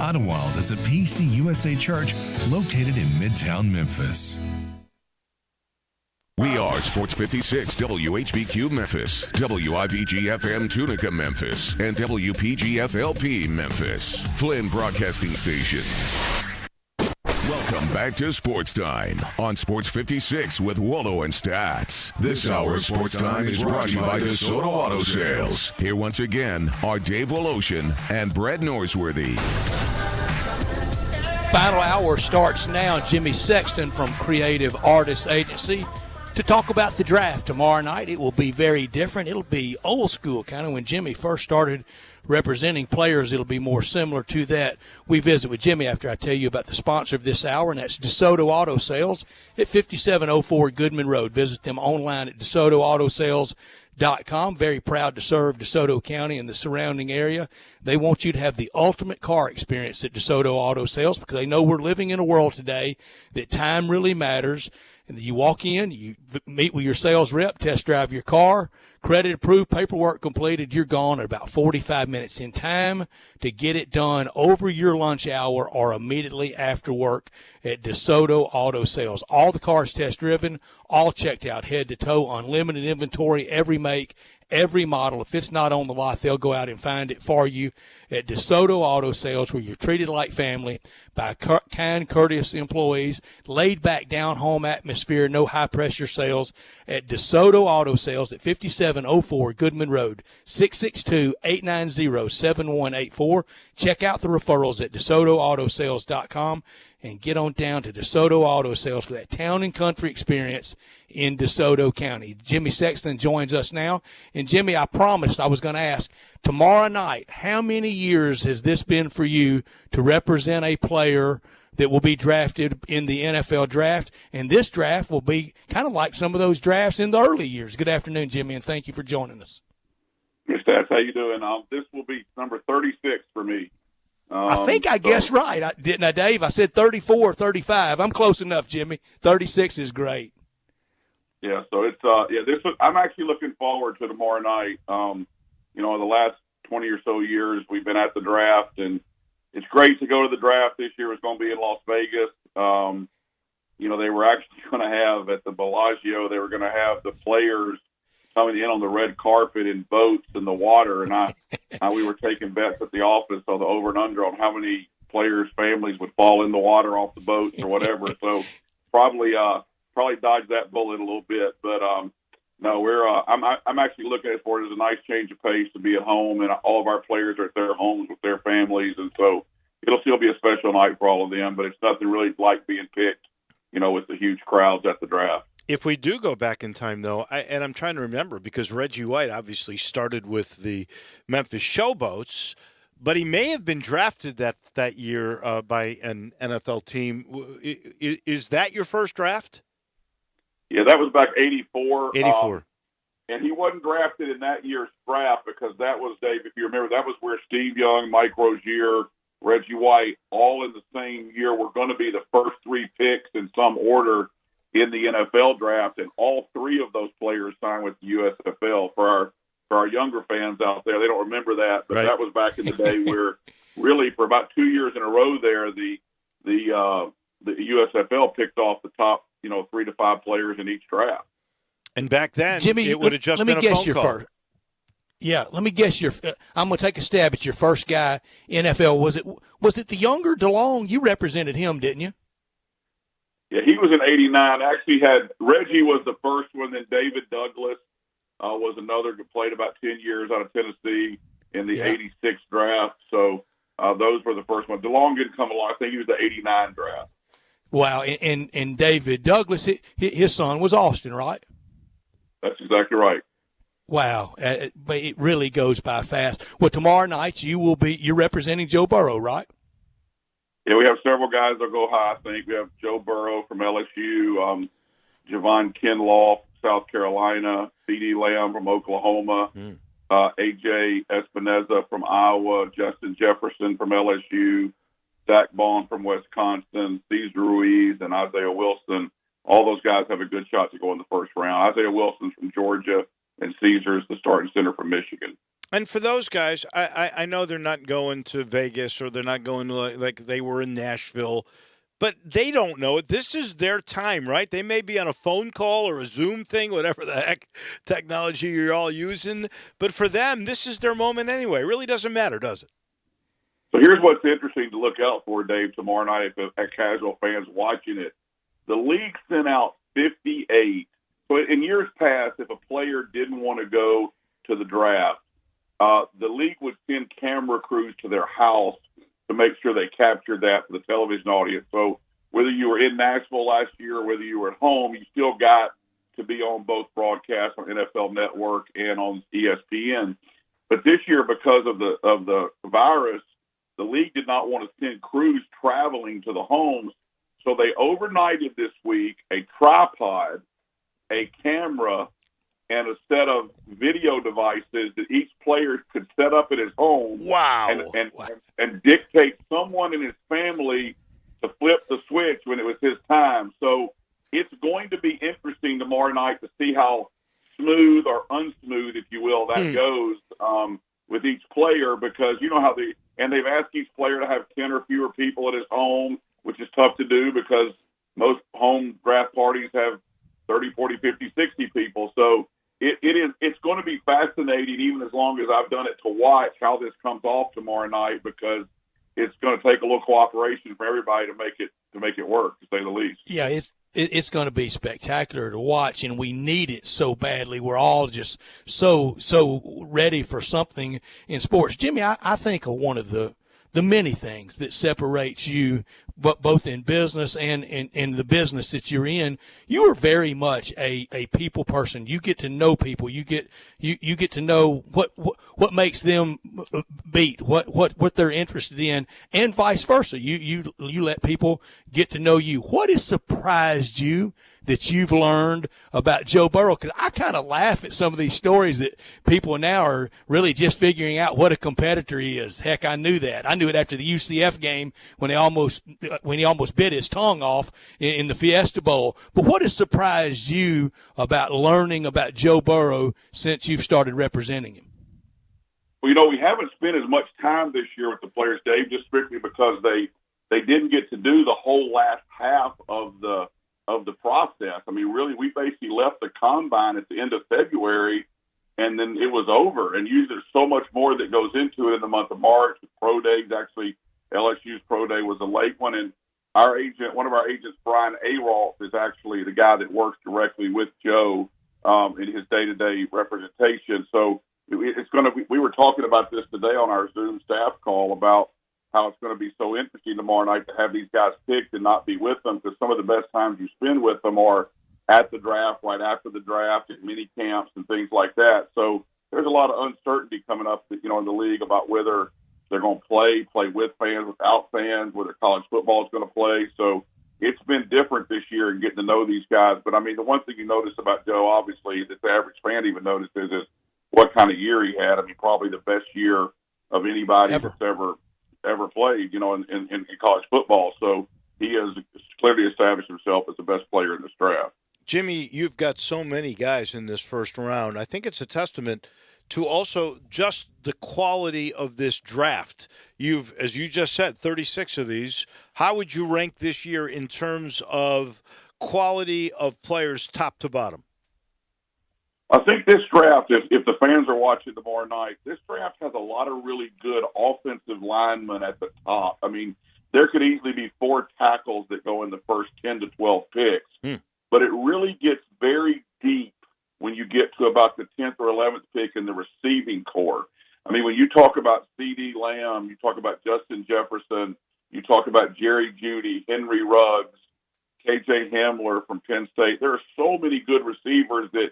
Idlewild is a PCUSA church located in Midtown Memphis. We are Sports 56 WHBQ Memphis, WIVG-FM Tunica Memphis, and WPG-FLP Memphis, Flynn Broadcasting Stations. Welcome back to Sports Time on Sports 56 with Wolo and Stats. This hour of Sports Time is brought to you by DeSoto Auto Sales. Here once again are Dave Woloshin and Brett Norsworthy. Final hour starts now. Jimmy Sexton from Creative Artists Agency to talk about the draft tomorrow night. It will be very different. It'll be old school, kind of when Jimmy first started representing players. It'll be more similar to that. We visit with Jimmy after I tell you about the sponsor of this hour, and that's DeSoto Auto Sales at 5704 Goodman Road. Visit them online at DeSotoAutoSales.com. Very proud to serve DeSoto County and the surrounding area. They want you to have the ultimate car experience at DeSoto Auto Sales because they know we're living in a world today that time really matters. And you walk in, you meet with your sales rep, test drive your car, credit approved, paperwork completed, you're gone at about 45 minutes in time to get it done over your lunch hour or immediately after work at DeSoto Auto Sales. All the cars test driven, all checked out head to toe, unlimited inventory, every make, every model. If it's not on the lot, they'll go out and find it for you at DeSoto Auto Sales, where you're treated like family by kind, courteous employees, laid back, down home atmosphere, no high pressure sales at DeSoto Auto Sales at 5704 Goodman Road, 662-890-7184. Check out the referrals at DeSotoAutoSales.com and get on down to DeSoto Auto Sales for that town and country experience in DeSoto County. Jimmy Sexton joins us now. And, Jimmy, I promised I was going to ask, tomorrow night, how many years has this been for you to represent a player that will be drafted in the NFL draft? And this draft will be kind of like some of those drafts in the early years. Good afternoon, Jimmy, and thank you for joining us. Hey, Stats, how you doing? This will be number 36 for me. I think I guessed right, didn't I, Dave? I said 34 or 35. I'm close enough, Jimmy. 36 is great. Yeah, so it's I'm actually looking forward to tomorrow night. The last 20 or so years we've been at the draft, and it's great to go to the draft. This year it's going to be in Las Vegas. They were actually going to have at the Bellagio, they were going to have the players coming in on the red carpet in boats in the water, and we were taking bets at the office on the over and under on how many players' families would fall in the water off the boats or whatever. So probably dodged that bullet a little bit, but no, I'm actually looking for it as a nice change of pace to be at home, and all of our players are at their homes with their families, and so it'll still be a special night for all of them. But it's nothing really like being picked, with the huge crowds at the draft. If we do go back in time, though, and I'm trying to remember, because Reggie White obviously started with the Memphis Showboats, but he may have been drafted that year by an NFL team. Is that your first draft? Yeah, that was back 84. 84. And he wasn't drafted in that year's draft because that was, Dave, if you remember, that was where Steve Young, Mike Rozier, Reggie White, all in the same year were going to be the first three picks in some order in the NFL draft, and all three of those players signed with the USFL. For our younger fans out there, they don't remember that, but right. That was back in the day where really for about 2 years in a row there, the USFL picked off the top 3 to 5 players in each draft. And back then, Jimmy, it would have just been a phone call. First. Yeah, let me guess I'm going to take a stab at your first guy, NFL. Was it the younger DeLong? You represented him, didn't you? Yeah, he was in 89. Actually, Reggie was the first one. Then David Douglas was another who played about 10 years out of Tennessee in the 86 draft. So those were the first ones. DeLong didn't come along. I think he was the 89 draft. Wow, and David Douglas, his son was Austin, right? That's exactly right. Wow, but it really goes by fast. Well, tomorrow night you're representing Joe Burrow, right? Yeah, we have several guys that go high. I think we have Joe Burrow from LSU, Javon Kinlaw, South Carolina, C.D. Lamb from Oklahoma, A.J. Espinoza from Iowa, Justin Jefferson from LSU, Zach Bond from Wisconsin, Cesar Ruiz, and Isaiah Wilson. All those guys have a good shot to go in the first round. Isaiah Wilson's from Georgia, and Caesar's the starting center from Michigan. And for those guys, I know they're not going to Vegas or they're not going to like they were in Nashville, but they don't know it. This is their time, right? They may be on a phone call or a Zoom thing, whatever the heck technology you're all using. But for them, this is their moment anyway. It really doesn't matter, does it? So here's what's interesting to look out for, Dave, tomorrow night if casual fans watching it. The league sent out 58. So in years past, if a player didn't want to go to the draft, the league would send camera crews to their house to make sure they captured that for the television audience. So whether you were in Nashville last year or whether you were at home, you still got to be on both broadcasts on NFL Network and on ESPN. But this year, because of the virus, the league did not want to send crews traveling to the homes. So they overnighted this week a tripod, a camera, and a set of video devices that each player could set up at his home. Wow. And dictate someone in his family to flip the switch when it was his time. So it's going to be interesting tomorrow night to see how smooth or unsmooth, if you will, that goes with each player, because you know how they've asked each player to have 10 or fewer people at his home, which is tough to do because most home draft parties have 30, 40, 50, 60 people. So it's going to be fascinating, even as long as I've done it, to watch how this comes off tomorrow night, because it's going to take a little cooperation from everybody to make it work, to say the least. Yeah, it's going to be spectacular to watch, and we need it so badly. We're all just so ready for something in sports. Jimmy, I think of one of the many things that separates you, but both in business and in the business that you're in. You are very much a people person. You get to know people. You get to know what makes them beat, what they're interested in, and vice versa. You let people get to know you. What has surprised you that you've learned about Joe Burrow? Because I kind of laugh at some of these stories that people now are really just figuring out what a competitor he is. Heck, I knew that. I knew it after the UCF game when he almost bit his tongue off in the Fiesta Bowl. But what has surprised you about learning about Joe Burrow since you've started representing him? Well, we haven't spent as much time this year with the players, Dave, just strictly because they didn't get to do the whole last half of the process. I mean, really, we basically left the combine at the end of February, and then it was over. And usually there's so much more that goes into it in the month of March. The pro days, actually, LSU's pro day was a late one, and one of our agents, Brian Aroff, is actually the guy that works directly with Joe in his day-to-day representation. So it's going to be. We were talking about this today on our Zoom staff call about how it's going to be so interesting tomorrow night to have these guys picked and not be with them, because some of the best times you spend with them are at the draft, right after the draft, at mini camps and things like that. So there's a lot of uncertainty coming up, in the league about whether they're going to play with fans, without fans, whether college football is going to play. So it's been different this year in getting to know these guys. But, I mean, the one thing you notice about Joe, obviously, that the average fan even notices is what kind of year he had. I mean, probably the best year of anybody that's ever played, in college football. So he has clearly established himself as the best player in this draft. Jimmy, you've got so many guys in this first round. I think it's a testament to also just the quality of this draft. You've, as you just said, 36 of these. How would you rank this year in terms of quality of players top to bottom? I think this draft, if the fans are watching tomorrow night, this draft has a lot of really good offensive linemen at the top. I mean, there could easily be 4 tackles that go in the first 10 to 12 picks. But it really gets very deep when you get to about the 10th or 11th pick in the receiving core. I mean, when you talk about C.D. Lamb, you talk about Justin Jefferson, you talk about Jerry Jeudy, Henry Ruggs, K.J. Hamler from Penn State. There are so many good receivers that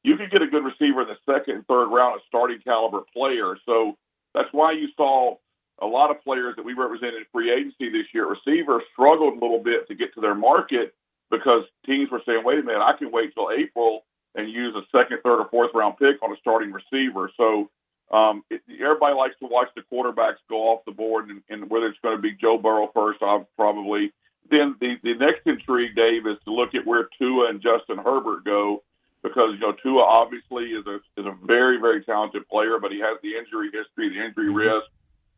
you could get a good receiver in the second and third round, a starting caliber player. So that's why you saw a lot of players that we represented in free agency this year, receivers, struggled a little bit to get to their market because teams were saying, wait a minute, I can wait till April and use a second, third, or fourth round pick on a starting receiver. So everybody likes to watch the quarterbacks go off the board, and whether it's going to be Joe Burrow first, probably. Then the next intrigue, Dave, is to look at where Tua and Justin Herbert go, because Tua obviously is a very, very talented player, but he has the injury history, the injury risk.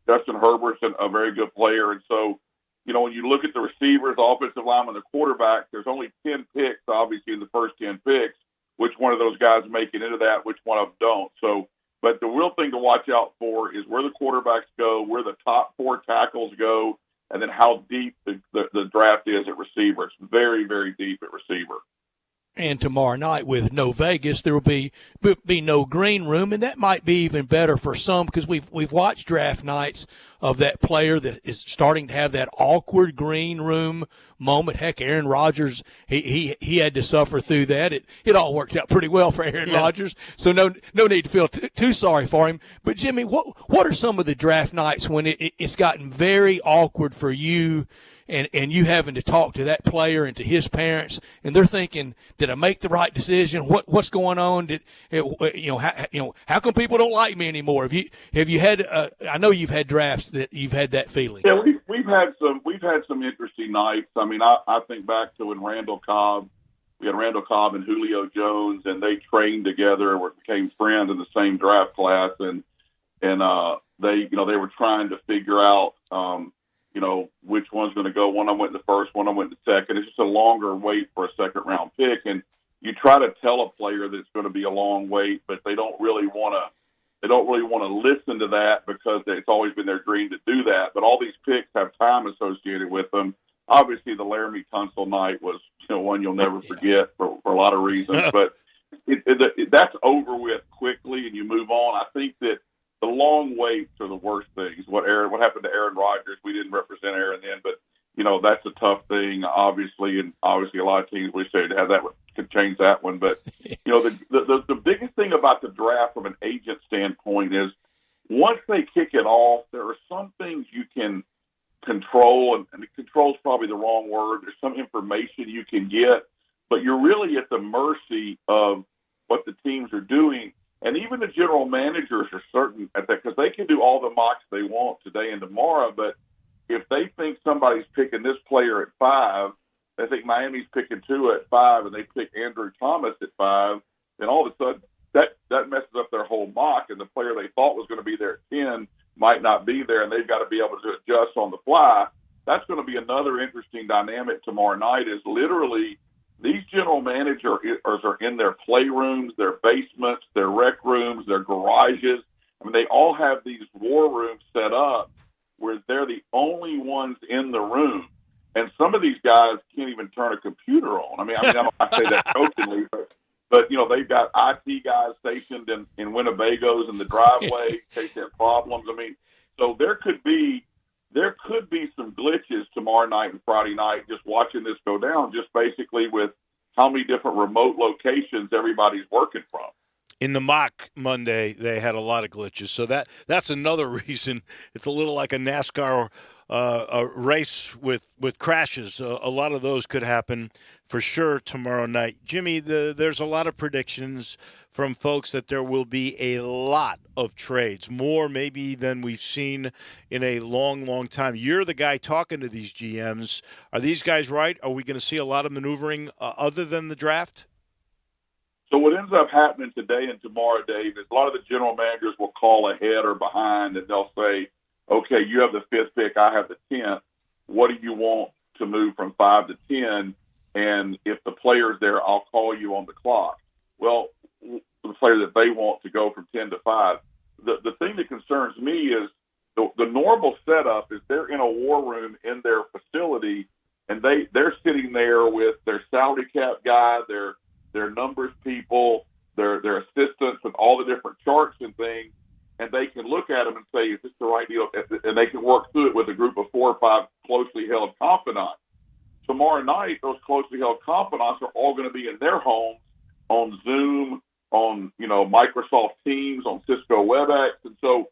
Justin Herbert's a very good player, and so when you look at the receivers, the offensive linemen, the quarterback, there's only 10 picks, obviously, in the first 10 picks. Which one of those guys make it into that? Which one of them don't? So, but the real thing to watch out for is where the quarterbacks go, where the top 4 tackles go, and then how deep the draft is at receiver. It's very, very deep at receiver. And tomorrow night with no Vegas, there will be no green room, and that might be even better for some, because we've watched draft nights of that player that is starting to have that awkward green room moment. Heck, Aaron Rodgers, he had to suffer through that. It all worked out pretty well for Aaron Rodgers, so no need to feel too sorry for him. But Jimmy, what are some of the draft nights when it's gotten very awkward for you? And you having to talk to that player and to his parents, and they're thinking, did I make the right decision? What's going on? How come people don't like me anymore? Have you had? I know you've had drafts that you've had that feeling. Yeah, we've had some interesting nights. I mean, I think back to when we had Randall Cobb and Julio Jones, and they trained together, became friends in the same draft class, and they were trying to figure out. Which one's going to go. One of them went in the first, one of them went in the second. It's just a longer wait for a second round pick. And you try to tell a player that it's going to be a long wait, but they don't really want to listen to that, because it's always been their dream to do that. But all these picks have time associated with them. Obviously, the Laramie Tunsil night was one you'll never forget for a lot of reasons. But that's over with quickly, and you move on. I think that the long waits are the worst things. What happened to Aaron Rodgers? We didn't represent Aaron then, but that's a tough thing, obviously, and obviously a lot of teams wish they'd have that one, could change that one. But the biggest thing about the draft from an agent standpoint is once they kick it off, there are some things you can control, and control is probably the wrong word. There's some information you can get, but you're really at the mercy of what the teams are doing. And even the general managers are certain at that, because they can do all the mocks they want today and tomorrow. But if they think somebody's picking this player at 5, they think Miami's picking 2 at 5, and they pick Andrew Thomas at 5, then all of a sudden that messes up their whole mock, and the player they thought was going to be there at 10 might not be there, and they've got to be able to adjust on the fly. That's going to be another interesting dynamic tomorrow night, is literally these general managers are in their playrooms, their basements, their rec rooms, their garages. I mean, they all have these war rooms set up where they're the only ones in the room. And some of these guys can't even turn a computer on. I say that jokingly, but they've got IT guys stationed in Winnebagos in the driveway in case they have problems. So there could be some glitches tomorrow night and Friday night just watching this go down, just basically with how many different remote locations everybody's working from. In the mock Monday, they had a lot of glitches, so that's another reason. It's a little like a NASCAR a race with crashes. A lot of those could happen for sure tomorrow night. Jimmy, there's a lot of predictions from folks that there will be a lot of trades, more maybe than we've seen in a long, long time. You're the guy talking to these GMs. Are these guys right? Are we going to see a lot of maneuvering other than the draft? So what ends up happening today and tomorrow, Dave, is a lot of the general managers will call ahead or behind, and they'll say, okay, you have the 5th pick, I have the 10th. What do you want to move from 5 to 10? And if the player's there, I'll call you on the clock. Well, the player that they want to go from 10 to 5. The thing that concerns me is the normal setup is they're in a war room in their facility, and they're sitting there with their salary cap guy, their numbers people, their assistants, and all the different charts and things, and they can look at them and say, is this the right deal? And they can work through it with a group of 4 or 5 closely held confidants. Tomorrow night, those closely held confidants are all going to be in their homes on Zoom Microsoft Teams, on Cisco WebEx, and so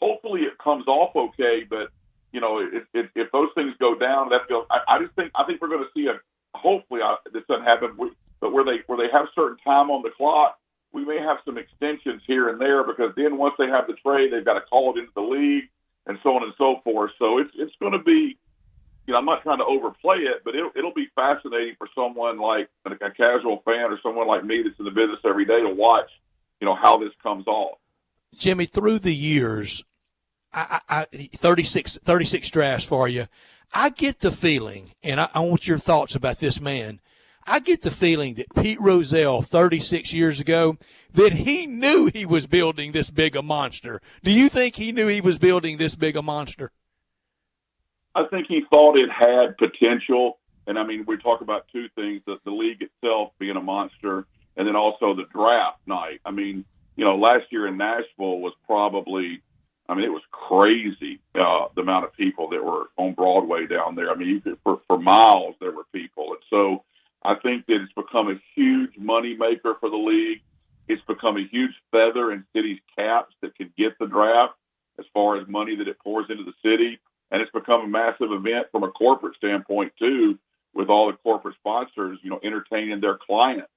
hopefully it comes off okay. But if those things go down, I think we're going to see hopefully this doesn't happen, but where they have certain time on the clock, we may have some extensions here and there, because then once they have the trade, they've got to call it into the league and so on and so forth. So it's going to be, I'm not trying to overplay it, but it'll be fascinating for someone like a casual fan or someone like me that's in the business every day to watch, how this comes off. Jimmy, through the years, I 36 drafts for you. I get the feeling, and I want your thoughts about this man. I get the feeling that Pete Rozelle 36 years ago, that he knew he was building this big a monster. Do you think he knew he was building this big a monster? I think he thought it had potential. And, we talk about two things, the league itself being a monster, and then also the draft night. Last year in Nashville was probably, it was crazy, the amount of people that were on Broadway down there. For miles there were people. And so I think that it's become a huge moneymaker for the league. It's become a huge feather in cities' caps that can get the draft as far as money that it pours into the city. And it's become a massive event from a corporate standpoint, too, with all the corporate sponsors, entertaining their clients,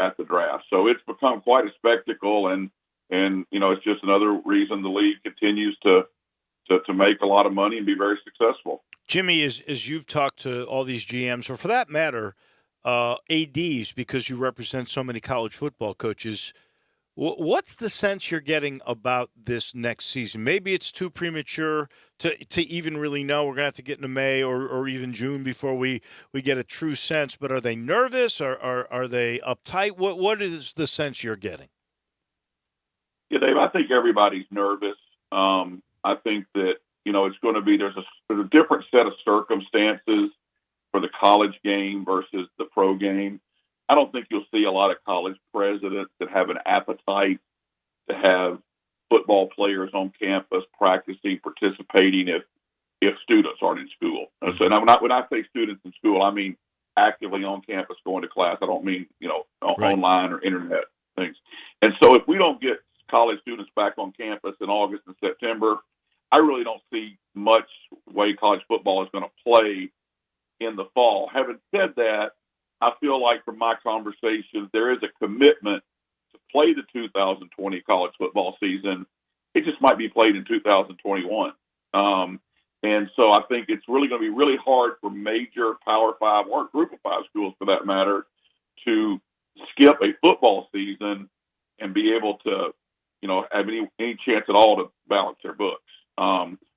at the draft. So it's become quite a spectacle, and it's just another reason the league continues to make a lot of money and be very successful. Jimmy, as you've talked to all these GMs, or for that matter, ADs, because you represent so many college football coaches, what's the sense you're getting about this next season? Maybe it's too premature to even really know. We're going to have to get into May or even June before we get a true sense. But are they nervous? Are they uptight? What is the sense you're getting? Yeah, Dave, I think everybody's nervous. I think that, it's going to be, there's a different set of circumstances for the college game versus the pro game. I don't think you'll see a lot of college presidents that have an appetite to have football players on campus practicing, participating if students aren't in school. So now when I say students in school, I mean actively on campus going to class. I don't mean, online or internet things. And so if we don't get college students back on campus in August and September, I really don't see much way college football is going to play in the fall. Having said that, I feel like from my conversations, there is a commitment to play the 2020 college football season. It just might be played in 2021. And so I think it's really going to be really hard for major Power 5 or Group of 5 schools, for that matter, to skip a football season and be able to, have any chance at all to balance their books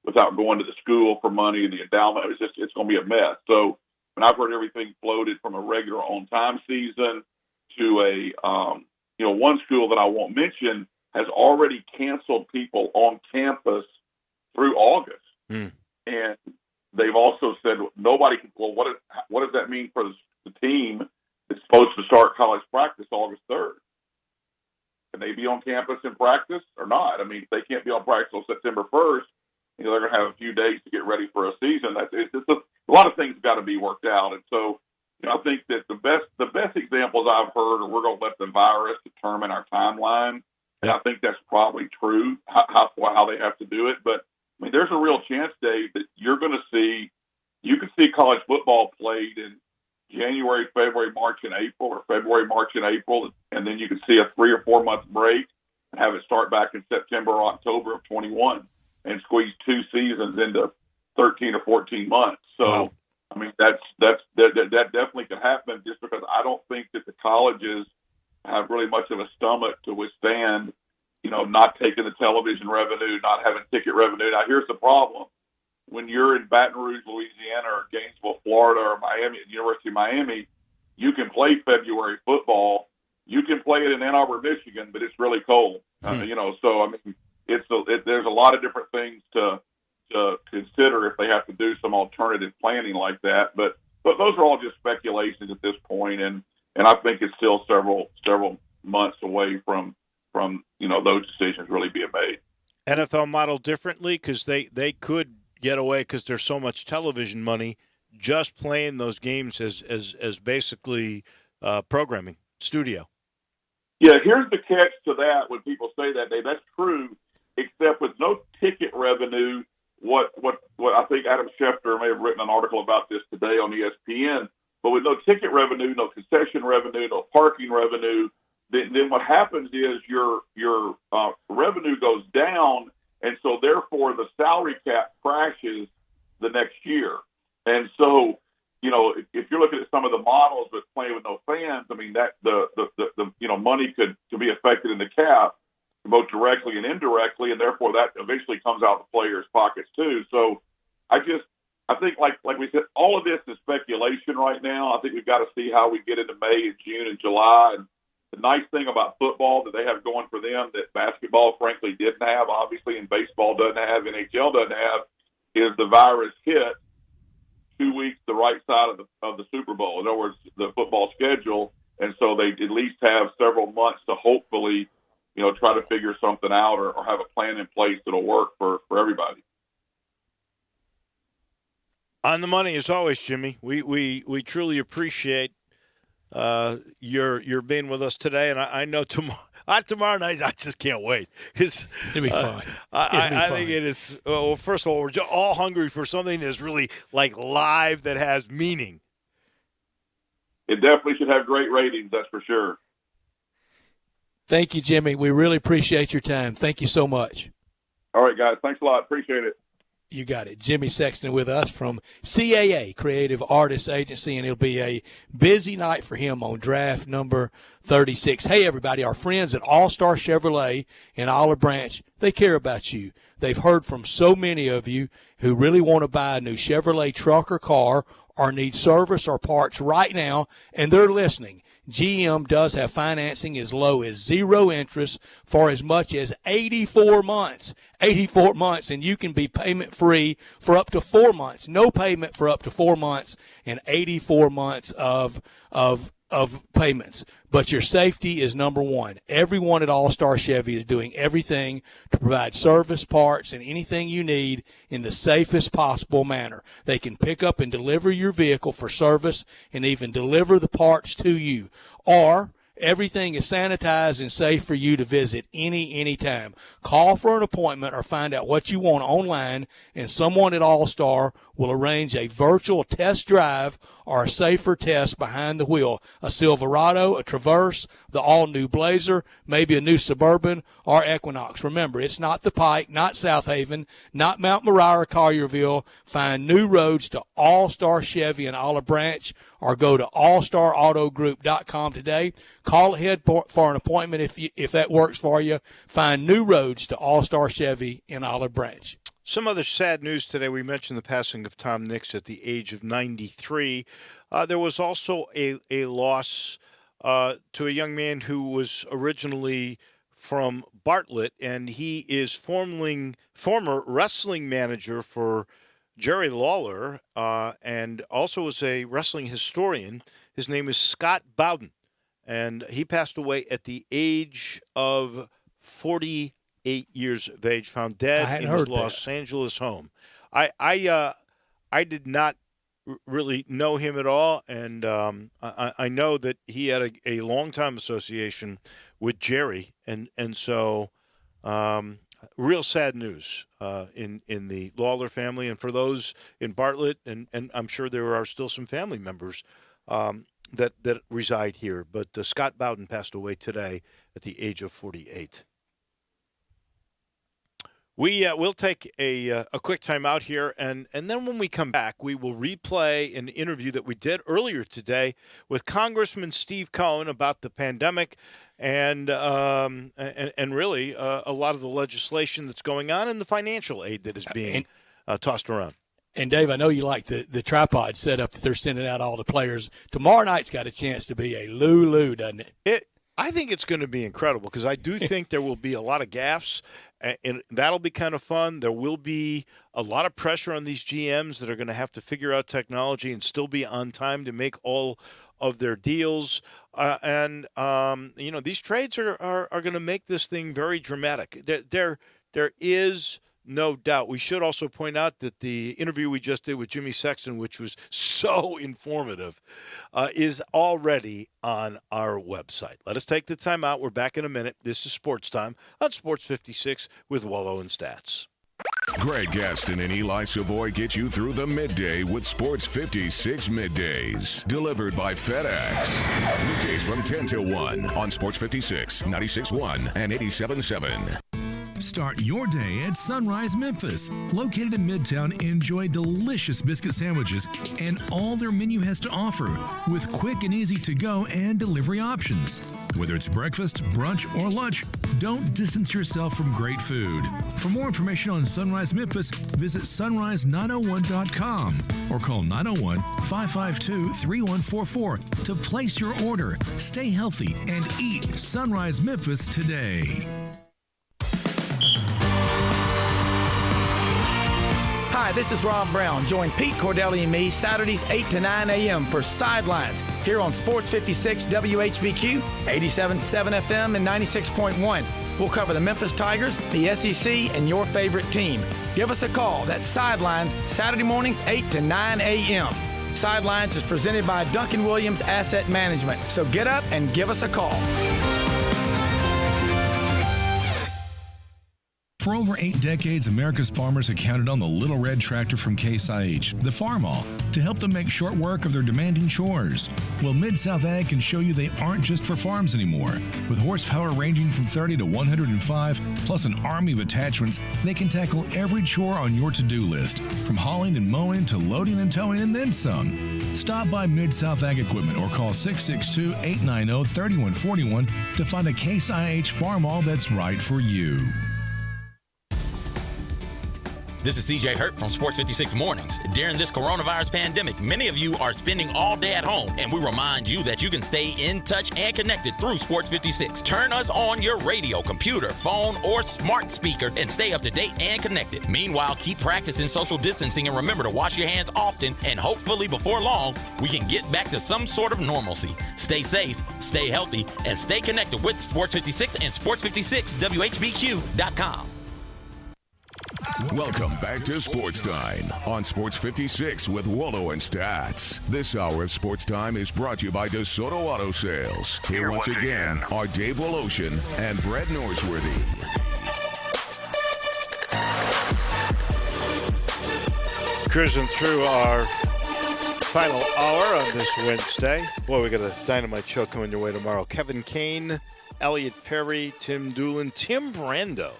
without going to the school for money and the endowment. It's going to be a mess. So, and I've heard everything floated from a regular on-time season to a, one school that I won't mention has already canceled people on campus through August. And they've also said nobody can, well, what does that mean for the team that's supposed to start college practice August 3rd? Can they be on campus in practice or not? If they can't be on practice until September 1st, they're going to have a few days to get ready for a season. A lot of things got to be worked out. And so, I think that the best examples I've heard are we're going to let the virus determine our timeline. And I think that's probably true, how they have to do it. But, there's a real chance, Dave, that you could see college football played in January, February, March, and April, or February, March, and April, and then you could see a 3 or 4 month break and have it start back in September or October of 21 and squeeze 2 seasons into 13 or 14 months. So, wow. That definitely could happen, just because I don't think that the colleges have really much of a stomach to withstand, not taking the television revenue, not having ticket revenue. Now, here's the problem. When you're in Baton Rouge, Louisiana, or Gainesville, Florida, or Miami, University of Miami, you can play February football. You can play it in Ann Arbor, Michigan, but it's really cold. So there's a lot of different things to consider if they have to do some alternative planning like that. But those are all just speculations at this point, and I think it's still several months away from those decisions really being made. NFL model differently, because they could get away, because there's so much television money, just playing those games as basically programming studio. Yeah, here's the catch to that when people say that, Dave. That's true, except with no ticket revenue. What I think Adam Schefter may have written an article about this today on ESPN, but with no ticket revenue, no concession revenue, no parking revenue, then what happens is your revenue goes down, and so therefore the salary cap crashes the next year. And so, if you're looking at some of the models with playing with no fans, I mean that the money could be affected in the cap both directly and indirectly, and therefore that eventually comes out of the players' pockets too. So I think like we said, all of this is speculation right now. I think we've got to see how we get into May and June and July. And the nice thing about football that they have going for them that basketball frankly didn't have, obviously, and baseball doesn't have, NHL doesn't have, is the virus hit 2 weeks the right side of the Super Bowl. In other words, the football schedule, and so they at least have several months to hopefully, try to figure something out or have a plan in place that'll work for everybody. On the money as always, Jimmy. We truly appreciate your being with us today, and I know tomorrow night I just can't wait. It'll be fun. I think it is. Well, first of all, we're all hungry for something that's really like live that has meaning. It definitely should have great ratings, that's for sure. Thank you, Jimmy. We really appreciate your time. Thank you so much. All right, guys. Thanks a lot. Appreciate it. You got it. Jimmy Sexton with us from CAA, Creative Artists Agency, and it'll be a busy night for him on draft number 36. Hey, everybody, our friends at All-Star Chevrolet in Olive Branch, they care about you. They've heard from so many of you who really want to buy a new Chevrolet truck or car or need service or parts right now, and they're listening. GM does have financing as low as 0 interest for as much as 84 months. 84 months, and you can be payment-free for up to 4 months. No payment for up to 4 months and 84 months of payments. But your safety is number one. Everyone at All-Star Chevy is doing everything to provide service, parts, and anything you need in the safest possible manner. They can pick up and deliver your vehicle for service and even deliver the parts to you. Or everything is sanitized and safe for you to visit anytime. Call for an appointment or find out what you want online, and someone at All-Star will arrange a virtual test drive or a safer test behind the wheel. A Silverado, a Traverse, the all-new Blazer, maybe a new Suburban or Equinox. Remember, it's not the Pike, not South Haven, not Mount Moriah or Collierville. Find new roads to All-Star Chevy in Olive Branch or go to allstarautogroup.com today. Call ahead for an appointment if that works for you. Find new roads to All-Star Chevy in Olive Branch. Some other sad news today. We mentioned the passing of Tom Nix at the age of 93. There was also a loss to a young man who was originally from Bartlett, and he is former wrestling manager for Jerry Lawler, and also is a wrestling historian. His name is Scott Bowden, and he passed away at the age of 48 years of age, found dead in his Los Angeles home. I did not really know him at all, and I know that he had a long-time association with Jerry, and so real sad news in the Lawler family, and for those in Bartlett, and I'm sure there are still some family members that reside here. But Scott Bowden passed away today at the age of 48. We'll take a quick time out here, and then when we come back, we will replay an interview that we did earlier today with Congressman Steve Cohen about the pandemic and really a lot of the legislation that's going on and the financial aid that is being tossed around. And, Dave, I know you like the tripod setup that they're sending out all the players. Tomorrow night's got a chance to be a Lulu, doesn't it? I think it's going to be incredible because I do think there will be a lot of gaffes, and that'll be kind of fun. There will be a lot of pressure on these GMs that are going to have to figure out technology and still be on time to make all of their deals. These trades are going to make this thing very dramatic. There is No doubt. We should also point out that the interview we just did with Jimmy Sexton, which was so informative, is already on our website. Let us take the time out. We're back in a minute. This is Sports Time on Sports 56 with Wolo and Stats. Greg Gaston and Eli Savoy get you through the midday with Sports 56 Middays. Delivered by FedEx. Weekdays from 10 till 1 on Sports 56, 96.1 and 87.7. Start your day at Sunrise Memphis. Located in Midtown, enjoy delicious biscuit sandwiches and all their menu has to offer with quick and easy to-go and delivery options. Whether it's breakfast, brunch, or lunch, don't distance yourself from great food. For more information on Sunrise Memphis, visit sunrise901.com or call 901-552-3144 to place your order. Stay healthy and eat Sunrise Memphis today. Hi, this is Rob Brown. Join Pete Cordelli and me Saturdays 8 to 9 a.m. for Sidelines here on Sports 56 WHBQ, 87.7 FM and 96.1. We'll cover the Memphis Tigers, the SEC, and your favorite team. Give us a call. That's Sidelines, Saturday mornings 8 to 9 a.m. Sidelines is presented by Duncan Williams Asset Management. So get up and give us a call. For over 8 decades, America's farmers have counted on the Little Red Tractor from Case IH, the Farmall, to help them make short work of their demanding chores. Well, Mid-South Ag can show you they aren't just for farms anymore. With horsepower ranging from 30 to 105, plus an army of attachments, they can tackle every chore on your to-do list, from hauling and mowing to loading and towing and then some. Stop by Mid-South Ag Equipment or call 662-890-3141 to find a Case IH Farmall that's right for you. This is CJ Hurt from Sports 56 Mornings. During this coronavirus pandemic, many of you are spending all day at home, and we remind you that you can stay in touch and connected through Sports 56. Turn us on your radio, computer, phone, or smart speaker and stay up to date and connected. Meanwhile, keep practicing social distancing and remember to wash your hands often, and hopefully before long, we can get back to some sort of normalcy. Stay safe, stay healthy, and stay connected with Sports 56 and Sports56WHBQ.com. Welcome back to Sports Time on Sports 56 with Wolo and Stats. This hour of Sports Time is brought to you by DeSoto Auto Sales. Here once again are Dave Woloshin and Brett Norsworthy. Cruising through our final hour on this Wednesday. Boy, we got a dynamite show coming your way tomorrow. Kevin Kane, Elliot Perry, Tim Doolin, Tim Brando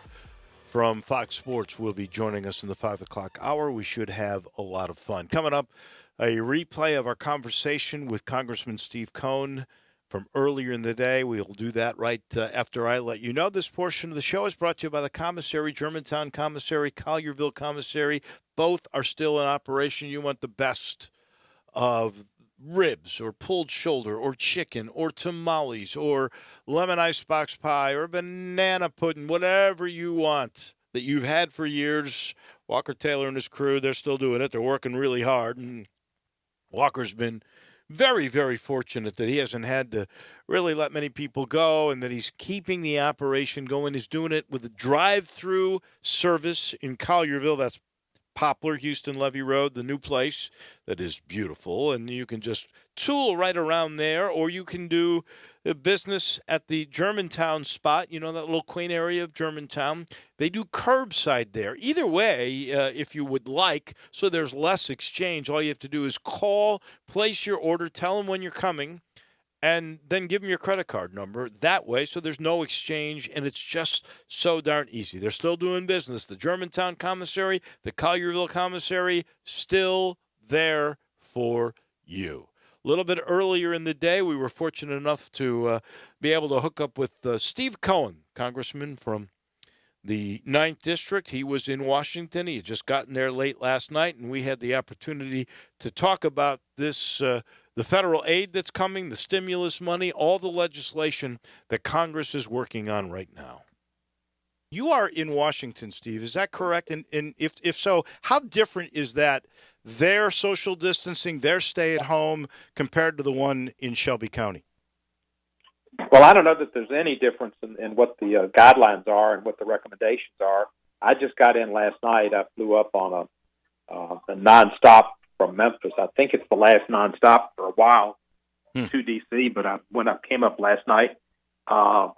from Fox Sports will be joining us in the 5 o'clock hour. We should have a lot of fun. Coming up, a replay of our conversation with Congressman Steve Cohn from earlier in the day. We'll do that right after I let you know. This portion of the show is brought to you by the Commissary, Germantown Commissary, Collierville Commissary. Both are still in operation. You want the best of ribs or pulled shoulder or chicken or tamales or lemon icebox pie or banana pudding, whatever you want that you've had for years. Walker Taylor and his crew, they're still doing it. They're working really hard. And Walker's been very, very fortunate that he hasn't had to really let many people go and that he's keeping the operation going. He's doing it with a drive-through service in Collierville. That's Poplar, Houston Levy Road, the new place that is beautiful, and you can just tool right around there, or you can do business at the Germantown spot, you know, that little quaint area of Germantown. They do curbside there. Either way, if you would like, so there's less exchange, all you have to do is call, place your order, tell them when you're coming, and then give them your credit card number that way, so there's no exchange, and it's just so darn easy. They're still doing business. The Germantown Commissary, the Collierville Commissary, still there for you. A little bit earlier in the day, we were fortunate enough to be able to hook up with Steve Cohen, congressman from the 9th District. He was in Washington. He had just gotten there late last night, and we had the opportunity to talk about this the federal aid that's coming, the stimulus money, all the legislation that Congress is working on right now. You are in Washington, Steve. Is that correct? And if so, how different is that, their social distancing, their stay-at-home, compared to the one in Shelby County? Well, I don't know that there's any difference in what the guidelines are and what the recommendations are. I just got in last night. I flew up on a nonstop from Memphis. I think it's the last nonstop for a while to D.C., but when I came up last night, Joe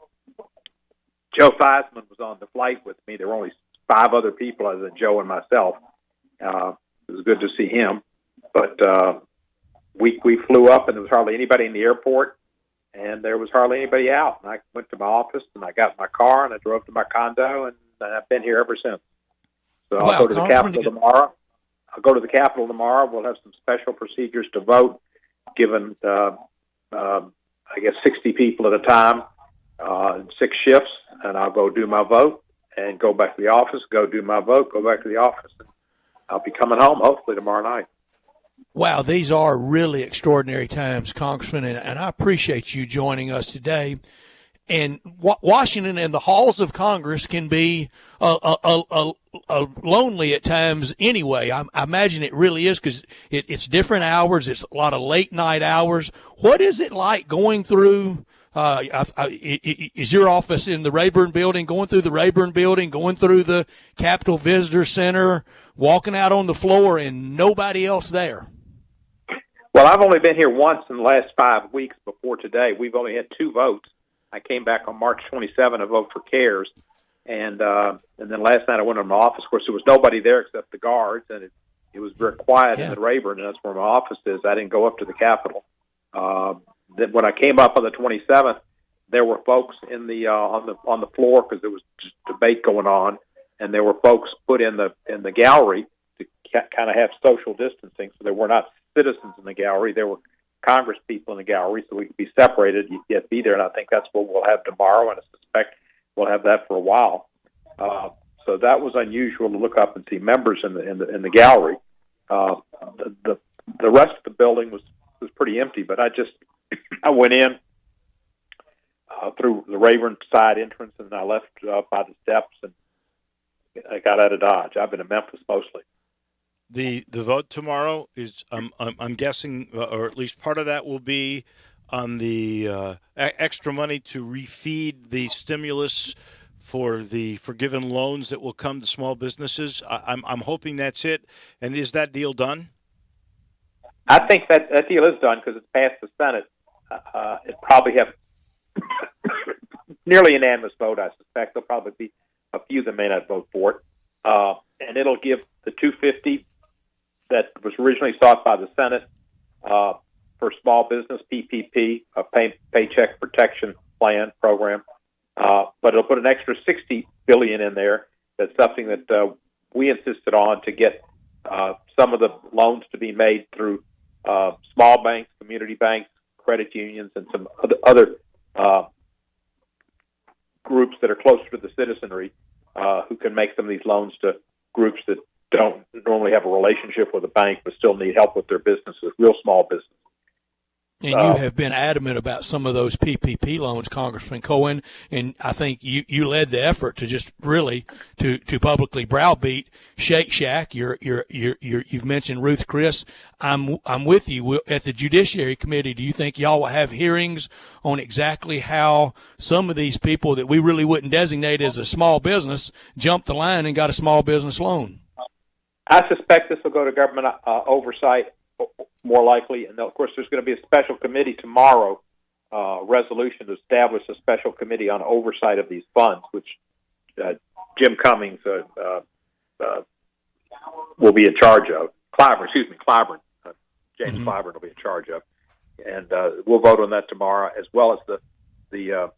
Theismann was on the flight with me. There were only 5 other people other than Joe and myself. It was good to see him. But we flew up, and there was hardly anybody in the airport, and there was hardly anybody out. And I went to my office, and I got in my car, and I drove to my condo, and I've been here ever since. So I'll go to the Capitol tomorrow. We'll have some special procedures to vote, given, I guess, 60 people at a time, 6 shifts, and I'll go do my vote and go back to the office, go do my vote, go back to the office. And I'll be coming home hopefully tomorrow night. Wow, these are really extraordinary times, Congressman, and I appreciate you joining us today. And Washington and the halls of Congress can be lonely at times anyway. I imagine it really is, because it's different hours. It's a lot of late night hours. What is it like going through is your office in the Rayburn building, going through the Capitol Visitor Center, walking out on the floor and nobody else there? Well, I've only been here once in the last 5 weeks before today. We've only had 2 votes. I came back on March 27 to vote for CARES, and then last night I went to my office. Of course, there was nobody there except the guards, and it was very quiet in the Rayburn, and that's where my office is. I didn't go up to the Capitol. Then when I came up on the 27th, there were folks in the on the floor because there was just debate going on, and there were folks put in the gallery to kind of have social distancing, so there were not citizens in the gallery. There were Congress people in the gallery, so we could be separated, yet be there, and I think that's what we'll have tomorrow, and I suspect we'll have that for a while. So that was unusual to look up and see members in the gallery. The rest of the building was pretty empty, but I went in through the Rayburn side entrance, and I left by the steps, and I got out of Dodge. I've been in Memphis mostly. The vote tomorrow is, I'm guessing, or at least part of that will be on the extra money to refeed the stimulus for the forgiven loans that will come to small businesses. I'm hoping that's it. And is that deal done? I think that deal is done because it's passed the Senate. It probably have nearly unanimous vote, I suspect. There'll probably be a few that may not vote for it. And it'll give the $250 that was originally sought by the Senate for small business, PPP, a Paycheck Protection Plan program. But it'll put an extra $60 billion in there. That's something that we insisted on to get some of the loans to be made through small banks, community banks, credit unions, and some other groups that are closer to the citizenry who can make some of these loans to groups that don't normally have a relationship with a bank but still need help with their businesses, real small businesses. And you have been adamant about some of those PPP loans, Congressman Cohen, and I think you led the effort to just really to publicly browbeat Shake Shack. You've mentioned Ruth Chris. I'm with you at the Judiciary Committee. Do you think y'all will have hearings on exactly how some of these people that we really wouldn't designate as a small business jumped the line and got a small business loan? I suspect this will go to government oversight, more likely, and of course there's going to be a special committee tomorrow, resolution to establish a special committee on oversight of these funds, which Jim Cummings will be in charge of. Clyburn, James Clyburn will be in charge of, and we'll vote on that tomorrow, as well as the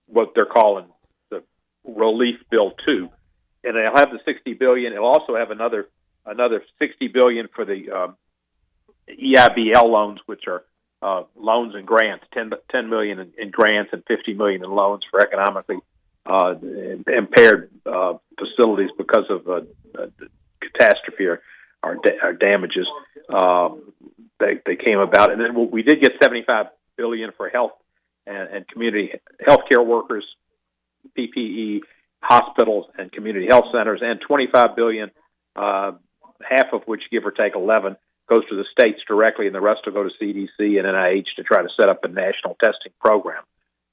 what they're calling the Relief Bill 2, and it'll have the $60 billion. It'll also have another $60 billion for the EIBL loans, which are loans and grants, $10 million in grants and $50 million in loans for economically impaired facilities because of catastrophe or damages. They came about, and then we did get $75 billion for health and community healthcare workers, PPE, hospitals, and community health centers, and $25 billion, half of which, give or take 11, goes to the states directly, and the rest will go to CDC and NIH to try to set up a national testing program.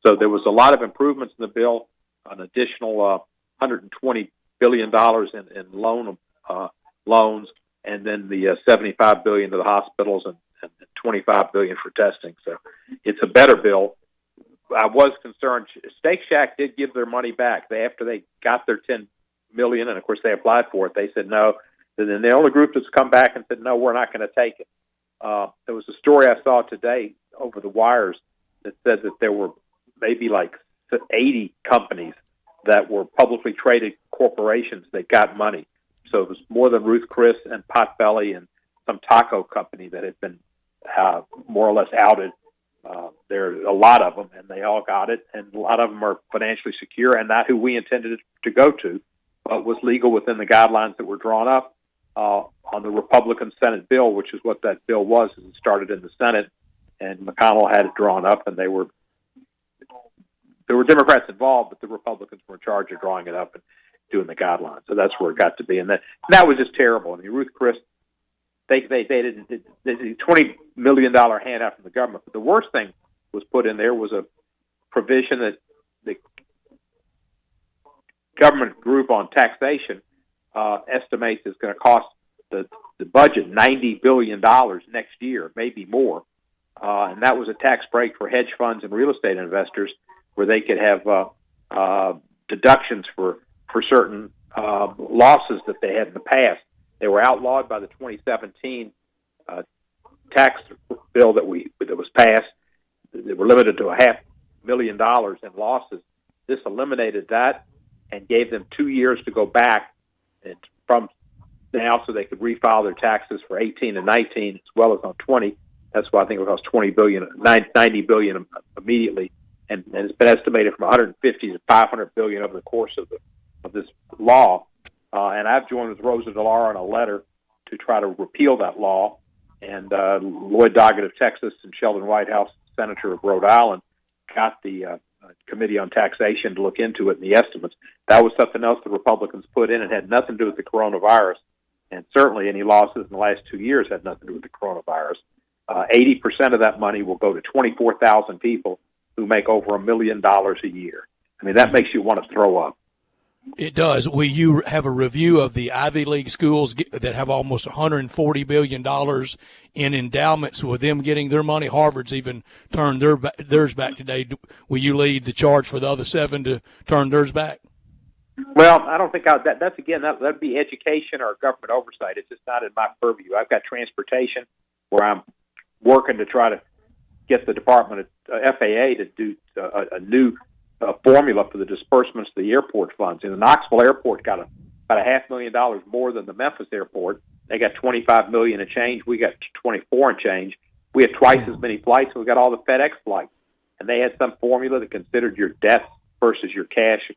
So there was a lot of improvements in the bill, an additional $120 billion in loans, and then the $75 billion to the hospitals and $25 billion for testing. So it's a better bill. I was concerned. Steak Shack did give their money back. After they got their $10 million, and of course they applied for it, they said no. And then the only group that's come back and said no, we're not going to take it. There was a story I saw today over the wires that said that there were maybe like 80 companies that were publicly traded corporations that got money. So it was more than Ruth Chris and Potbelly and some taco company that had been more or less outed. There are a lot of them, and they all got it, and a lot of them are financially secure and not who we intended it to go to, but was legal within the guidelines that were drawn up on the Republican Senate bill, which is what that bill was. It started in the Senate, and McConnell had it drawn up, and there were Democrats involved, but the Republicans were in charge of drawing it up and doing the guidelines. So that's where it got to be, and that was just terrible. I mean, Ruth Chris, they did a $20 million handout from the government, but the worst thing was put in there was a provision that the government group on taxation estimates is going to cost the budget $90 billion next year, maybe more. And that was a tax break for hedge funds and real estate investors where they could have deductions for certain losses that they had in the past. They were outlawed by the 2017 tax bill that was passed. They were limited to $500,000 in losses. This eliminated that and gave them 2 years to go back and from now so they could refile their taxes for 18 and 19 as well as on 20. That's why I think it cost $90 billion immediately, and it's been estimated from 150 to 500 billion over the course of this law. And I've joined with Rosa DeLauro on a letter to try to repeal that law. And Lloyd Doggett of Texas and Sheldon Whitehouse, Senator of Rhode Island, got the Committee on Taxation to look into it in the estimates. That was something else the Republicans put in. It had nothing to do with the coronavirus, and certainly any losses in the last 2 years had nothing to do with the coronavirus. 80% of that money will go to 24,000 people who make over $1 million a year. I mean, that makes you want to throw up. It does. Will you have a review of the Ivy League schools that have almost $140 billion in endowments with them getting their money? Harvard's even turned theirs back today. Will you lead the charge for the other 7 to turn theirs back? Well, I don't think that'd be education or government oversight. It's just not in my purview. I've got transportation where I'm working to try to get the Department of FAA to do a new formula for the disbursements to the airport funds. And the Knoxville Airport got about $500,000 more than the Memphis Airport. They got $25 million and change. We got 24 and change. We had twice as many flights. We got all the FedEx flights, and they had some formula that considered your debt versus your cash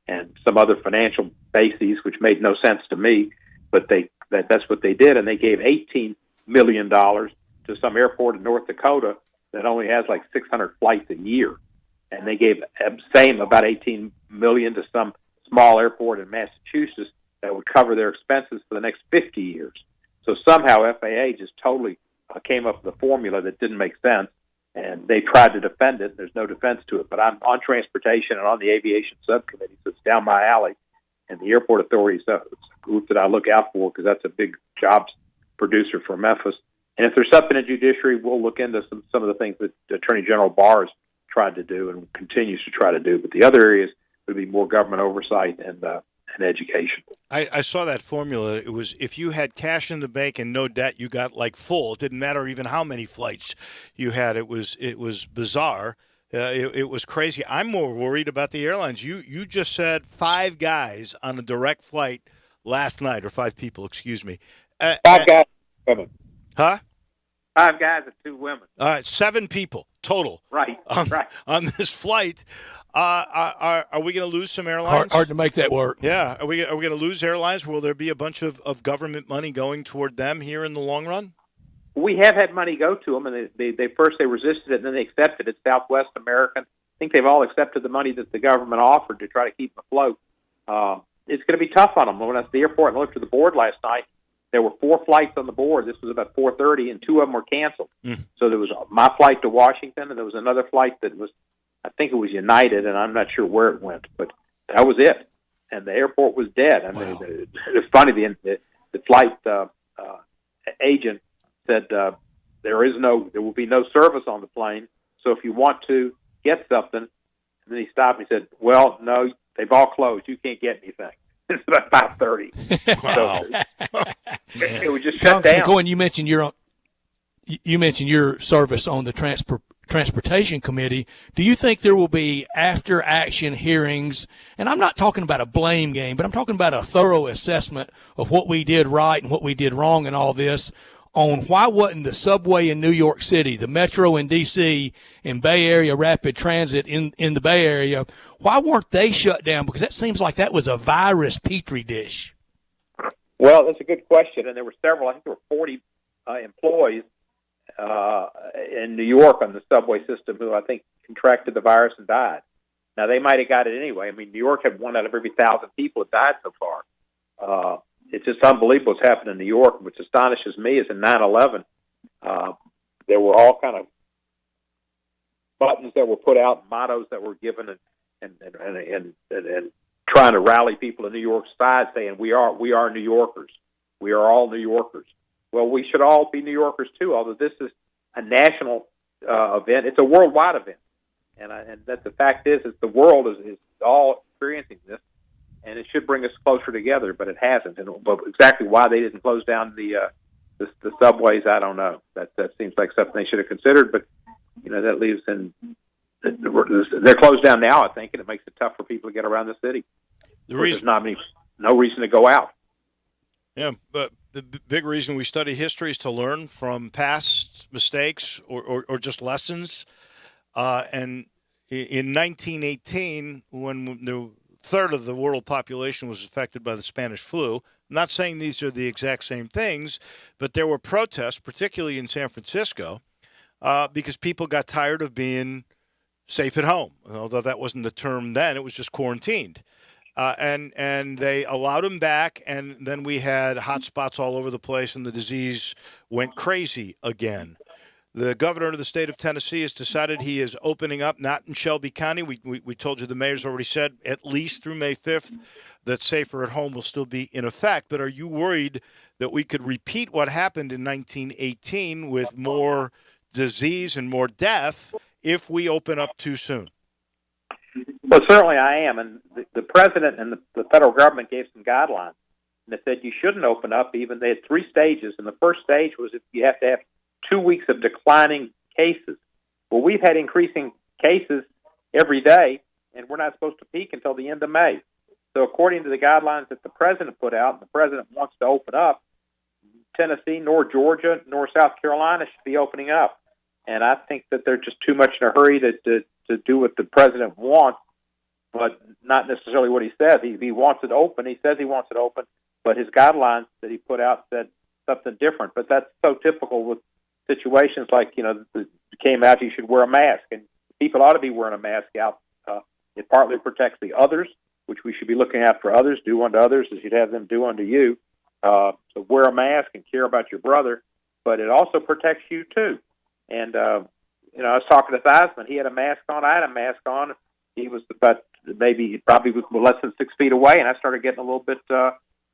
and some other financial bases, which made no sense to me. But that's what they did, and they gave $18 million to some airport in North Dakota that only has like 600 flights a year. And they gave about $18 million to some small airport in Massachusetts that would cover their expenses for the next 50 years. So somehow FAA just totally came up with a formula that didn't make sense, and they tried to defend it. There's no defense to it. But I'm on transportation and on the aviation subcommittee, so it's down my alley. And the airport authority is a group that I look out for because that's a big jobs producer for Memphis. And if there's something in judiciary, we'll look into some of the things that Attorney General Barr has tried to do and continues to try to do. But the other areas would be more government oversight and education. I saw that formula. It was if you had cash in the bank and no debt, you got like full. It didn't matter even how many flights you had. It was bizarre. It was crazy. I'm more worried about the airlines. You just said 5 guys on a direct flight last night, or 5 people, excuse me. 5 guys, women. Huh? 5 guys and 2 women. All right, 7 people total. Right. On this flight. Are we going to lose some airlines? Hard to make that work. Yeah. Are we going to lose airlines? Will there be a bunch of government money going toward them here in the long run? We have had money go to them, and they first resisted it, and then they accepted it. Southwest American, I think they've all accepted the money that the government offered to try to keep them afloat. It's going to be tough on them. When I was at the airport and looked at the board last night, there were 4 flights on the board. This was about 4:30, and 2 of them were canceled. So there was my flight to Washington, and there was another flight that was, I think it was United, and I'm not sure where it went, but that was it. and the airport was dead. I mean, it's funny. The flight agent said there will be no service on the plane. So if you want to get something, and then he stopped and he said, "Well, no, they've all closed. You can't get anything." It's about 5:30. Wow. So it was just shut down. Cohen, you mentioned your service on the Transportation Committee. Do you think there will be after-action hearings? And I'm not talking about a blame game, but I'm talking about a thorough assessment of what we did right and what we did wrong in all this, on why wasn't the subway in New York City, the metro in D.C., and Bay Area rapid transit in the Bay Area, why weren't they shut down? Because that seems like that was a virus petri dish. Well, that's a good question, and there were several. I think there were 40 employees in New York on the subway system who I think contracted the virus and died. Now, they might have got it anyway. I mean, New York had 1 out of every 1,000 people that died so far. It's just unbelievable what's happened in New York. Which astonishes me is in 9/11, there were all kind of buttons that were put out, mottos that were given, and trying to rally people in New York's side, saying we are New Yorkers, we are all New Yorkers. Well, we should all be New Yorkers too. Although this is a national event, it's a worldwide event, and that the fact is the world is all experiencing this. And it should bring us closer together, but it hasn't. But exactly why they didn't close down the subways, I don't know. That seems like something they should have considered. But that leaves they're closed down now, I think, and it makes it tough for people to get around the city. There's no reason to go out. Yeah, but the big reason we study history is to learn from past mistakes or just lessons. And in 1918, when the third of the world population was affected by the Spanish flu. I'm not saying these are the exact same things, but there were protests, particularly in San Francisco, because people got tired of being safe at home. Although that wasn't the term then, it was just quarantined. And they allowed them back, and then we had hot spots all over the place, and the disease went crazy again. The governor of the state of Tennessee has decided he is opening up, not in Shelby County. We told you the mayor's already said at least through May 5th that safer at home will still be in effect. But are you worried that we could repeat what happened in 1918 with more disease and more death if we open up too soon? Well, certainly I am. And the president and the federal government gave some guidelines. And they said you shouldn't open up even. They had 3 stages. And the first stage was if you have to have 2 weeks of declining cases. Well, we've had increasing cases every day, and we're not supposed to peak until the end of May. So according to the guidelines that the president put out, and the president wants to open up, Tennessee, nor Georgia, nor South Carolina should be opening up. And I think that they're just too much in a hurry to do what the president wants, but not necessarily what he says. He wants it open. He says he wants it open, but his guidelines that he put out said something different. But that's so typical with situations like, it came out you should wear a mask, and people ought to be wearing a mask out. It partly protects the others, which we should be looking out for others. Do unto others as you'd have them do unto you. So wear a mask and care about your brother, but it also protects you too. And, I was talking to Theismann. He had a mask on. I had a mask on. He was probably was less than 6 feet away, and I started getting a little bit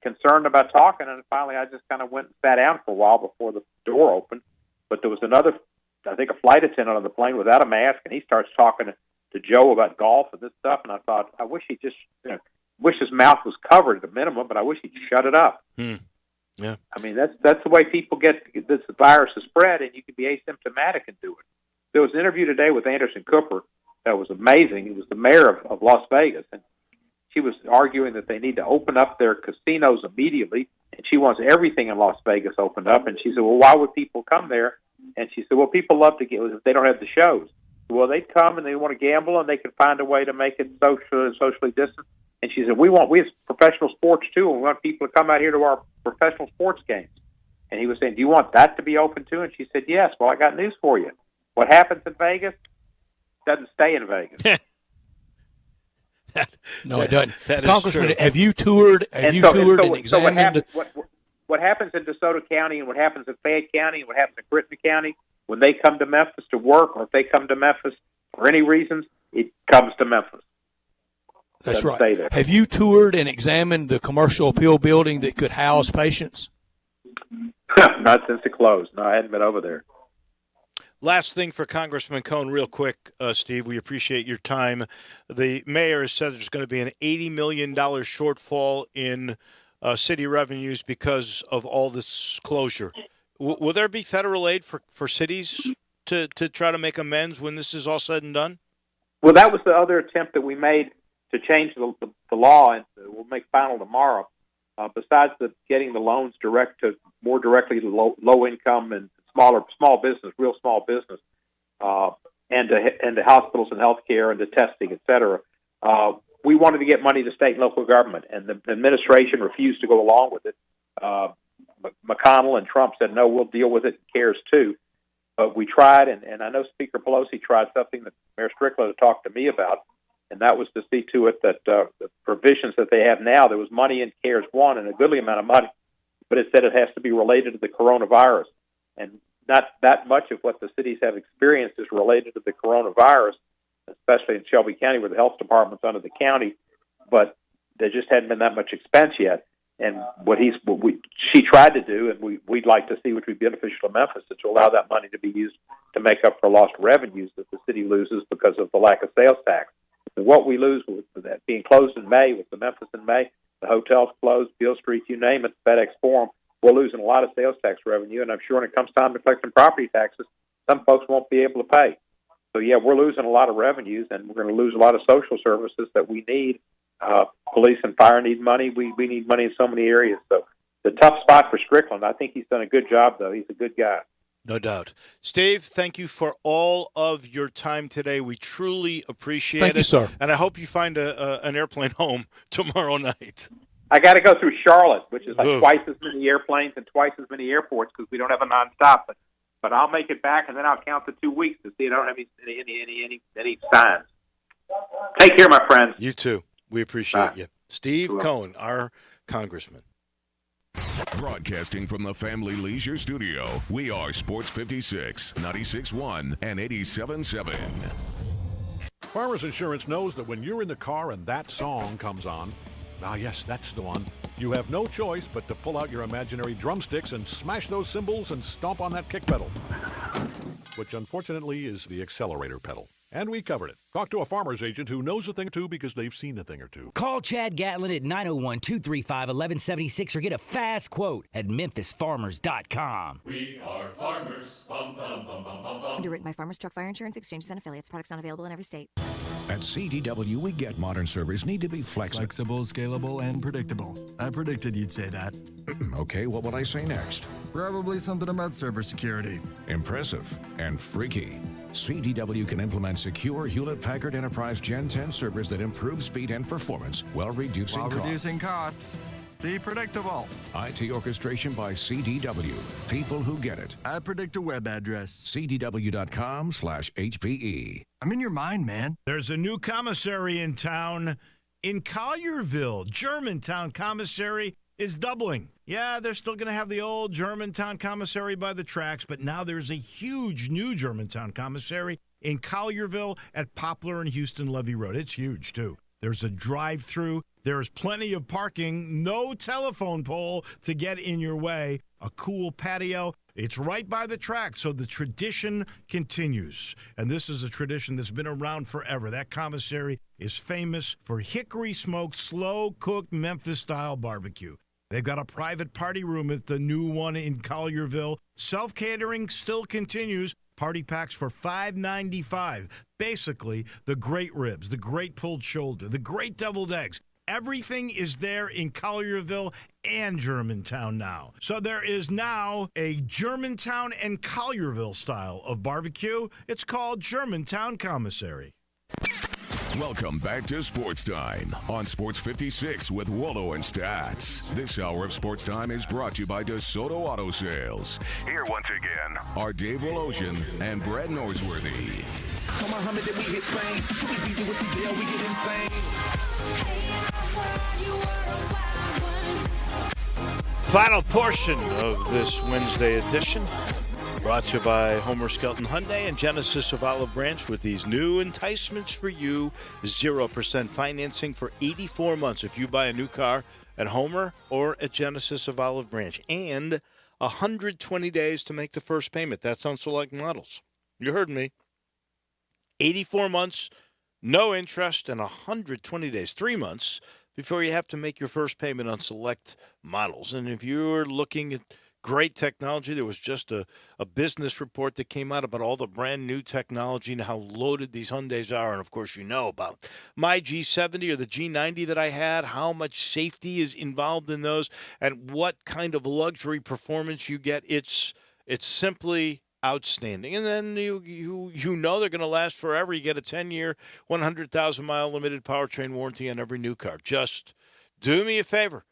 concerned about talking, and finally I just kind of went and sat down for a while before the door opened. But there was another, I think a flight attendant on the plane without a mask, and he starts talking to Joe about golf and this stuff, and I thought, I wish he just, wish his mouth was covered at a minimum, but I wish he'd shut it up. Yeah. I mean, that's the way people get this virus is spread, and you can be asymptomatic and do it. There was an interview today with Anderson Cooper that was amazing. He was the mayor of Las Vegas, and she was arguing that they need to open up their casinos immediately, and she wants everything in Las Vegas opened up. And she said, well, why would people come there? And she said, well, people love to get, if they don't have the shows. Well, they'd come and they want to gamble, and they can find a way to make it socially distant. And she said, we have professional sports too, and we want people to come out here to our professional sports games. And he was saying, do you want that to be open too? And she said, yes. Well, I got news for you. What happens in Vegas doesn't stay in Vegas. No, it doesn't. That Congressman, is true. have you toured? And examined? What happens in DeSoto County, and what happens in Fayette County, and what happens in Crittenden County, when they come to Memphis to work, or if they come to Memphis for any reasons, it comes to Memphis. That's doesn't right. stay there. Have you toured and examined the commercial appeal building that could house patients? Not since it closed. No, I hadn't been over there. Last thing for Congressman Cohn, real quick, Steve, we appreciate your time. The mayor has said there's going to be an $80 million shortfall in city revenues because of all this closure. Will there be federal aid for cities to try to make amends when this is all said and done? Well, that was the other attempt that we made to change the law, and we'll make final tomorrow. Besides getting the loans more directly to low income and small business, real small business, and to hospitals and healthcare and to testing, et cetera. We wanted to get money to state and local government, and the administration refused to go along with it. McConnell and Trump said, no, we'll deal with it, CARES too. But we tried, and I know Speaker Pelosi tried something that Mayor Strickland had talked to me about, and that was to see to it that the provisions that they have now, there was money in CARES 1 and a goodly amount of money, but it said it has to be related to the coronavirus. And not that much of what the cities have experienced is related to the coronavirus, especially in Shelby County where the health department's under the county, but there just hadn't been that much expense yet. And she tried to do, and we'd like to see, which would be beneficial to Memphis, is to allow that money to be used to make up for lost revenues that the city loses because of the lack of sales tax. And what we lose with that being closed in May, with the Memphis in May, the hotels closed, Beale Street, you name it, FedEx Forum, we're losing a lot of sales tax revenue, and I'm sure when it comes time to collect some property taxes, some folks won't be able to pay. So, yeah, we're losing a lot of revenues, and we're going to lose a lot of social services that we need. Police and fire need money. We need money in so many areas. So the tough spot for Strickland. I think he's done a good job, though. He's a good guy. No doubt. Steve, thank you for all of your time today. We truly appreciate it. Thank you, sir. And I hope you find an airplane home tomorrow night. I got to go through Charlotte, which is like twice as many airplanes and twice as many airports because we don't have a nonstop. But I'll make it back, and then I'll count the 2 weeks to see I don't have any signs. Take care, my friends. You too. We appreciate you. Steve Cohn, our congressman. Broadcasting from the Family Leisure Studio, we are Sports 56, 96.1, and 87.7. Farmers Insurance knows that when you're in the car and that song comes on, yes, that's the one, you have no choice but to pull out your imaginary drumsticks and smash those cymbals and stomp on that kick pedal, which unfortunately is the accelerator pedal. And we covered it. Talk to a farmer's agent who knows a thing or two because they've seen a thing or two. Call Chad Gatlin at 901-235-1176 or get a fast quote at memphisfarmers.com. We are farmers. Bum, bum, bum, bum, bum, bum. Underwritten by Farmers Truck Fire Insurance Exchanges and Affiliates. Products not available in every state. At CDW, we get modern servers need to be flexible, scalable, and predictable. I predicted you'd say that. Okay, what would I say next? Probably something about server security. Impressive and freaky. CDW can implement secure Hewlett-Packard Enterprise Gen 10 servers that improve speed and performance while reducing costs. See, predictable. IT orchestration by CDW. People who get it. I predict a web address. CDW.com/HPE. I'm in your mind, man. There's a new commissary in town in Collierville. Germantown Commissary is doubling. Yeah, they're still going to have the old Germantown Commissary by the tracks, but now there's a huge new Germantown Commissary in Collierville at Poplar and Houston Levee Road. It's huge, too. There's a drive-through. There's plenty of parking. No telephone pole to get in your way. A cool patio. It's right by the track, so the tradition continues. And this is a tradition that's been around forever. That commissary is famous for hickory-smoked, slow-cooked Memphis-style barbecue. They've got a private party room at the new one in Collierville. Self-catering still continues. Party packs for $5.95. Basically, the great ribs, the great pulled shoulder, the great deviled eggs. Everything is there in Collierville and Germantown now. So there is now a Germantown and Collierville style of barbecue. It's called Germantown Commissary. Welcome back to Sports Time on Sports 56 with Wolo and Stats. This hour of Sports Time is brought to you by DeSoto Auto Sales. Here once again are Dave Wolosian and Brad Norsworthy. Final portion of this Wednesday edition. Brought to you by Homer Skelton Hyundai and Genesis of Olive Branch with these new enticements for you. 0% financing for 84 months if you buy a new car at Homer or at Genesis of Olive Branch. And 120 days to make the first payment. That's on select models. You heard me. 84 months, no interest, and 120 days, 3 months, before you have to make your first payment on select models. And if you're looking at great technology, there was just a business report that came out about all the brand new technology and how loaded these Hyundais are. And, of course, you know about my G70 or the G90 that I had, how much safety is involved in those, and what kind of luxury performance you get. It's simply outstanding. And then you know they're going to last forever. You get a 10-year, 100,000-mile limited powertrain warranty on every new car. Just do me a favor.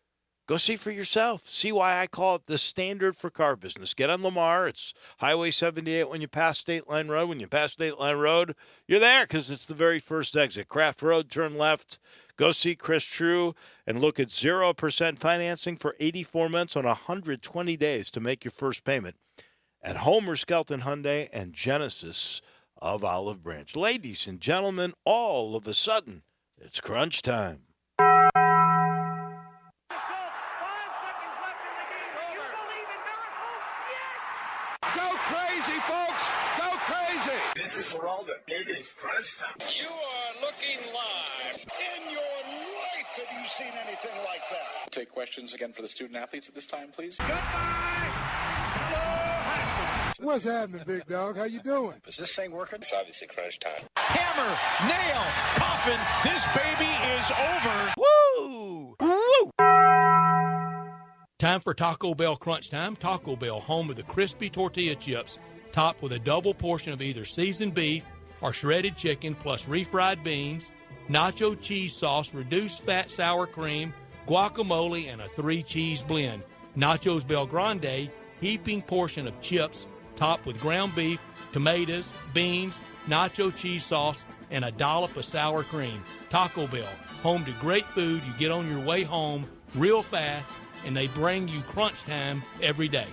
Go see for yourself. See why I call it the standard for car business. Get on Lamar. It's Highway 78 when you pass State Line Road. When you pass State Line Road, you're there because it's the very first exit. Craft Road, turn left. Go see Chris True and look at 0% financing for 84 months on 120 days to make your first payment at Homer Skelton Hyundai and Genesis of Olive Branch. Ladies and gentlemen, all of a sudden, it's crunch time. Go crazy, folks! Go crazy! This is for all the biggest crunch time. You are looking live. In your life have you seen anything like that? Take questions again for the student athletes at this time, please. What's happening, big dog? How you doing? Is this thing working? It's obviously crunch time. Hammer, nail, coffin, this baby is over. Woo! Woo! Time for Taco Bell Crunch Time. Taco Bell, home of the crispy tortilla chips, topped with a double portion of either seasoned beef or shredded chicken, plus refried beans, nacho cheese sauce, reduced fat sour cream, guacamole, and a 3-cheese blend. Nachos Bel Grande, heaping portion of chips, topped with ground beef, tomatoes, beans, nacho cheese sauce, and a dollop of sour cream. Taco Bell, home to great food you get on your way home real fast, and they bring you crunch time every day.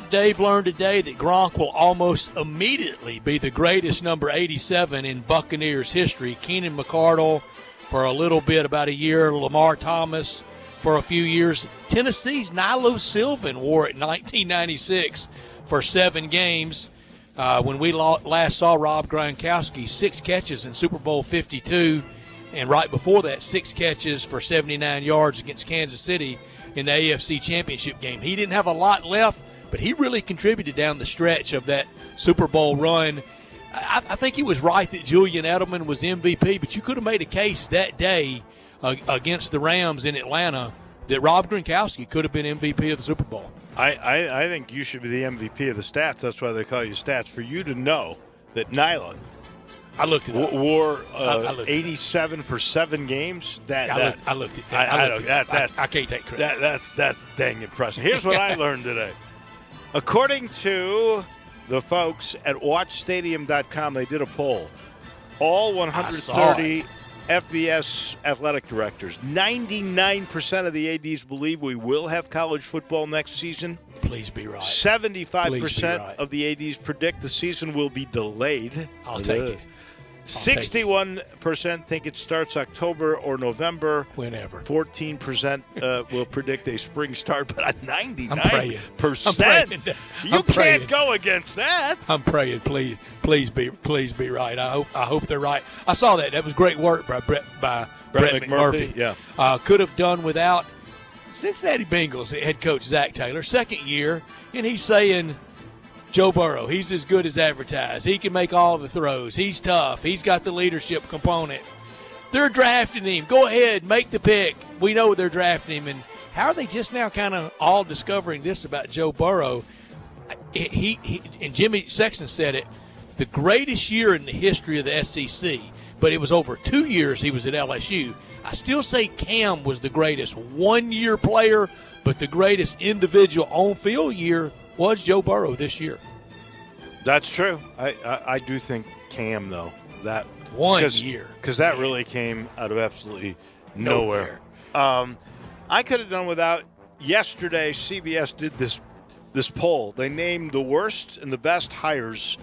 Dave learned today that Gronk will almost immediately be the greatest number 87 in Buccaneers history. Keenan McCardle for a little bit, about a year. Lamar Thomas for a few years. Tennessee's Nilo Sylvan wore it in 1996 for 7 games. When we last saw Rob Gronkowski, 6 catches in Super Bowl 52. And right before that, 6 catches for 79 yards against Kansas City in the AFC Championship game. He didn't have a lot left, but he really contributed down the stretch of that Super Bowl run. I think he was right that Julian Edelman was MVP, but you could have made a case that day against the Rams in Atlanta that Rob Gronkowski could have been MVP of the Super Bowl. I think you should be the MVP of the stats. That's why they call you stats. For you to know that Nyla I looked at it. Wore 87 for 7 games. I looked at that. I can't take credit. That's dang impressive. Here's what I learned today. According to the folks at WatchStadium.com, they did a poll. All 130 FBS athletic directors, 99% of the ADs believe we will have college football next season. Please be right. 75% of the ADs predict the season will be delayed. I'll take it. 61% think it starts October or November. Whenever. 14% will predict a spring start, but at 99%, I'm praying. Can't go against that. I'm praying. Please be right. I hope they're right. I saw that. That was great work by Brett McMurphy. Yeah. Could have done without Cincinnati Bengals head coach Zach Taylor, second year, and he's saying Joe Burrow, he's as good as advertised. He can make all the throws. He's tough. He's got the leadership component. They're drafting him. Go ahead, make the pick. We know they're drafting him. And how are they just now kind of all discovering this about Joe Burrow? He and Jimmy Sexton said it, the greatest year in the history of the SEC, but it was over 2 years he was at LSU. I still say Cam was the greatest one-year player, but the greatest individual on-field year was Joe Burrow this year. That's true. I do think Cam, though, that 1 year. Because that really came out of absolutely nowhere. I could have done without. Yesterday, CBS did this this poll. They named the worst and the best hires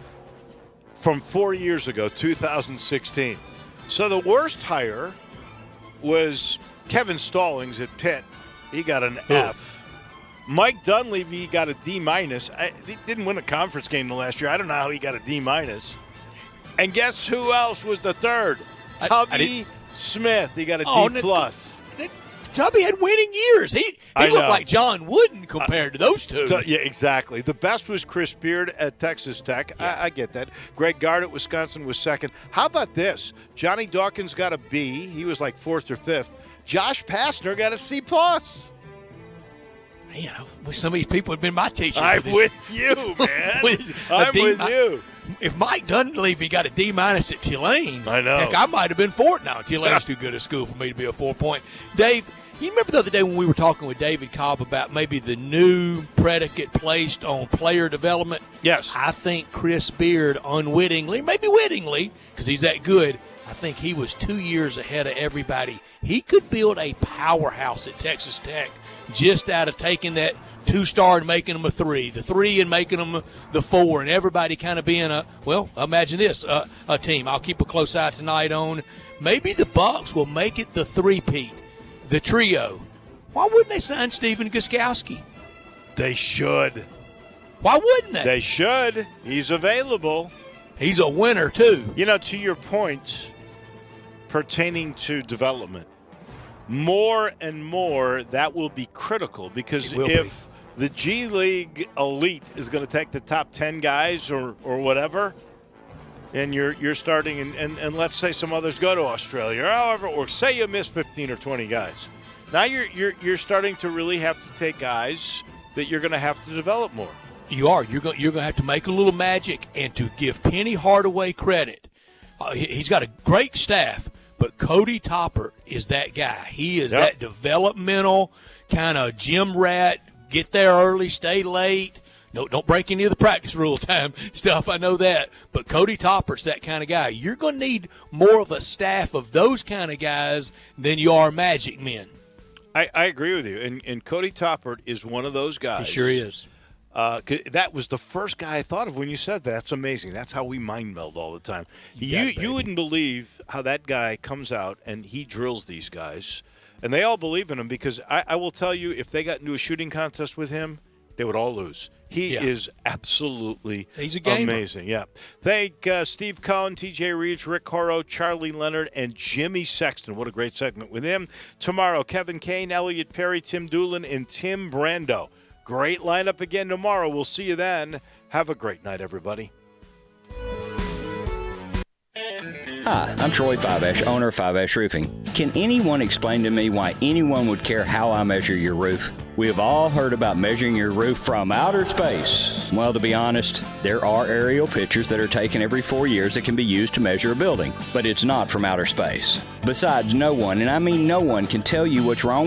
from 4 years ago, 2016. So the worst hire was Kevin Stallings at Pitt. He got an F. Mike Dunleavy got a D-. He didn't win a conference game the last year. I don't know how he got a D-. And guess who else was the third? Tubby Smith. He got a D+. Tubby had winning years. He looked like John Wooden compared to those two. Yeah, exactly. The best was Chris Beard at Texas Tech. Yeah. I get that. Greg Gard at Wisconsin was second. How about this? Johnny Dawkins got a B. He was like fourth or fifth. Josh Pastner got a C+. You know, some of these people have been my teachers. I'm with you, man. I'm with you. If Mike Dunleavy got a D- at Tulane, I know. Heck, I might have been fourth now. Tulane's too good a school for me to be a 4-point. Dave, you remember the other day when we were talking with David Cobb about maybe the new predicate placed on player development? Yes. I think Chris Beard unwittingly, maybe wittingly, because he's that good, I think he was 2 years ahead of everybody. He could build a powerhouse at Texas Tech just out of taking that 2-star and making them a 3, the 3 and making them the 4, and everybody kind of being imagine this, a team. I'll keep a close eye tonight on maybe the Bucks will make it the 3-peat, the trio. Why wouldn't they sign Stephen Gostkowski? They should. Why wouldn't they? They should. He's available. He's a winner, too. You know, to your point pertaining to development, more and more that will be critical because if the G League elite is going to take the top 10 guys or whatever, and you're starting, and let's say some others go to Australia or however, or say you miss 15 or 20 guys. Now you're starting to really have to take guys that you're going to have to develop more. You are. You're going to have to make a little magic, and to give Penny Hardaway credit, he's got a great staff, but Cody Topper is that guy. He is that developmental kind of gym rat, get there early, stay late. No, don't break any of the practice rule time stuff. I know that. But Cody Topper's that kind of guy. You're going to need more of a staff of those kind of guys than you are Magic men. I agree with you. And Cody Topper is one of those guys. He sure is. That was the first guy I thought of when you said that. That's amazing. That's how we mind meld all the time. You wouldn't believe how that guy comes out and he drills these guys. And they all believe in him because I will tell you, if they got into a shooting contest with him, they would all lose. He is absolutely amazing. Yeah. Thank Steve Cohen, TJ Reeves, Rick Horrow, Charlie Leonard, and Jimmy Sexton. What a great segment with him. Tomorrow, Kevin Kane, Elliot Perry, Tim Doolin, and Tim Brando. Great lineup again tomorrow. We'll see you then. Have a great night, everybody. Hi, I'm Troy Fiveash, owner of Fiveash Roofing. Can anyone explain to me why anyone would care how I measure your roof? We have all heard about measuring your roof from outer space. Well, to be honest, there are aerial pictures that are taken every 4 years that can be used to measure a building, but it's not from outer space. Besides, no one, and I mean no one, can tell you what's wrong